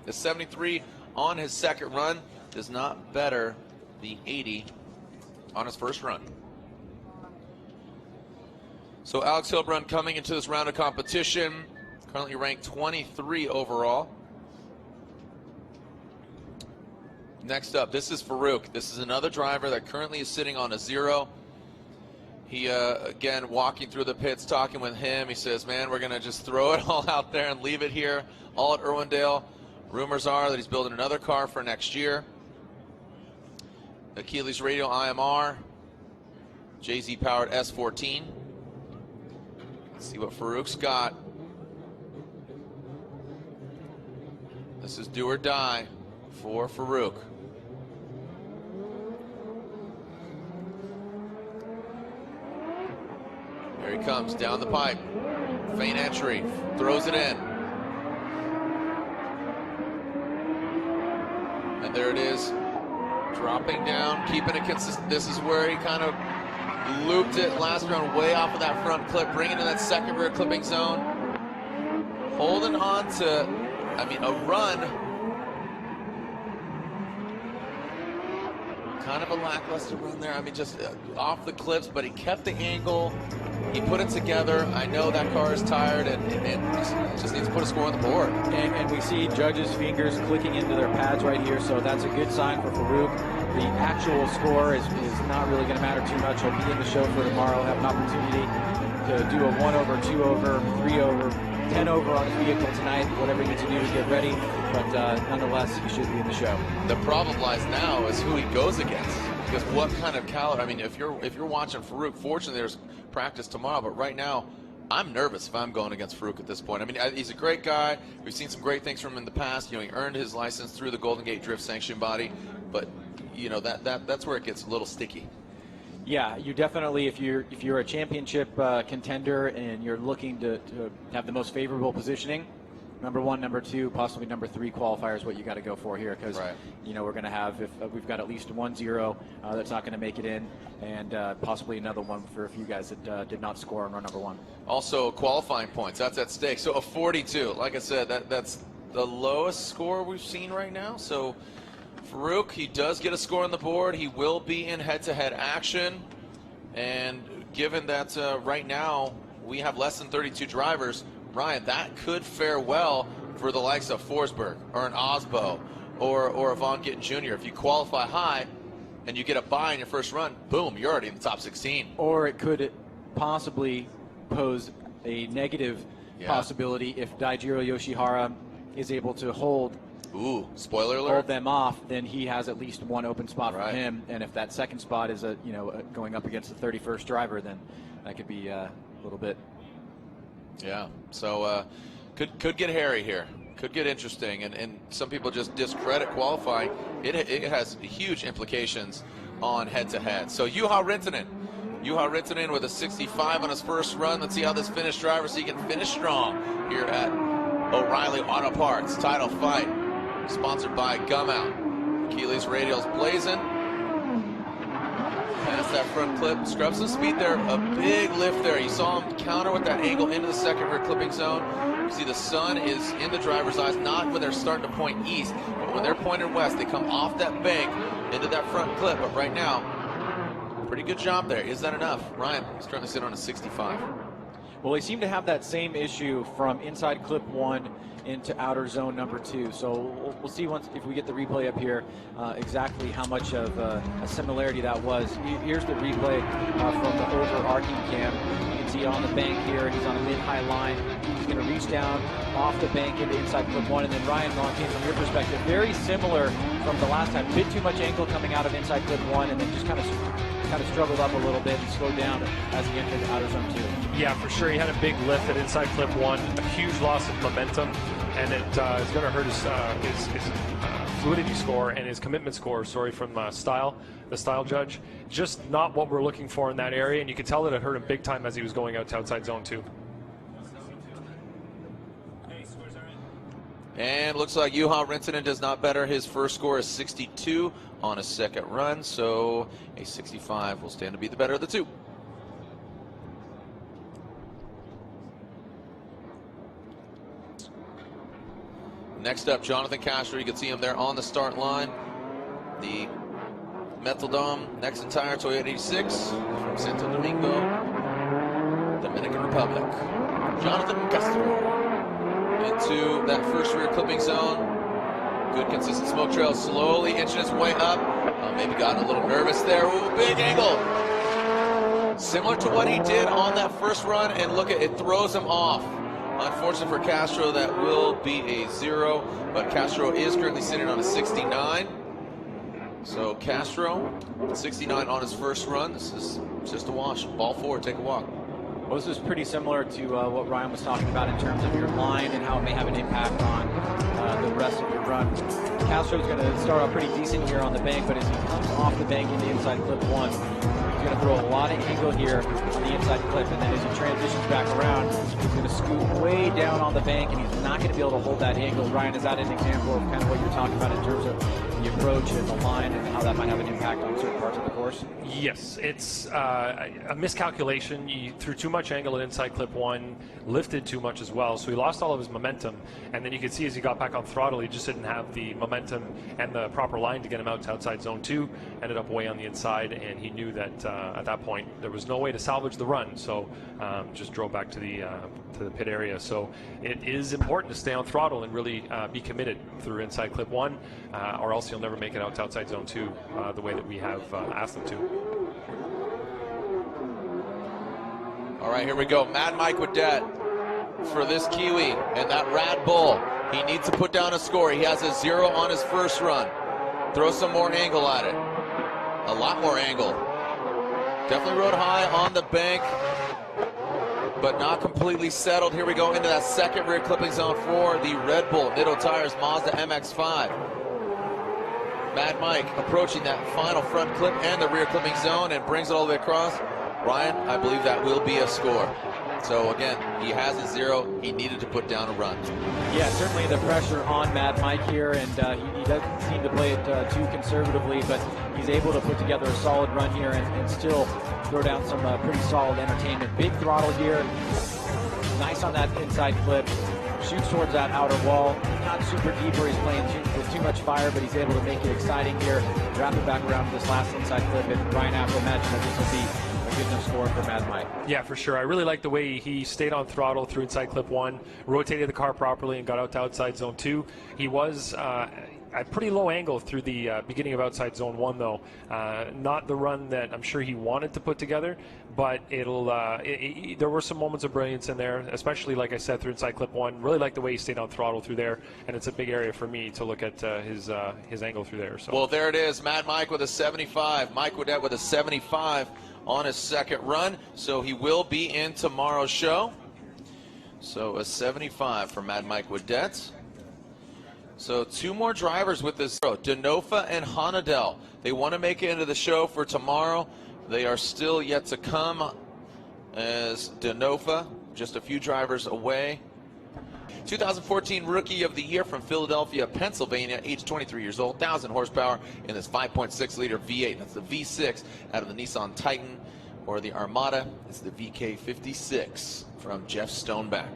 on his second run does not better the 80 on his first run. So Alex Hilbrun coming into this round of competition, currently ranked 23 overall. Next up, this is Farouk. This is another driver that currently is sitting on a 0. He, again, walking through the pits, talking with him. He says, man, we're going to just throw it all out there and leave it here, all at Irwindale. Rumors are that he's building another car for next year. Achilles Radial IMR, JZ powered S14. Let's see what Farouk's got. This is do or die for Farouk. Here he comes down the pipe. Feint entry, throws it in. And there it is, dropping down, keeping it consistent. This is where he kind of looped it last round, way off of that front clip, bringing in that second rear clipping zone. Holding on to, I mean, a run. Kind of a lackluster run there. I mean, just off the clips, but he kept the angle. He put it together. I know that car is tired and just needs to put a score on the board. And we see judges' fingers clicking into their pads right here, so that's a good sign for Farouk. The actual score is not really going to matter too much. He'll be in the show for tomorrow, have an opportunity to do a 1 over, 2 over, 3 over, 10 over on his vehicle tonight, whatever he needs to do to get ready. But nonetheless, he should be in the show. The problem lies now is who he goes against. Because what kind of caliber? I mean, if you're watching Farouk, fortunately there's practice tomorrow. But right now, I'm nervous if I'm going against Farouk at this point. I mean, he's a great guy. We've seen some great things from him in the past. You know, he earned his license through the Golden Gate Drift Sanction Body. But you know that's where it gets a little sticky. Yeah, you definitely, if you're a championship contender and you're looking to have the most favorable positioning, number 1, number 2, possibly number 3 qualifier is what you got to go for here, because you know we're going to have, if we've got at least 1 0 that's not going to make it in, and possibly another one for a few guys that did not score on run number 1. Also, qualifying points, that's at stake. So a 42, like I said, that's the lowest score we've seen right now. So Farouk, he does get a score on the board. He will be in head-to-head action, and given that right now we have less than 32 drivers, Ryan, that could fare well for the likes of Forsberg or an Osbo or a Von Gittin Jr. If you qualify high and you get a bye in your first run, boom, you're already in the top 16. Or it could possibly pose a negative possibility if DAIJIRO YOSHIHARA is able to hold spoiler alert, hold them off, then he has at least 1 open spot for him. And if that second spot is going up against the 31st driver, then that could be a little bit. Yeah, so could get hairy here. Could get interesting, and some people just discredit qualifying. It has huge implications on head-to-head. So Juha Rintanen with a 65 on his first run. Let's see how this Finnish driver, so he can finish strong here at O'Reilly Auto Parts Title Fight, sponsored by Gum Out. Achilles Radial's blazing. Past that front clip, scrub some speed there, a big lift there. You saw him counter with that angle into the second rear clipping zone. You see the sun is in the driver's eyes, not when they're starting to point east, but when they're pointed west, they come off that bank into that front clip. But right now, pretty good job there. Is that enough? Ryan, he's currently sitting on a 65. Well, they seem to have that same issue from inside clip 1 into outer zone number 2. So we'll see if we get the replay up here exactly how much of a similarity that was. Here's the replay from the overarching cam. You can see on the bank here, he's on a mid-high line. He's going to reach down off the bank into inside clip 1. And then Ryan Montagne, from your perspective, very similar from the last time. A bit too much angle coming out of inside clip 1, and then just kind of struggled up a little bit and slowed down as he entered outer zone 2. Yeah, for sure. He had a big lift at inside clip 1, a huge loss of momentum, and it is going to hurt his fluidity score and his commitment score, from the style judge. Just not what we're looking for in that area, and you could tell that it hurt him big time as he was going out to outside zone 2. And looks like Juha Rintanen does not better. His first score is 62 on a second run, so a 65 will stand to be the better of the two. Next up, Jonathan Castro. You can see him there on the start line. The Metal Dome, next entire Toyota 86 from Santo Domingo. The Republic. Jonathan Castro into that first rear clipping zone. Good consistent smoke trail, slowly inching its way up. Maybe got a little nervous there. Ooh, big angle. Similar to what he did on that first run, and look at it, throws him off. Unfortunate for Castro, that will be a 0, but Castro is currently sitting on a 69. So Castro, 69 on his first run. This is just a wash. Ball forward, take a walk. Well, this is pretty similar to what Ryan was talking about in terms of your line and how it may have an impact on the rest of your run. Castro's going to start off pretty decent here on the bank, but as he comes off the bank in the inside clip 1, he's going to throw a lot of angle here on the inside clip, and then as he transitions back around, he's going to scoot way down on the bank, and he's not going to be able to hold that angle. Ryan, is that an example of kind of what you're talking about in terms of the approach and the line and how that might have an impact on certain parts of the course? Yes, it's a miscalculation. He threw too much angle at inside clip 1, lifted too much as well, so he lost all of his momentum. And then you could see as he got back on throttle, he just didn't have the momentum and the proper line to get him out to outside zone 2. Ended up way on the inside, and he knew that at that point there was no way to salvage the run, so just drove back to the pit area. So it is important to stay on throttle and really be committed through inside clip 1, or else you'll never make it out to outside zone 2 the way that we have asked them to. All right, here we go. Mad Mike Wadette for this Kiwi and that Rad Bull. He needs to put down a score. He has a 0 on his first run. Throw some more angle at it. A lot more angle. Definitely rode high on the bank, but not completely settled. Here we go into that second rear clipping zone for the Red Bull Nitto Tires Mazda MX-5. Mad Mike approaching that final front clip and the rear clipping zone and brings it all the way across. Ryan, I believe that will be a score. So again, he has a 0. He needed to put down a run. Yeah, certainly the pressure on Mad Mike here, and he doesn't seem to play it too conservatively, but he's able to put together a solid run here and still throw down some pretty solid entertainment. Big throttle here, nice on that inside clip, shoots towards that outer wall, not super deep where he's playing with too much fire, but he's able to make it exciting here, wrap it back around to this last inside clip, and Ryan, I have to imagine that this will be a good enough score for Mad Mike. Yeah, for sure. I really like the way he stayed on throttle through inside clip 1, rotated the car properly, and got out to outside zone 2. He was at pretty low angle through the beginning of outside zone 1, though. Not the run that I'm sure he wanted to put together, but there were some moments of brilliance in there, especially, like I said, through inside clip 1. Really like the way he stayed on throttle through there, and it's a big area for me to look at his angle through there. So. Well, there it is. Mad Mike with a 75. Mike Wadette with a 75 on his second run, so he will be in tomorrow's show. So a 75 for Mad Mike Wadette. So 2 more drivers with this. Denofa and Hanadel. They want to make it into the show for tomorrow. They are still yet to come, as Denofa just a few drivers away. 2014 Rookie of the Year from Philadelphia, Pennsylvania, age 23 years old, 1,000 horsepower in this 5.6-liter V8. That's the V6 out of the Nissan Titan, or the Armada. It's the VK56 from Jeff Stoneback.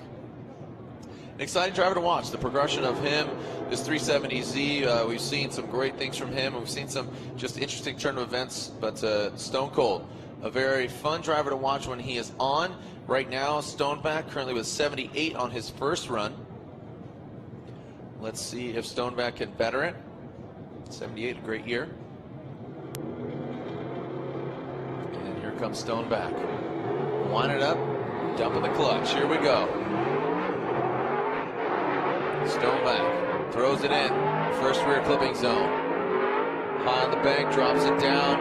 An exciting driver to watch. The progression of him, this 370Z, we've seen some great things from him. We've seen some just interesting turn of events, but stone cold. A very fun driver to watch when he is on. Right now, Stoneback currently with 78 on his first run. Let's see if Stoneback can better it. 78, a great year. And here comes Stoneback. Wind it up, dumping the clutch. Here we go. Stoneback throws it in. First rear clipping zone. High on the bank, drops it down.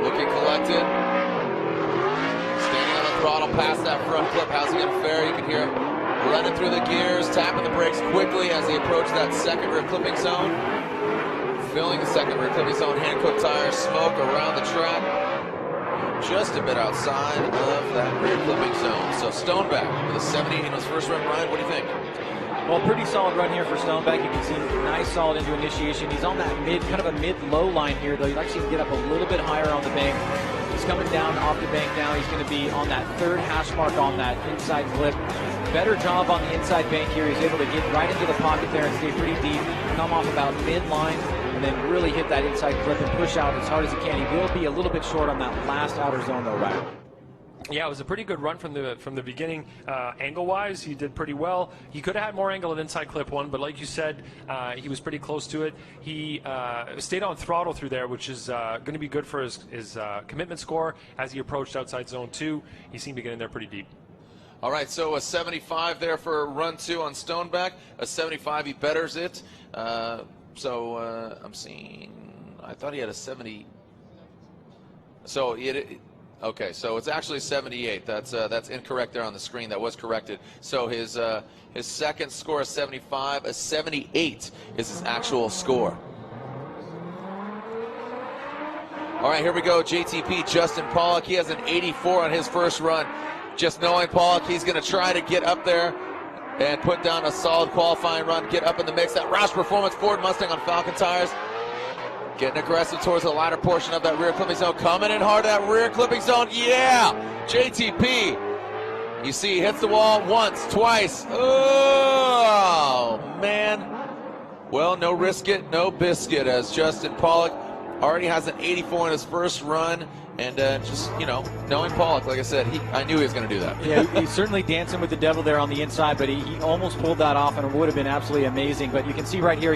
Looking collected. Standing on the throttle past that front clip. How's it gonna fare? You can hear him running through the gears, tapping the brakes quickly as he approaches that second rear clipping zone. Filling the second rear clipping zone. Hankook tires, smoke around the track. Just a bit outside of that rear clipping zone. So Stoneback with a 78 in his first run. Ryan, what do you think? Well, pretty solid run here for Stoneback. You can see nice solid into initiation. He's on that kind of a mid-low line here, though. You'd actually get up a little bit higher on the bank. He's coming down off the bank now. He's going to be on that third hash mark on that inside clip. Better job on the inside bank here. He's able to get right into the pocket there and stay pretty deep. Come off about mid-line and then really hit that inside clip and push out as hard as he can. He will be a little bit short on that last outer zone, though, right? Yeah, it was a pretty good run from the beginning. Angle-wise, he did pretty well. He could have had more angle at inside clip 1, but like you said, he was pretty close to it. He stayed on throttle through there, which is going to be good for his commitment score as he approached outside zone 2. He seemed to get in there pretty deep. All right, so a 75 there for run 2 on Stoneback. A 75, he betters it. I'm seeing, I thought he had a 70. So okay, so it's actually 78. That's incorrect there on the screen. That was corrected. So his second score is 75. A 78 is his actual score. All right, here we go. JTP, Justin Pollock. He has an 84 on his first run. Just knowing Pollock, he's going to try to get up there and put down a solid qualifying run, get up in the mix. That Roush Performance Ford Mustang on Falcon tires. Getting aggressive towards the latter portion of that rear clipping zone. Coming in hard that rear clipping zone. Yeah! JTP. You see, he hits the wall once, twice. Oh, man. Well, no risk it, no biscuit, as Justin Pollock already has an 84 in his first run. And just, you know, knowing Pollock, like I said, I knew he was going to do that. Yeah, he's certainly dancing with the devil there on the inside, but he almost pulled that off, and it would have been absolutely amazing. But you can see right here,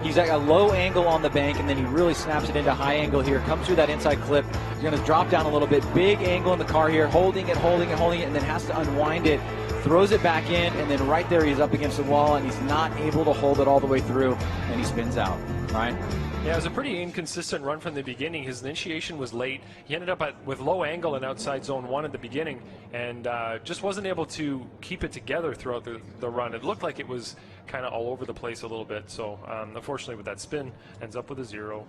he's at a low angle on the bank, and then he really snaps it into high angle here. Comes through that inside clip. He's going to drop down a little bit. Big angle in the car here, holding it, and then has to unwind it. Throws it back in, and then right there he's up against the wall, and he's not able to hold it all the way through, and he spins out. Right? Yeah, it was a pretty inconsistent run from the beginning. His initiation was late. He ended up with low angle and outside zone 1 at the beginning, and just wasn't able to keep it together throughout the run. It looked like it was kind of all over the place a little bit. So unfortunately with that spin, ends up with a 0.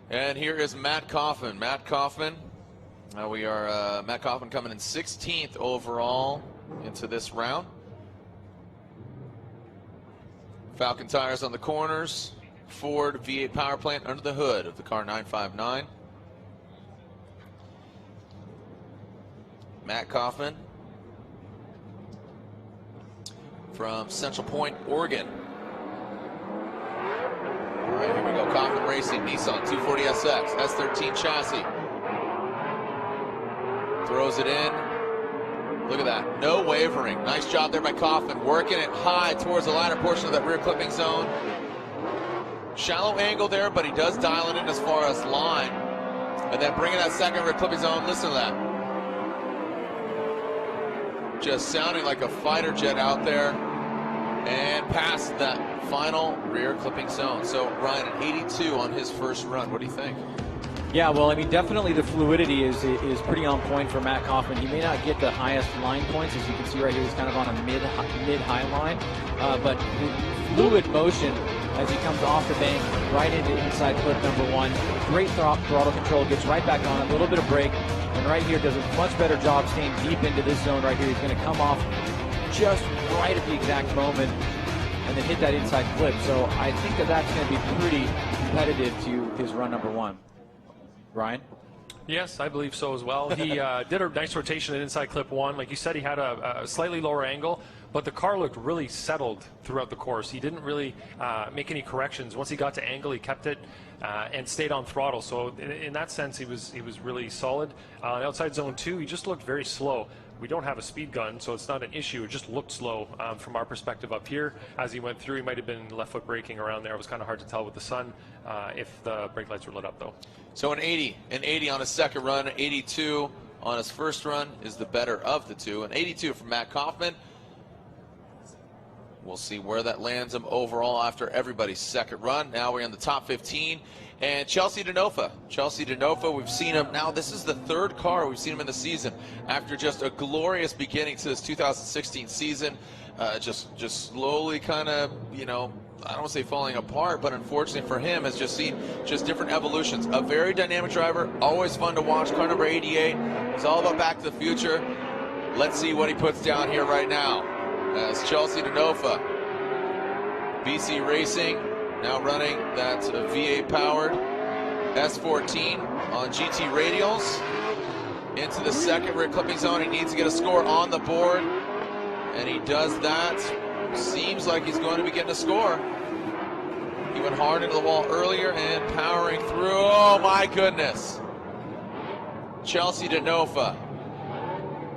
And here is Matt Kaufman. Matt Kaufman. We are Matt Kaufman coming in 16th overall into this round. Falcon tires on the corners. Ford V8 power plant under the hood of the car 959. Matt Kaufman from Central Point, Oregon. All right, here we go. Kaufman Racing, Nissan 240SX, S13 chassis. Throws it in. Look at that. No wavering. Nice job there by Kaufman. Working it high towards the latter portion of that rear clipping zone. Shallow angle there, but he does dial it in as far as line. And then bringing that second rear clipping zone. Listen to that. Just sounding like a fighter jet out there. And past that final rear clipping zone. So Ryan, an 82 on his first run. What do you think? Yeah, well, I mean, definitely the fluidity is pretty on point for Matt Kaufman. He may not get the highest line points, as you can see right here. He's kind of on a mid-high line, but fluid motion as he comes off the bank right into inside clip number 1. Great throttle control, gets right back on, a little bit of brake, and right here does a much better job staying deep into this zone right here. He's going to come off just right at the exact moment and then hit that inside clip. So I think that's going to be pretty competitive to his run number 1. Ryan? Yes, I believe so as well. He did a nice rotation at inside clip 1. Like you said, he had a slightly lower angle, but the car looked really settled throughout the course. He didn't really make any corrections. Once he got to angle, he kept it and stayed on throttle. So in that sense, he was really solid. Outside zone 2, he just looked very slow. We don't have a speed gun, so it's not an issue. It just looked slow from our perspective up here. As he went through, he might have been left foot braking around there. It was kind of hard to tell with the sun if the brake lights were lit up, though. So an 80 on his second run, 82 on his first run is the better of the two. An 82 from Matt Kaufman. We'll see where that lands him overall after everybody's second run. Now we're in the top 15. And Chelsea Denofa. Chelsea Denofa, we've seen him now. This is the third car we've seen him in the season after just a glorious beginning to this 2016 season. Just slowly kind of, you know, I don't want to say falling apart, but unfortunately for him has just seen just different evolutions. A very dynamic driver, always fun to watch. Car number 88. It's all about Back to the Future. Let's see what he puts down here right now. As Chelsea Denofa, BC Racing, now running that V8 powered S14 on GT radials. Into the second rear clipping zone. He needs to get a score on the board, and he does that. Seems like he's going to be getting a score. He went hard into the wall earlier and powering through. Oh my goodness. Chelsea DeAnda.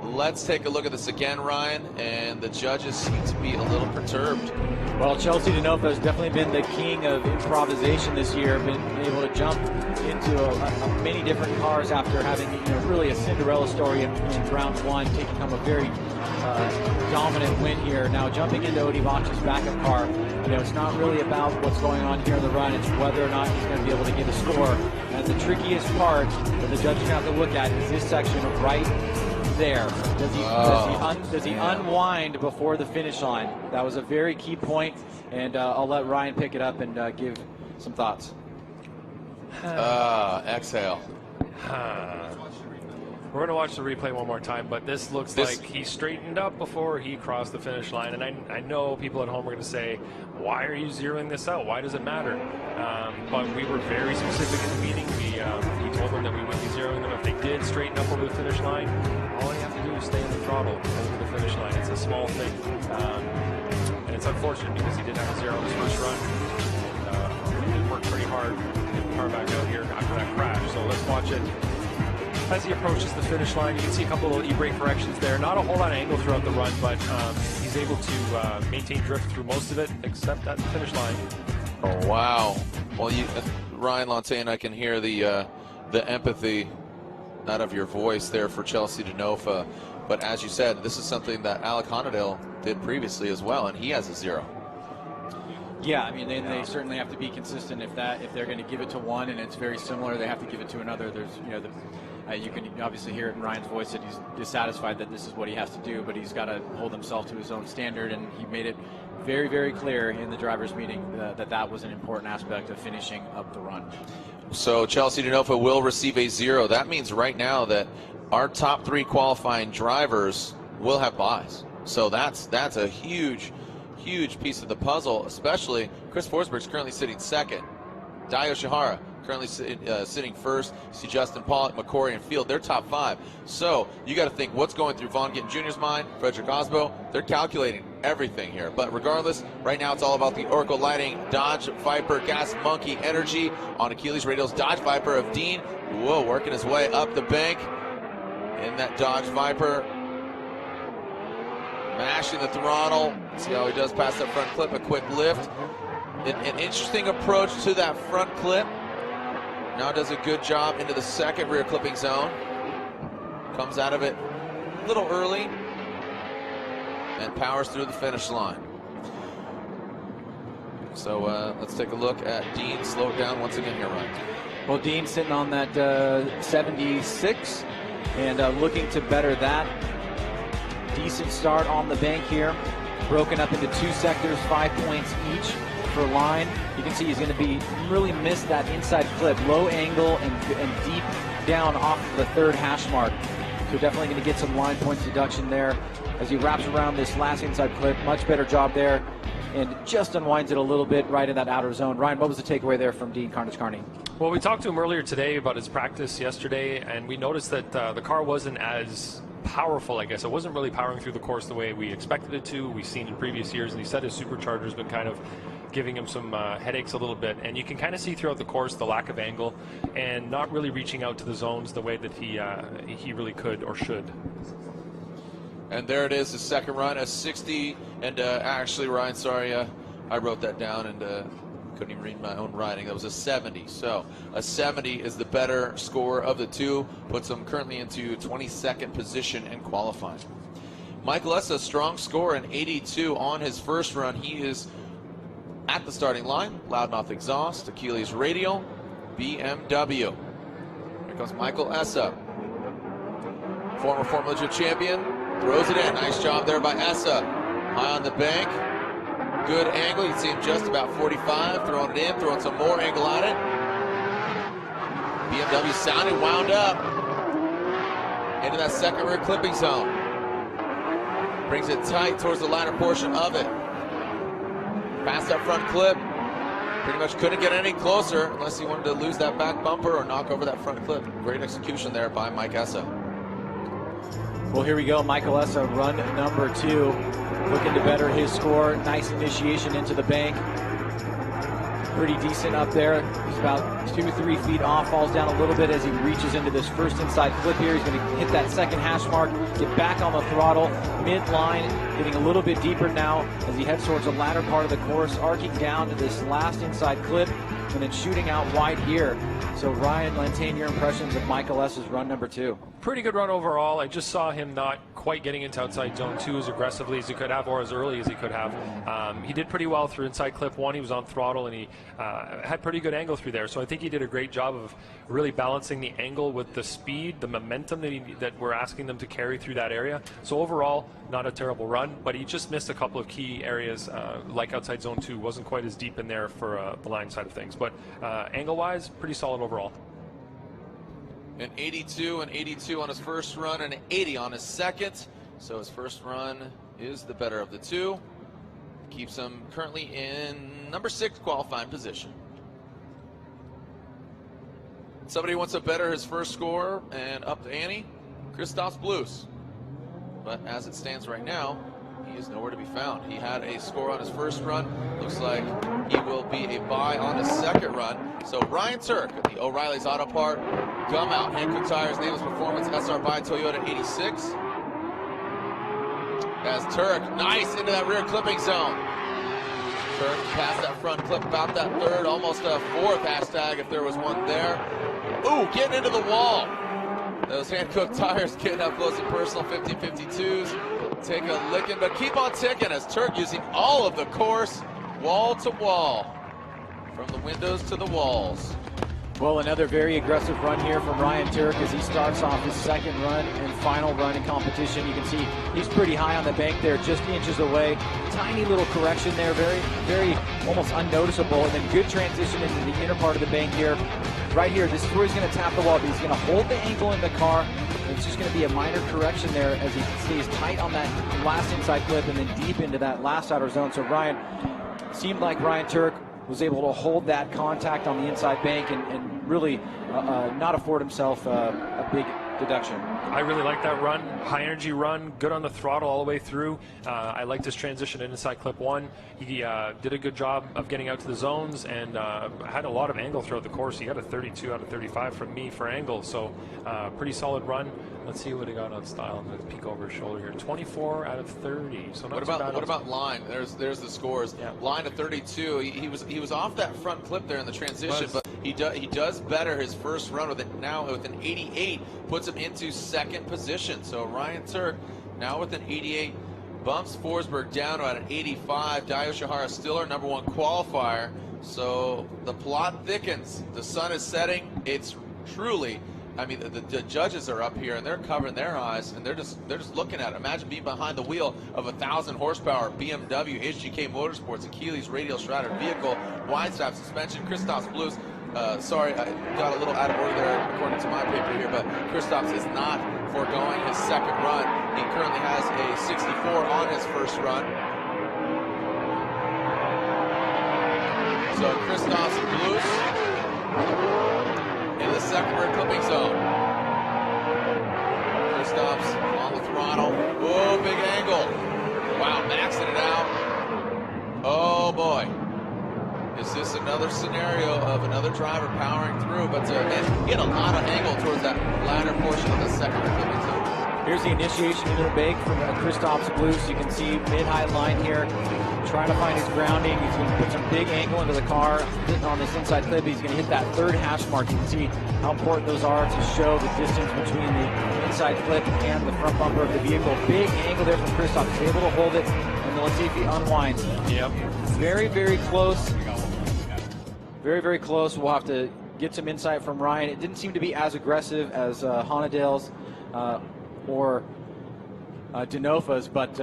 Let's take a look at this again, Ryan, and the judges seem to be a little perturbed. Well, Chelsea DeAnda has definitely been the king of improvisation this year, been able to jump into many different cars after having really a Cinderella story in round one, taking home a very dominant win here. Now jumping into Odivach's backup car, it's not really about what's going on here in the run, it's whether or not he's going to be able to get a score. And the trickiest part that the judges have to look at is this section right there. Does he unwind before the finish line? That was a very key point, and I'll let Ryan pick it up and give some thoughts. Exhale. We're going to watch the replay one more time, but this looks like he straightened up before he crossed the finish line. And I know people at home are going to say, why are you zeroing this out? Why does it matter? But we were very specific in the meeting. We told them that we wouldn't be zeroing them. If they did straighten up over the finish line, all you have to do is stay in the throttle over the finish line. It's a small thing. And it's unfortunate because he did have a zero in his first run. He did work pretty hard to get the car back out here after that crash. So let's watch it. As he approaches the finish line, you can see a couple of e-brake corrections there. Not a whole lot of angle throughout the run, but he's able to maintain drift through most of it, except at the finish line. Oh, wow. Well, Ryan Lantain, I can hear the empathy out of your voice there for Chelsea DeAnda. But as you said, this is something that Alec Honadale did previously as well, and he has a zero. Yeah, I mean, they certainly have to be consistent. If they're going to give it to one and it's very similar, they have to give it to another. There's, you can obviously hear it in Ryan's voice that he's dissatisfied that this is what he has to do, but he's got to hold himself to his own standard, and he made it very, very clear in the drivers' meeting that was an important aspect of finishing up the run. So Chelsea DeAnda will receive a zero. That means right now that our top three qualifying drivers will have buys. So that's a huge piece of the puzzle, especially Chris Forsberg's currently sitting second. YOSHIHARA currently sitting first. You see Justin Pollock, McCory, and Field, they're top five. So you got to think what's going through Vaughn Gittin Jr.'s mind, Frederick Osbo. They're calculating everything here. But regardless, right now it's all about the Oracle Lighting Dodge Viper Gas Monkey Energy on Achilles Radial's Dodge Viper of Dean. Whoa, working his way up the bank in that Dodge Viper. Mashing the throttle. See how he does past that front clip, a quick lift. An interesting approach to that front clip. Now does a good job into the second rear clipping zone. Comes out of it a little early and powers through the finish line. So let's take a look at Dean slow it down once again here, Ryan. Well, Dean sitting on that 76 and looking to better that. Decent start on the bank here. Broken up into two sectors, 5 points each per line. You can see he's going to really miss that inside clip. Low angle and deep down off of the third hash mark. So definitely going to get some line points deduction there as he wraps around this last inside clip. Much better job there. And just unwinds it a little bit right in that outer zone. Ryan, what was the takeaway there from Dean Carnage Carney? Well, we talked to him earlier today about his practice yesterday, and we noticed that the car wasn't as powerful, I guess. It wasn't really powering through the course the way we expected it to. We've seen in previous years, and he said his supercharger's been kind of giving him some headaches a little bit. And you can kind of see throughout the course the lack of angle and not really reaching out to the zones the way that he really could or should. And there it is, the second run, a 60. And actually, Ryan, sorry, I wrote that down and couldn't even read my own writing. That was a 70. So a 70 is the better score of the two, puts him currently into 22nd position in qualifying. Michael Essa, strong score, an 82 on his first run. He is at the starting line, loudmouth exhaust, Achilles radial, BMW. Here comes Michael Essa, former Formula Legion champion, throws it in. Nice job there by Essa. High on the bank. Good angle. You can see him just about 45. Throwing it in, throwing some more angle at it. BMW sounded, wound up into that second rear clipping zone. Brings it tight towards the latter portion of it. Past that front clip. Pretty much couldn't get any closer unless he wanted to lose that back bumper or knock over that front clip. Great execution there by Mike Essa. Well, here we go. Michael Essa, run number 2. Looking to better his score. Nice initiation into the bank. pretty decent up there. He's about 2 or 3 feet off, falls down a little bit as he reaches into this first inside flip here. He's going to hit that second hash mark, get back on the throttle, midline, getting a little bit deeper now as he heads towards the latter part of the course, arcing down to this last inside clip, and then shooting out wide here. So Ryan Lantain, your impressions of Michael S.'s run number 2? Pretty good run overall. I just saw him not quite getting into outside zone 2 as aggressively as he could have, or as early as he could have. He did pretty well through inside clip 1. He was on throttle, and he had pretty good angle through there. So I think he did a great job of really balancing the angle with the speed, the momentum that we're asking them to carry through that area. So overall, not a terrible run, but he just missed a couple of key areas, like outside zone 2. Wasn't quite as deep in there for the line side of things. But angle-wise, pretty solid overall. An 82 and 82 on his first run, and an 80 on his second. So his first run is the better of the two. Keeps him currently in number 6 qualifying position. Somebody wants to better his first score and up the ante, Christoph Blues. But as it stands right now, he is nowhere to be found. He had a score on his first run. Looks like he will be a bye on his second run. So Ryan Turk at the O'Reilly's Auto Part, Gum Out, Hankook Tires, Nameless Performance, SR by Toyota 86. As Turk, nice into that rear clipping zone. Turk past that front clip, about that third, almost a fourth hashtag if there was one there. Ooh, getting into the wall. Those Hankook Tires getting up close and personal, 50-52s. Take a licking, but keep on ticking as Turk using all of the course, wall to wall, from the windows to the walls. Well, another very aggressive run here from Ryan Turk as he starts off his second run and final run in competition. You can see he's pretty high on the bank there, just inches away. Tiny little correction there, very almost unnoticeable, and then good transition into the inner part of the bank here. Right here, this is where he's going to tap the wall. He's going to hold the angle in the car. It's just going to be a minor correction there as he stays tight on that last inside clip and then deep into that last outer zone. So Ryan, seemed like Ryan Turk was able to hold that contact on the inside bank and really not afford himself a big deduction. I really like that run. High energy run, good on the throttle all the way through. I liked his transition inside clip 1. He did a good job of getting out to the zones and had a lot of angle throughout the course. He had a 32 out of 35 from me for angle, so pretty solid run. Let's see what he got on style. I'm going to peek over his shoulder here. 24 out of 30. So not what about line? There's the scores. Yeah. Line of 32. He was off that front clip there in the transition, but he does better his first run with it now with an 88, puts him into second position. So Ryan Turk now with an 88 bumps Forsberg down to an 85. DAIJIRO still our number 1 qualifier. So the plot thickens. The sun is setting. It's truly, I mean, the judges are up here and they're covering their eyes and they're just looking at it. Imagine being behind the wheel of a 1,000 horsepower BMW HGK Motorsports and Keeley's radial shrouded vehicle, wide strap suspension. Christoph Blues. Sorry, I got a little out of order there according to my paper here, but Christoph is not foregoing his second run. He currently has a 64 on his first run. So Christoph's Blues in the second rear clipping zone. Christoph's on the throttle. Whoa, big angle. Wow, maxing it out. Oh boy. Is this another scenario of another driver powering through? But he had a lot of angle towards that latter portion of the second rear clipping zone. Here's the initiation into the bank from Christoph's Blues. You can see mid-high line here, trying to find his grounding. He's going to put some big angle into the car, hitting on this inside clip. He's going to hit that third hash mark. You can see how important those are to show the distance between the inside clip and the front bumper of the vehicle. Big angle there from Christoph. He's able to hold it, and then let's see if he unwinds. Yep. Very, very close. Very, very close. We'll have to get some insight from Ryan. It didn't seem to be as aggressive as Honadale's or Denofa's, but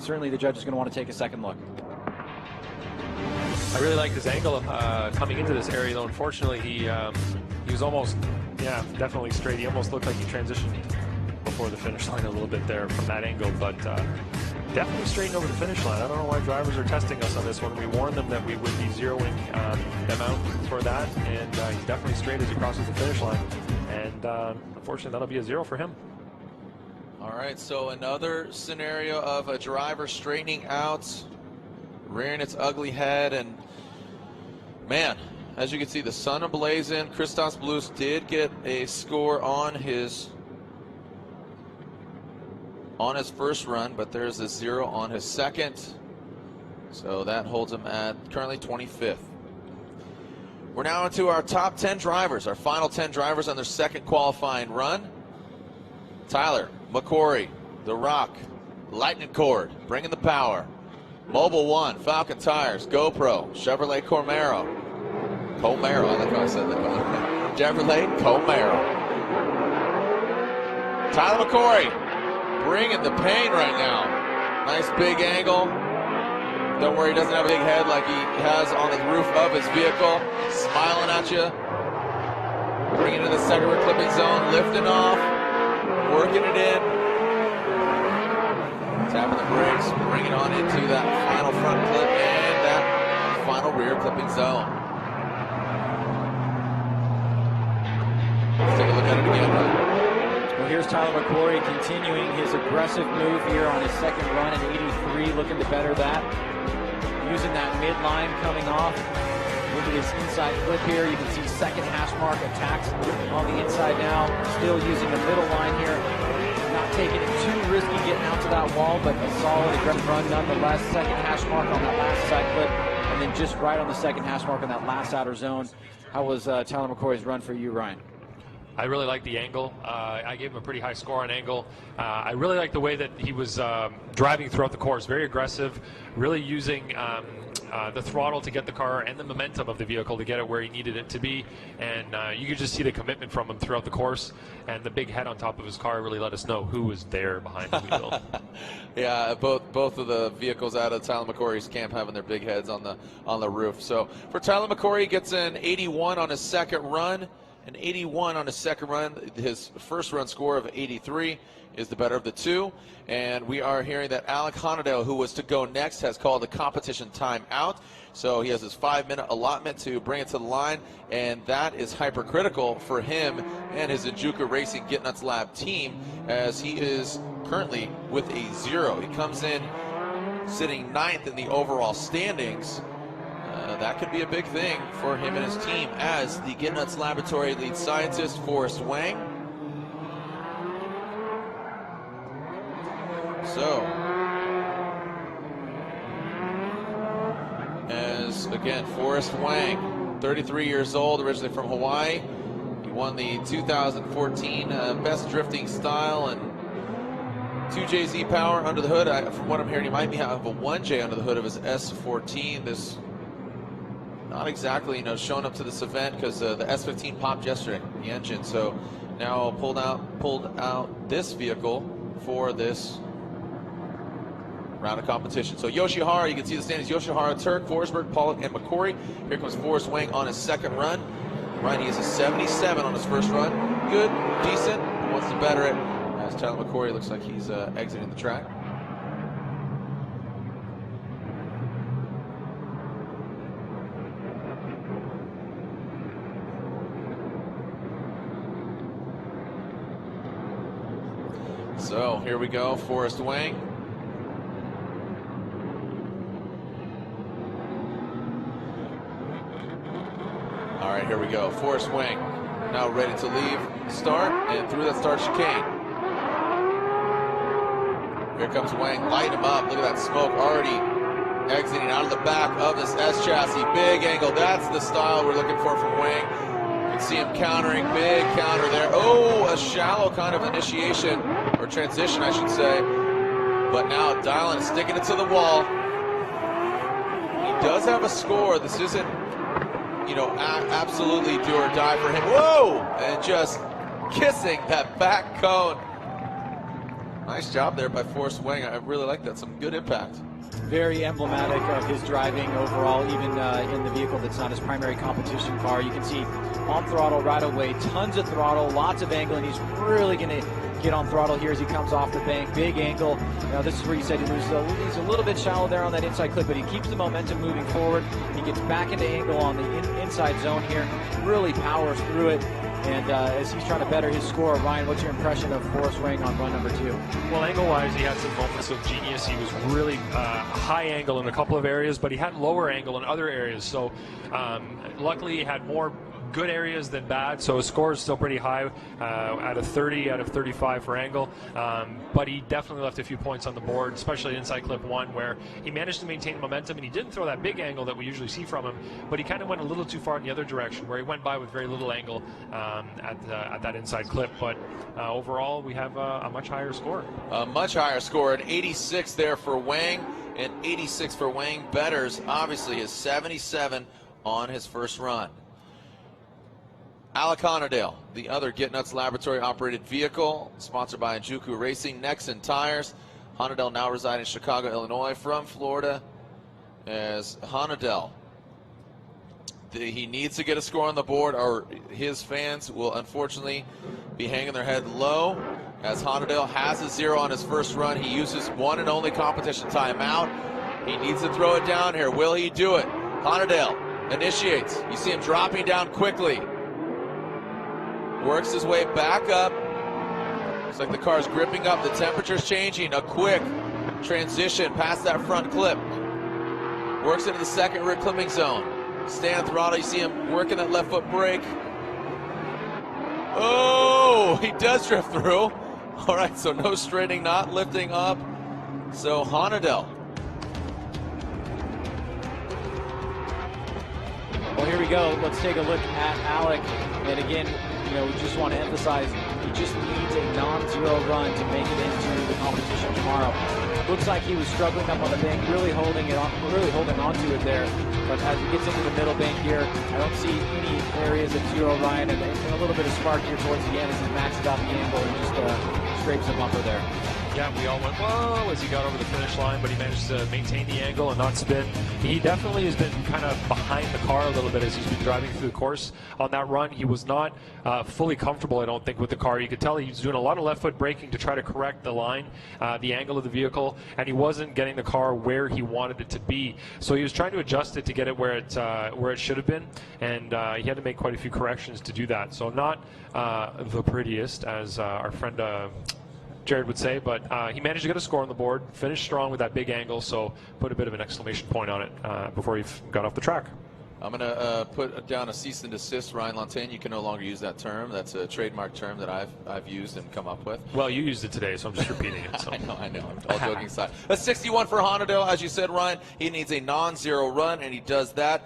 certainly the judge is going to want to take a second look. I really liked his angle coming into this area, though. Unfortunately, he was almost, definitely straight. He almost looked like he transitioned before the finish line a little bit there from that angle, but definitely straightened over the finish line. I don't know why drivers are testing us on this one. We warned them that we would be zeroing them out for that, and he's definitely straight as he crosses the finish line. And unfortunately, that'll be a 0 for him. All right, so another scenario of a driver straightening out, rearing its ugly head, and Man, as you can see, the sun ablazing. Christos Blues did get a score on his first run, but there's a 0 on his second. So that holds him at currently 25th. We're now into our top 10 drivers, our final 10 drivers on their second qualifying run. Tyler McCory, The Rock, Lightning Cord, bringing the power. Mobile One, Falcon Tires, GoPro, Chevrolet Camaro, I like how I said that. Chevrolet Camaro. Tyler McCory, bringing the pain right now. Nice big angle. Don't worry, he doesn't have a big head like he has on the roof of his vehicle. Smiling at you. Bringing it to the second rear clipping zone, lifting off, working it in. Tapping the brakes, bringing on into that final front clip and that final rear clipping zone. Let's take a look at it again, Ryan. Well, here's Tyler McCory continuing his aggressive move here on his second run at 83, looking to better that. Using that midline coming off. Look at his inside flip here. You can see second hash mark attacks on the inside now. Still using the middle line here. Not taking it too risky getting out to that wall, but a solid aggressive run nonetheless. Second hash mark on that last side clip, and then just right on the second hash mark on that last outer zone. How was Tyler McCory's run for you, Ryan? I really like the angle. I gave him a pretty high score on angle. I really like the way that he was driving throughout the course. Very aggressive, really using the throttle to get the car and the momentum of the vehicle to get it where he needed it to be. And you could just see the commitment from him throughout the course. And the big head on top of his car really let us know who was there behind the wheel. Yeah, both of the vehicles out of Tyler McCory's camp having their big heads on the roof. So for Tyler McCory, he gets an 81 on his second run. An 81 on his second run. His first run score of 83 is the better of the two. And we are hearing that Alec Honadale, who was to go next, has called the competition timeout. So he has his 5-minute allotment to bring it to the line, and that is hypercritical for him and his Ejuka Racing Get Nuts Lab team, as he is currently with a 0. He comes in sitting 9th in the overall standings. That could be a big thing for him and his team as the Get Nuts Laboratory lead scientist, Forrest Wang. So, as again, Forrest Wang, 33 years old, originally from Hawaii. He won the 2014 Best Drifting Style and 2JZ Power under the hood. From what I'm hearing, he might have a 1J under the hood of his S14. This not exactly, showing up to this event because the S15 popped yesterday, the engine. So now pulled out this vehicle for this round of competition. So Yoshihara, you can see the standings: Yoshihara, Turk, Forsberg, Pollock, and McCory. Here comes Forrest Wang on his second run. Ryan, he is a 77 on his first run. Good, decent, but wants to better it. As Tyler McCory looks like he's exiting the track. So here we go, Forrest Wang. All right, here we go. Forrest Wang now ready to leave start and through that start chicane. Here comes Wang, light him up. Look at that smoke already exiting out of the back of this S chassis. Big angle. That's the style we're looking for from Wang. You can see him countering, big counter there. Oh, a shallow kind of initiation, or transition, I should say. But now dialing, sticking it to the wall. He does have a score. This isn't, absolutely do or die for him. Whoa! And just kissing that back cone. Nice job there by Forrest Wang. I really like that. Some good impact. Very emblematic of his driving overall, even in the vehicle that's not his primary competition car. You can see on throttle right away, tons of throttle, lots of angle, and he's really going to get on throttle here as he comes off the bank. Big angle. Now this is where you said he's a little bit shallow there on that inside clip, but he keeps the momentum moving forward. He gets back into angle on the inside zone here. Really powers through it. And as he's trying to better his score, Ryan, what's your impression of Forrest Wang on run number 2? Well, angle-wise, he had some moments of genius. He was really high angle in a couple of areas, but he had lower angle in other areas. So luckily, he had more good areas than bad, so his score is still pretty high, at a 30 out of 35 for angle, but he definitely left a few points on the board, especially inside clip 1, where he managed to maintain momentum, and he didn't throw that big angle that we usually see from him, but he kind of went a little too far in the other direction, where he went by with very little angle at that inside clip. But overall, we have a much higher score. A much higher score, an 86 there for Wang, and 86 for Wang betters, obviously his 77 on his first run. Alec Honordale, the other Get Nuts Laboratory-operated vehicle, sponsored by Juku Racing, Nexen Tires. Honordale now residing in Chicago, Illinois, from Florida. As Honordale, he needs to get a score on the board, or his fans will unfortunately be hanging their head low. As Honordale has a 0 on his first run, he uses one and only competition timeout. He needs to throw it down here. Will he do it? Honordale initiates. You see him dropping down quickly. Works his way back up. Looks like the car's gripping up. The temperature's changing. A quick transition past that front clip. Works into the second rear clipping zone. Stay on throttle. You see him working that left foot brake. Oh, he does drift through. All right, so no straightening, not lifting up. So Honordale. Well, here we go. Let's take a look at Alec. And again, we just want to emphasize he just needs a non-zero run to make it into the competition tomorrow. Looks like he was struggling up on the bank, really holding on to it there. But as he gets into the middle bank here, I don't see any areas of zero, Ryan, and a little bit of spark here towards the end as he maxes out the angle and just scrapes a bumper there. Yeah, we all went, whoa, as he got over the finish line, but he managed to maintain the angle and not spin. He definitely has been kind of behind the car a little bit as he's been driving through the course on that run. He was not fully comfortable, I don't think, with the car. You could tell he was doing a lot of left foot braking to try to correct the line, the angle of the vehicle, and he wasn't getting the car where he wanted it to be. So he was trying to adjust it to get it where it should have been, and he had to make quite a few corrections to do that. So not the prettiest, as our friend Jarrod would say, but he managed to get a score on the board, finished strong with that big angle, so put a bit of an exclamation point on it before he got off the track. I'm going to put down a cease and desist, Ryan Lantain. You can no longer use that term. That's a trademark term that I've used and come up with. Well, you used it today, so I'm just repeating it. So. I know. I'm all joking aside. A 61 for Honordale, as you said, Ryan. He needs a non-zero run, and he does that.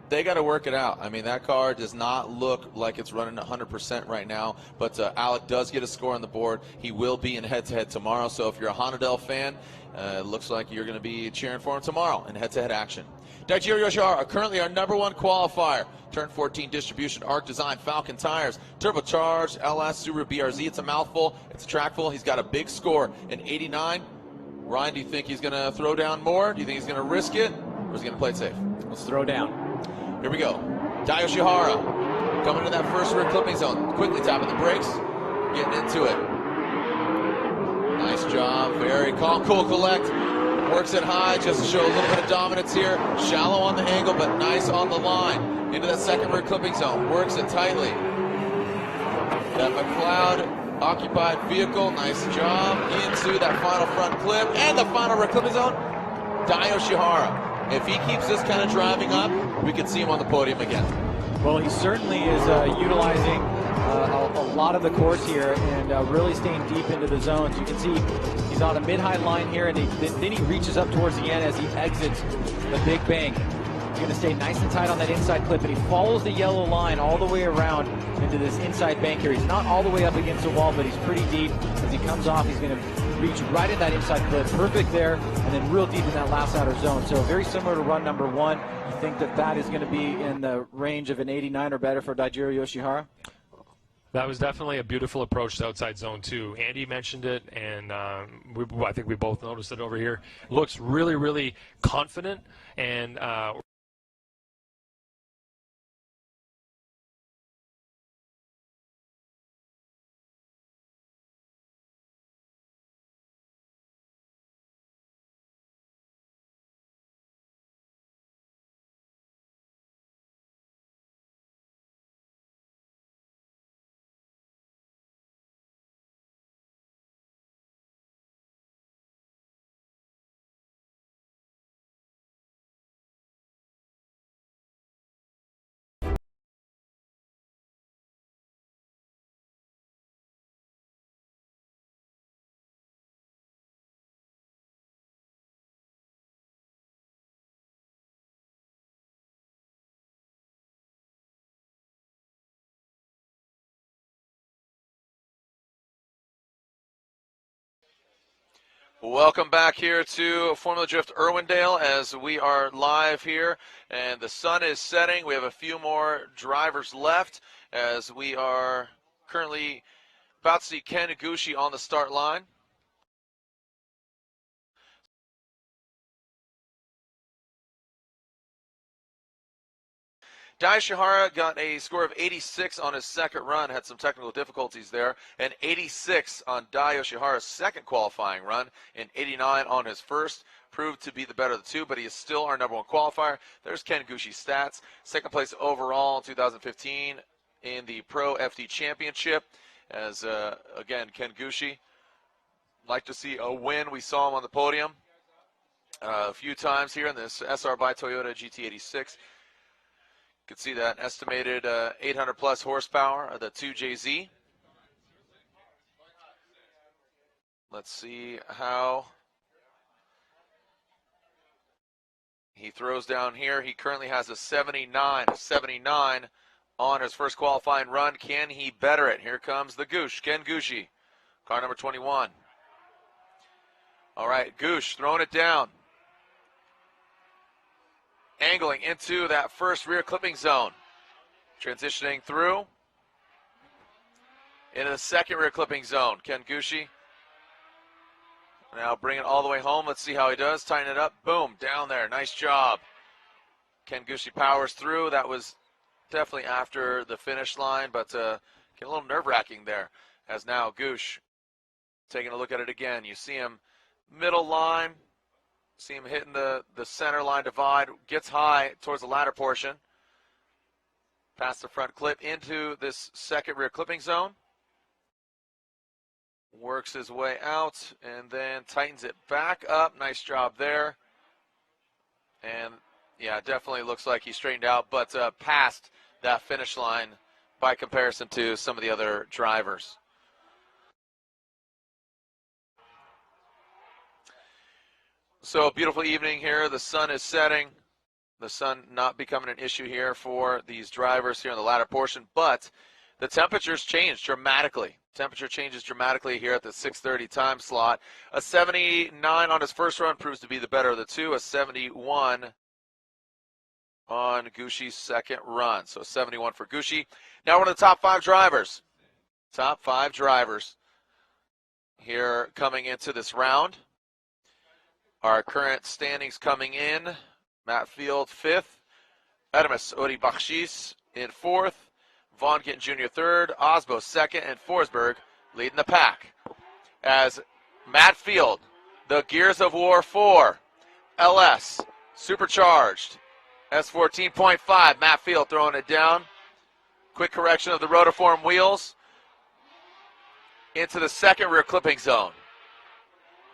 They got to work it out. I mean, that car does not look like it's running 100% right now, but Alec does get a score on the board. He will be in head-to-head tomorrow, so if you're a Honordale fan, it looks like you're going to be cheering for him tomorrow in head-to-head action. DAIJIRO YOSHIHARA, currently our #1 qualifier. Turn 14 distribution, ARC Design, Falcon Tires, turbocharged, LS, Subaru BRZ. It's a mouthful. It's a trackful. He's got a big score, an 89. Ryan, do you think he's going to throw down more? Do you think he's going to risk it, or is he going to play it safe? Let's throw down. Here we go. DAIJIRO YOSHIHARA coming to that first rear clipping zone. Quickly tapping the brakes, getting into it. Nice job. Very calm, cool, collect. Works it high just to show a little bit of dominance here. Shallow on the angle, but nice on the line. Into that second rear clipping zone. Works it tightly. That McLeod occupied vehicle. Nice job. Into that final front clip and the final rear clipping zone. DAIJIRO YOSHIHARA. If he keeps this kind of driving up, we could see him on the podium again. Well, he certainly is utilizing a lot of the course here and really staying deep into the zones. You can see he's on a mid-high line here, and then he reaches up towards the end as he exits the big bank. He's going to stay nice and tight on that inside clip, and he follows the yellow line all the way around into this inside bank here. He's not all the way up against the wall, but he's pretty deep. As he comes off, he's going to reach right in that inside clip, perfect there, and then real deep in that last outer zone. So very similar to run #1. You think that is going to be in the range of an 89 or better for DAIJIRO YOSHIHARA? That was definitely a beautiful approach to outside zone 2. Andy mentioned it, and I think we both noticed it over here. Looks really, really confident, and Welcome back here to Formula Drift Irwindale as we are live here and the sun is setting. We have a few more drivers left as we are currently about to see Ken Iguchi on the start line. DAIJIRO got a score of 86 on his second run, had some technical difficulties there, and 86 on YOSHIHARA's second qualifying run, and 89 on his first. Proved to be the better of the two, but he is still our #1 qualifier. There's Ken Iguchi's stats. Second place overall in 2015 in the Pro FD Championship. As, again, Ken Iguchi, like to see a win. We saw him on the podium a few times here in this SR by Toyota GT86. You can see that estimated 800 plus horsepower of the 2JZ. Let's see how he throws down here. He currently has a 79 on his first qualifying run. Can he better it? Here comes the Goosh, Ken Iguchi, car number 21. All right, Goosh throwing it down. Angling into that first rear clipping zone. Transitioning through into the second rear clipping zone. Ken Iguchi now bring it all the way home. Let's see how he does. Tighten it up. Boom, down there. Nice job. Ken Iguchi powers through. That was definitely after the finish line, but get a little nerve-wracking there. As now Goosh taking a look at it again. You see him middle line. See him hitting the center line divide, gets high towards the ladder portion. Past the front clip into this second rear clipping zone. Works his way out and then tightens it back up. Nice job there. And yeah, definitely looks like he straightened out, but past that finish line by comparison to some of the other drivers. So a beautiful evening here. The sun is setting. The sun not becoming an issue here for these drivers here in the latter portion, but the temperatures change dramatically. Temperature changes dramatically here at the 6:30 time slot. A 79 on his first run proves to be the better of the two. A 71 on Iguchi's second run. So 71 for Iguchi. Now we're in the top 5 drivers. Top 5 drivers here coming into this round. Our current standings coming in, Matt Field 5th, Adamus Odi Bakshis in 4th, Vaughn Gittin Jr. 3rd, Osbo 2nd, and Forsberg leading the pack. As Matt Field, the Gears of War 4, LS, supercharged, S14.5, Matt Field throwing it down. Quick correction of the rotiform wheels into the second rear clipping zone.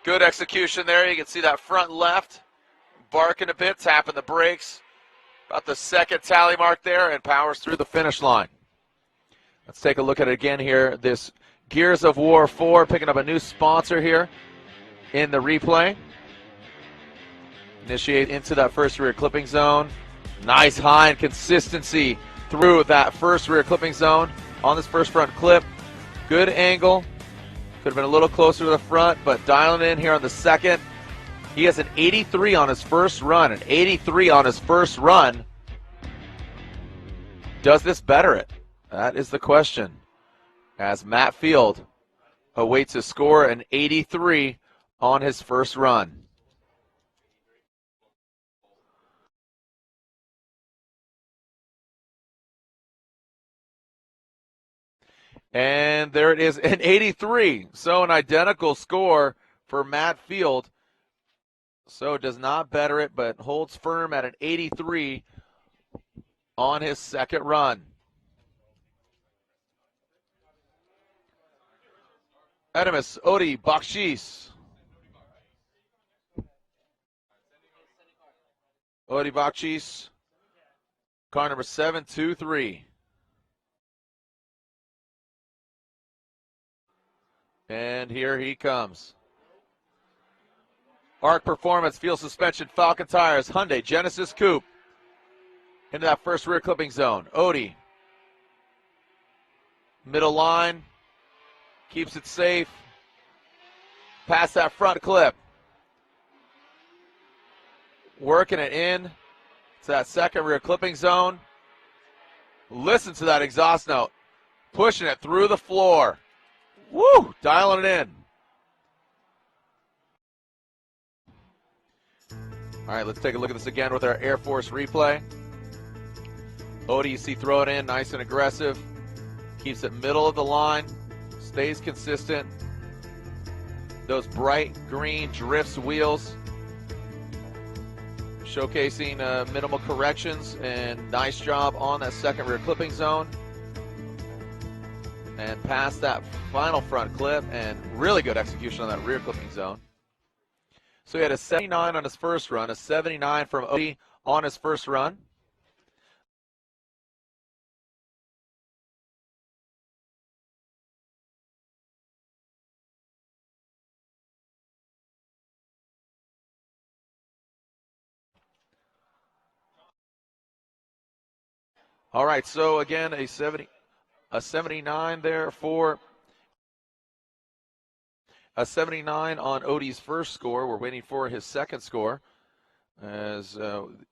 Good execution there. You can see that front left barking a bit, tapping the brakes. About the second tally mark there and powers through the finish line. Let's take a look at it again here. This Gears of War 4 picking up a new sponsor here in the replay. Initiate into that first rear clipping zone. Nice high and consistency through that first rear clipping zone on this first front clip. Good angle. Could have been a little closer to the front, but dialing in here on the second. He has an 83 on his first run. An 83 on his first run. Does this better it? That is the question. As Matt Field awaits a score, an 83 on his first run. And there it is, an 83. So an identical score for Matt Field. So it does not better it, but holds firm at an 83 on his second run. Adamus Odi Bakshis. Odi Bakshis, car number 723. And here he comes. Arc Performance, Fuel Suspension, Falcon Tires, Hyundai Genesis Coupe. Into that first rear clipping zone. Odi. Middle line. Keeps it safe. past that front clip. Working it in to that second rear clipping zone. Listen to that exhaust note. Pushing it through the floor. Woo! Dialing it in. All right, let's take a look at this again with our Air Force replay. Odie, you see, throw it in, nice and aggressive. Keeps it middle of the line. Stays consistent. Those bright green drifts wheels. Showcasing minimal corrections, and nice job on that second rear clipping zone. And past that final front clip, and really good execution on that rear clipping zone. So he had a 79 on his first run, a 79 from Odie on his first run. All right, so again, a 79 there for a 79 on Odie's first score. We're waiting for his second score as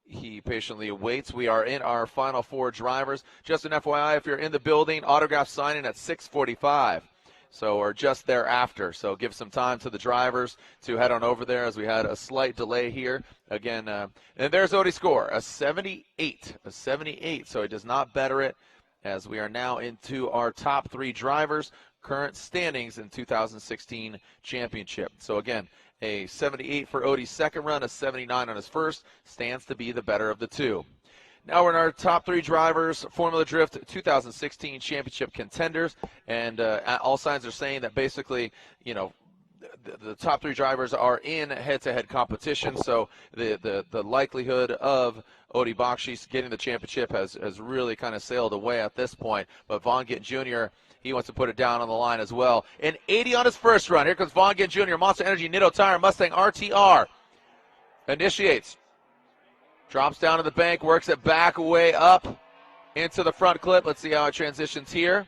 he patiently awaits. We are in our final four drivers. Just an FYI, if you're in the building, autograph signing at 6:45. So, or just thereafter. So give some time to the drivers to head on over there as we had a slight delay here. Again, and there's Odie's score, a 78. A 78, so he does not better it as we are now into our top three drivers, current standings in 2016 championship. So again, a 78 for Odie's second run, a 79 on his first, stands to be the better of the two. Now we're in our top three drivers, Formula Drift 2016 championship contenders, and all signs are saying that basically, you know, the top three drivers are in head-to-head competition, so the likelihood of Odie Bakshi's getting the championship has really kind of sailed away at this point. But Vaughn Gittin Jr., he wants to put it down on the line as well. An 80 on his first run. Here comes Vaughn Gittin Jr., Monster Energy Nitto Tire Mustang RTR. Initiates. Drops down to the bank, works it back way up into the front clip. Let's see how it transitions here.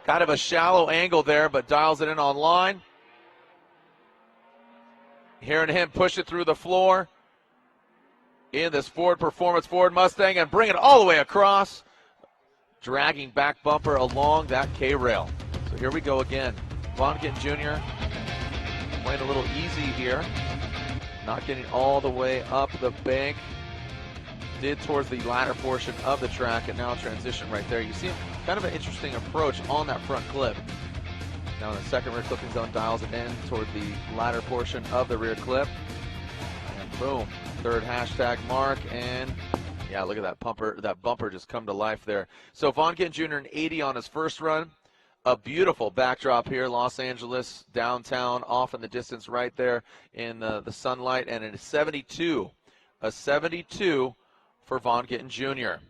Kind of a shallow angle there, but dials it in on line. Hearing him push it through the floor in this Ford Performance Ford Mustang and bring it all the way across, dragging back bumper along that K-rail. So here we go again. Vaughn Gittin Jr. playing a little easy here. Not getting all the way up the bank. Did towards the latter portion of the track, and now transition right there. You see kind of an interesting approach on that front clip. Now the second rear clipping zone dials it in toward the latter portion of the rear clip. And boom, third hashtag mark, and yeah, look at that bumper just come to life there. So Vaughn Gittin Jr. an 80 on his first run. A beautiful backdrop here, Los Angeles, downtown, off in the distance right there in the sunlight, and a 72 for Vaughn Gittin Jr.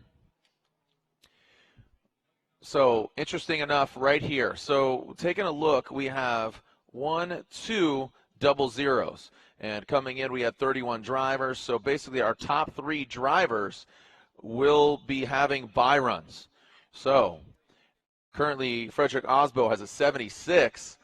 So interesting enough right here. So taking a look, we have 1, 2 double zeros, and coming in we had 31 drivers. So basically our top three drivers will be having bye runs. So currently, Frederick Osbo has a 76.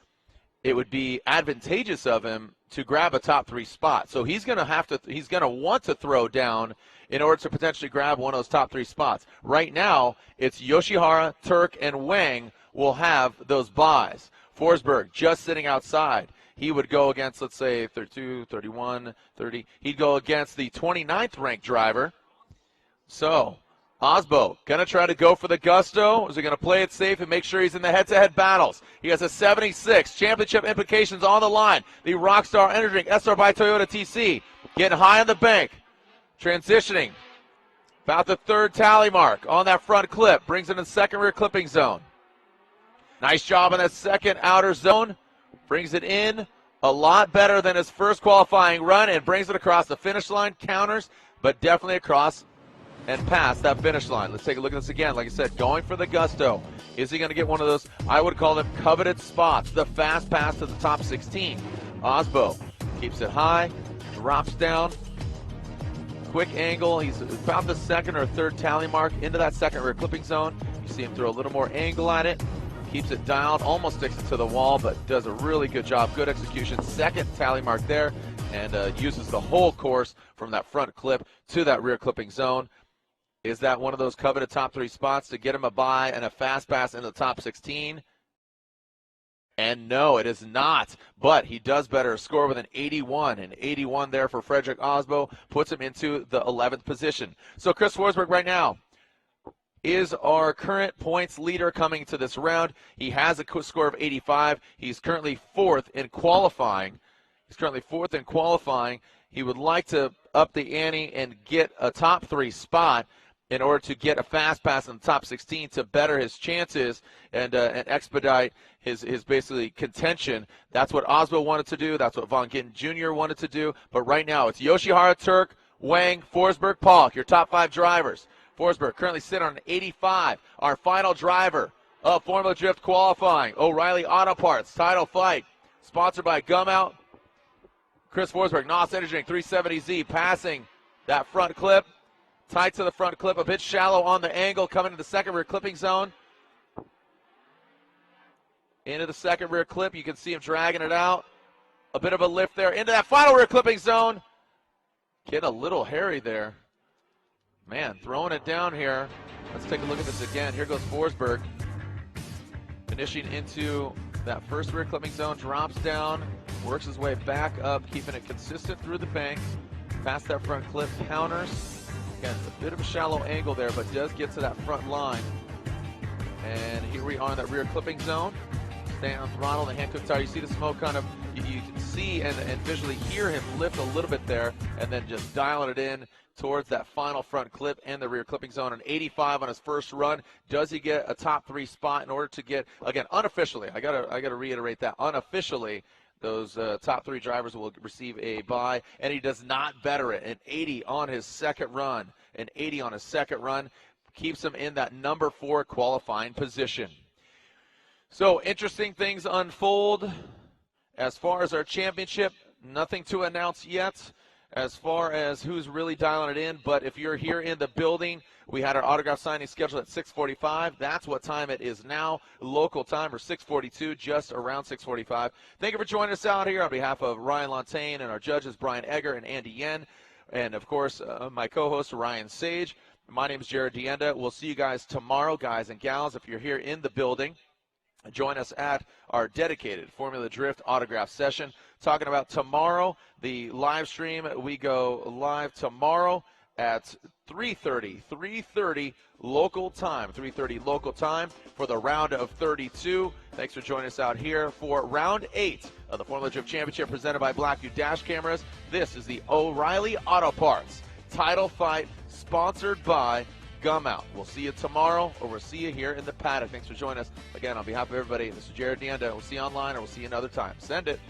It would be advantageous of him to grab a top three spot. So he's going to want to throw down in order to potentially grab one of those top three spots. Right now, it's Yoshihara, Turk, and Wang will have those buys. Forsberg just sitting outside. He would go against, let's say, 32, 31, 30. He'd go against the 29th ranked driver. So Osbo going to try to go for the gusto. Is he going to play it safe and make sure he's in the head-to-head battles? He has a 76. Championship implications on the line. The Rockstar Energy Drink SR by Toyota TC. Getting high on the bank. Transitioning. About the third tally mark on that front clip. Brings it in second rear clipping zone. Nice job on that second outer zone. Brings it in a lot better than his first qualifying run and brings it across the finish line. Counters, but definitely across and past that finish line. Let's take a look at this again. Like I said, going for the gusto. Is he going to get one of those, I would call them coveted spots, the fast pass to the top 16. Osbo keeps it high, drops down, quick angle. He's about the second or third tally mark into that second rear clipping zone. You see him throw a little more angle at it. Keeps it dialed, almost sticks it to the wall, but does a really good job. Good execution. Second tally mark there, and uses the whole course from that front clip to that rear clipping zone. Is that one of those coveted top 3 spots to get him a bye and a fast pass into the top 16? And no, it is not. But he does better score with an 81. An 81 there for Frederick Osbo puts him into the 11th position. So Chris Forsberg right now is our current points leader coming to this round. He has a score of 85. He's currently 4th in qualifying. He would like to up the ante and get a top 3 spot in order to get a fast pass in the top 16 to better his chances and expedite his basically contention. That's what Osbo wanted to do. That's what Von Gittin Jr. wanted to do. But right now it's Yoshihara, Turk, Wang, Forsberg, Polk, your top 5 drivers. Forsberg currently sitting on an 85. Our final driver of Formula Drift qualifying, O'Reilly Auto Parts, title fight, sponsored by Gum Out. Chris Forsberg, NOS Energy Drink 370Z, passing that front clip. Tight to the front clip, a bit shallow on the angle, coming to the second rear clipping zone. Into the second rear clip, you can see him dragging it out. A bit of a lift there, into that final rear clipping zone. Getting a little hairy there. Man, throwing it down here. Let's take a look at this again. Here goes Forsberg. Finishing into that first rear clipping zone, drops down, works his way back up, keeping it consistent through the bank. Past that front clip, counters. Again, a bit of a shallow angle there, but does get to that front line. And here we are in that rear clipping zone. Staying on throttle, the hand cook tire. You see the smoke kind of, you can see and visually hear him lift a little bit there, and then just dialing it in towards that final front clip and the rear clipping zone. An 85 on his first run. Does he get a top 3 spot in order to get, again, unofficially, I gotta reiterate that, unofficially, those top 3 drivers will receive a bye, and he does not better it. An 80 on his second run. An 80 on his second run keeps him in that number 4 qualifying position. So interesting things unfold as far as our championship. Nothing to announce yet as far as who's really dialing it in, but if you're here in the building, we had our autograph signing scheduled at 6:45. That's what time it is now, local time, or 6:42, just around 6:45. Thank you for joining us out here on behalf of Ryan Lontaine and our judges, Brian Egger and Andy Yen, and, of course, my co-host, Ryan Sage. My name is Jarrod DeAnda. We'll see you guys tomorrow, guys and gals, if you're here in the building. Join us at our dedicated Formula Drift autograph session. Talking about tomorrow, the live stream. We go live tomorrow at 3:30 local time. 3:30 local time for the round of 32. Thanks for joining us out here for round 8 of the Formula Drift Championship presented by Blackview Dash Cameras. This is the O'Reilly Auto Parts title fight sponsored by Gum Out. We'll see you tomorrow, or we'll see you here in the paddock. Thanks for joining us. Again, on behalf of everybody, this is Jarrod DeAnda. We'll see you online, or we'll see you another time. Send it.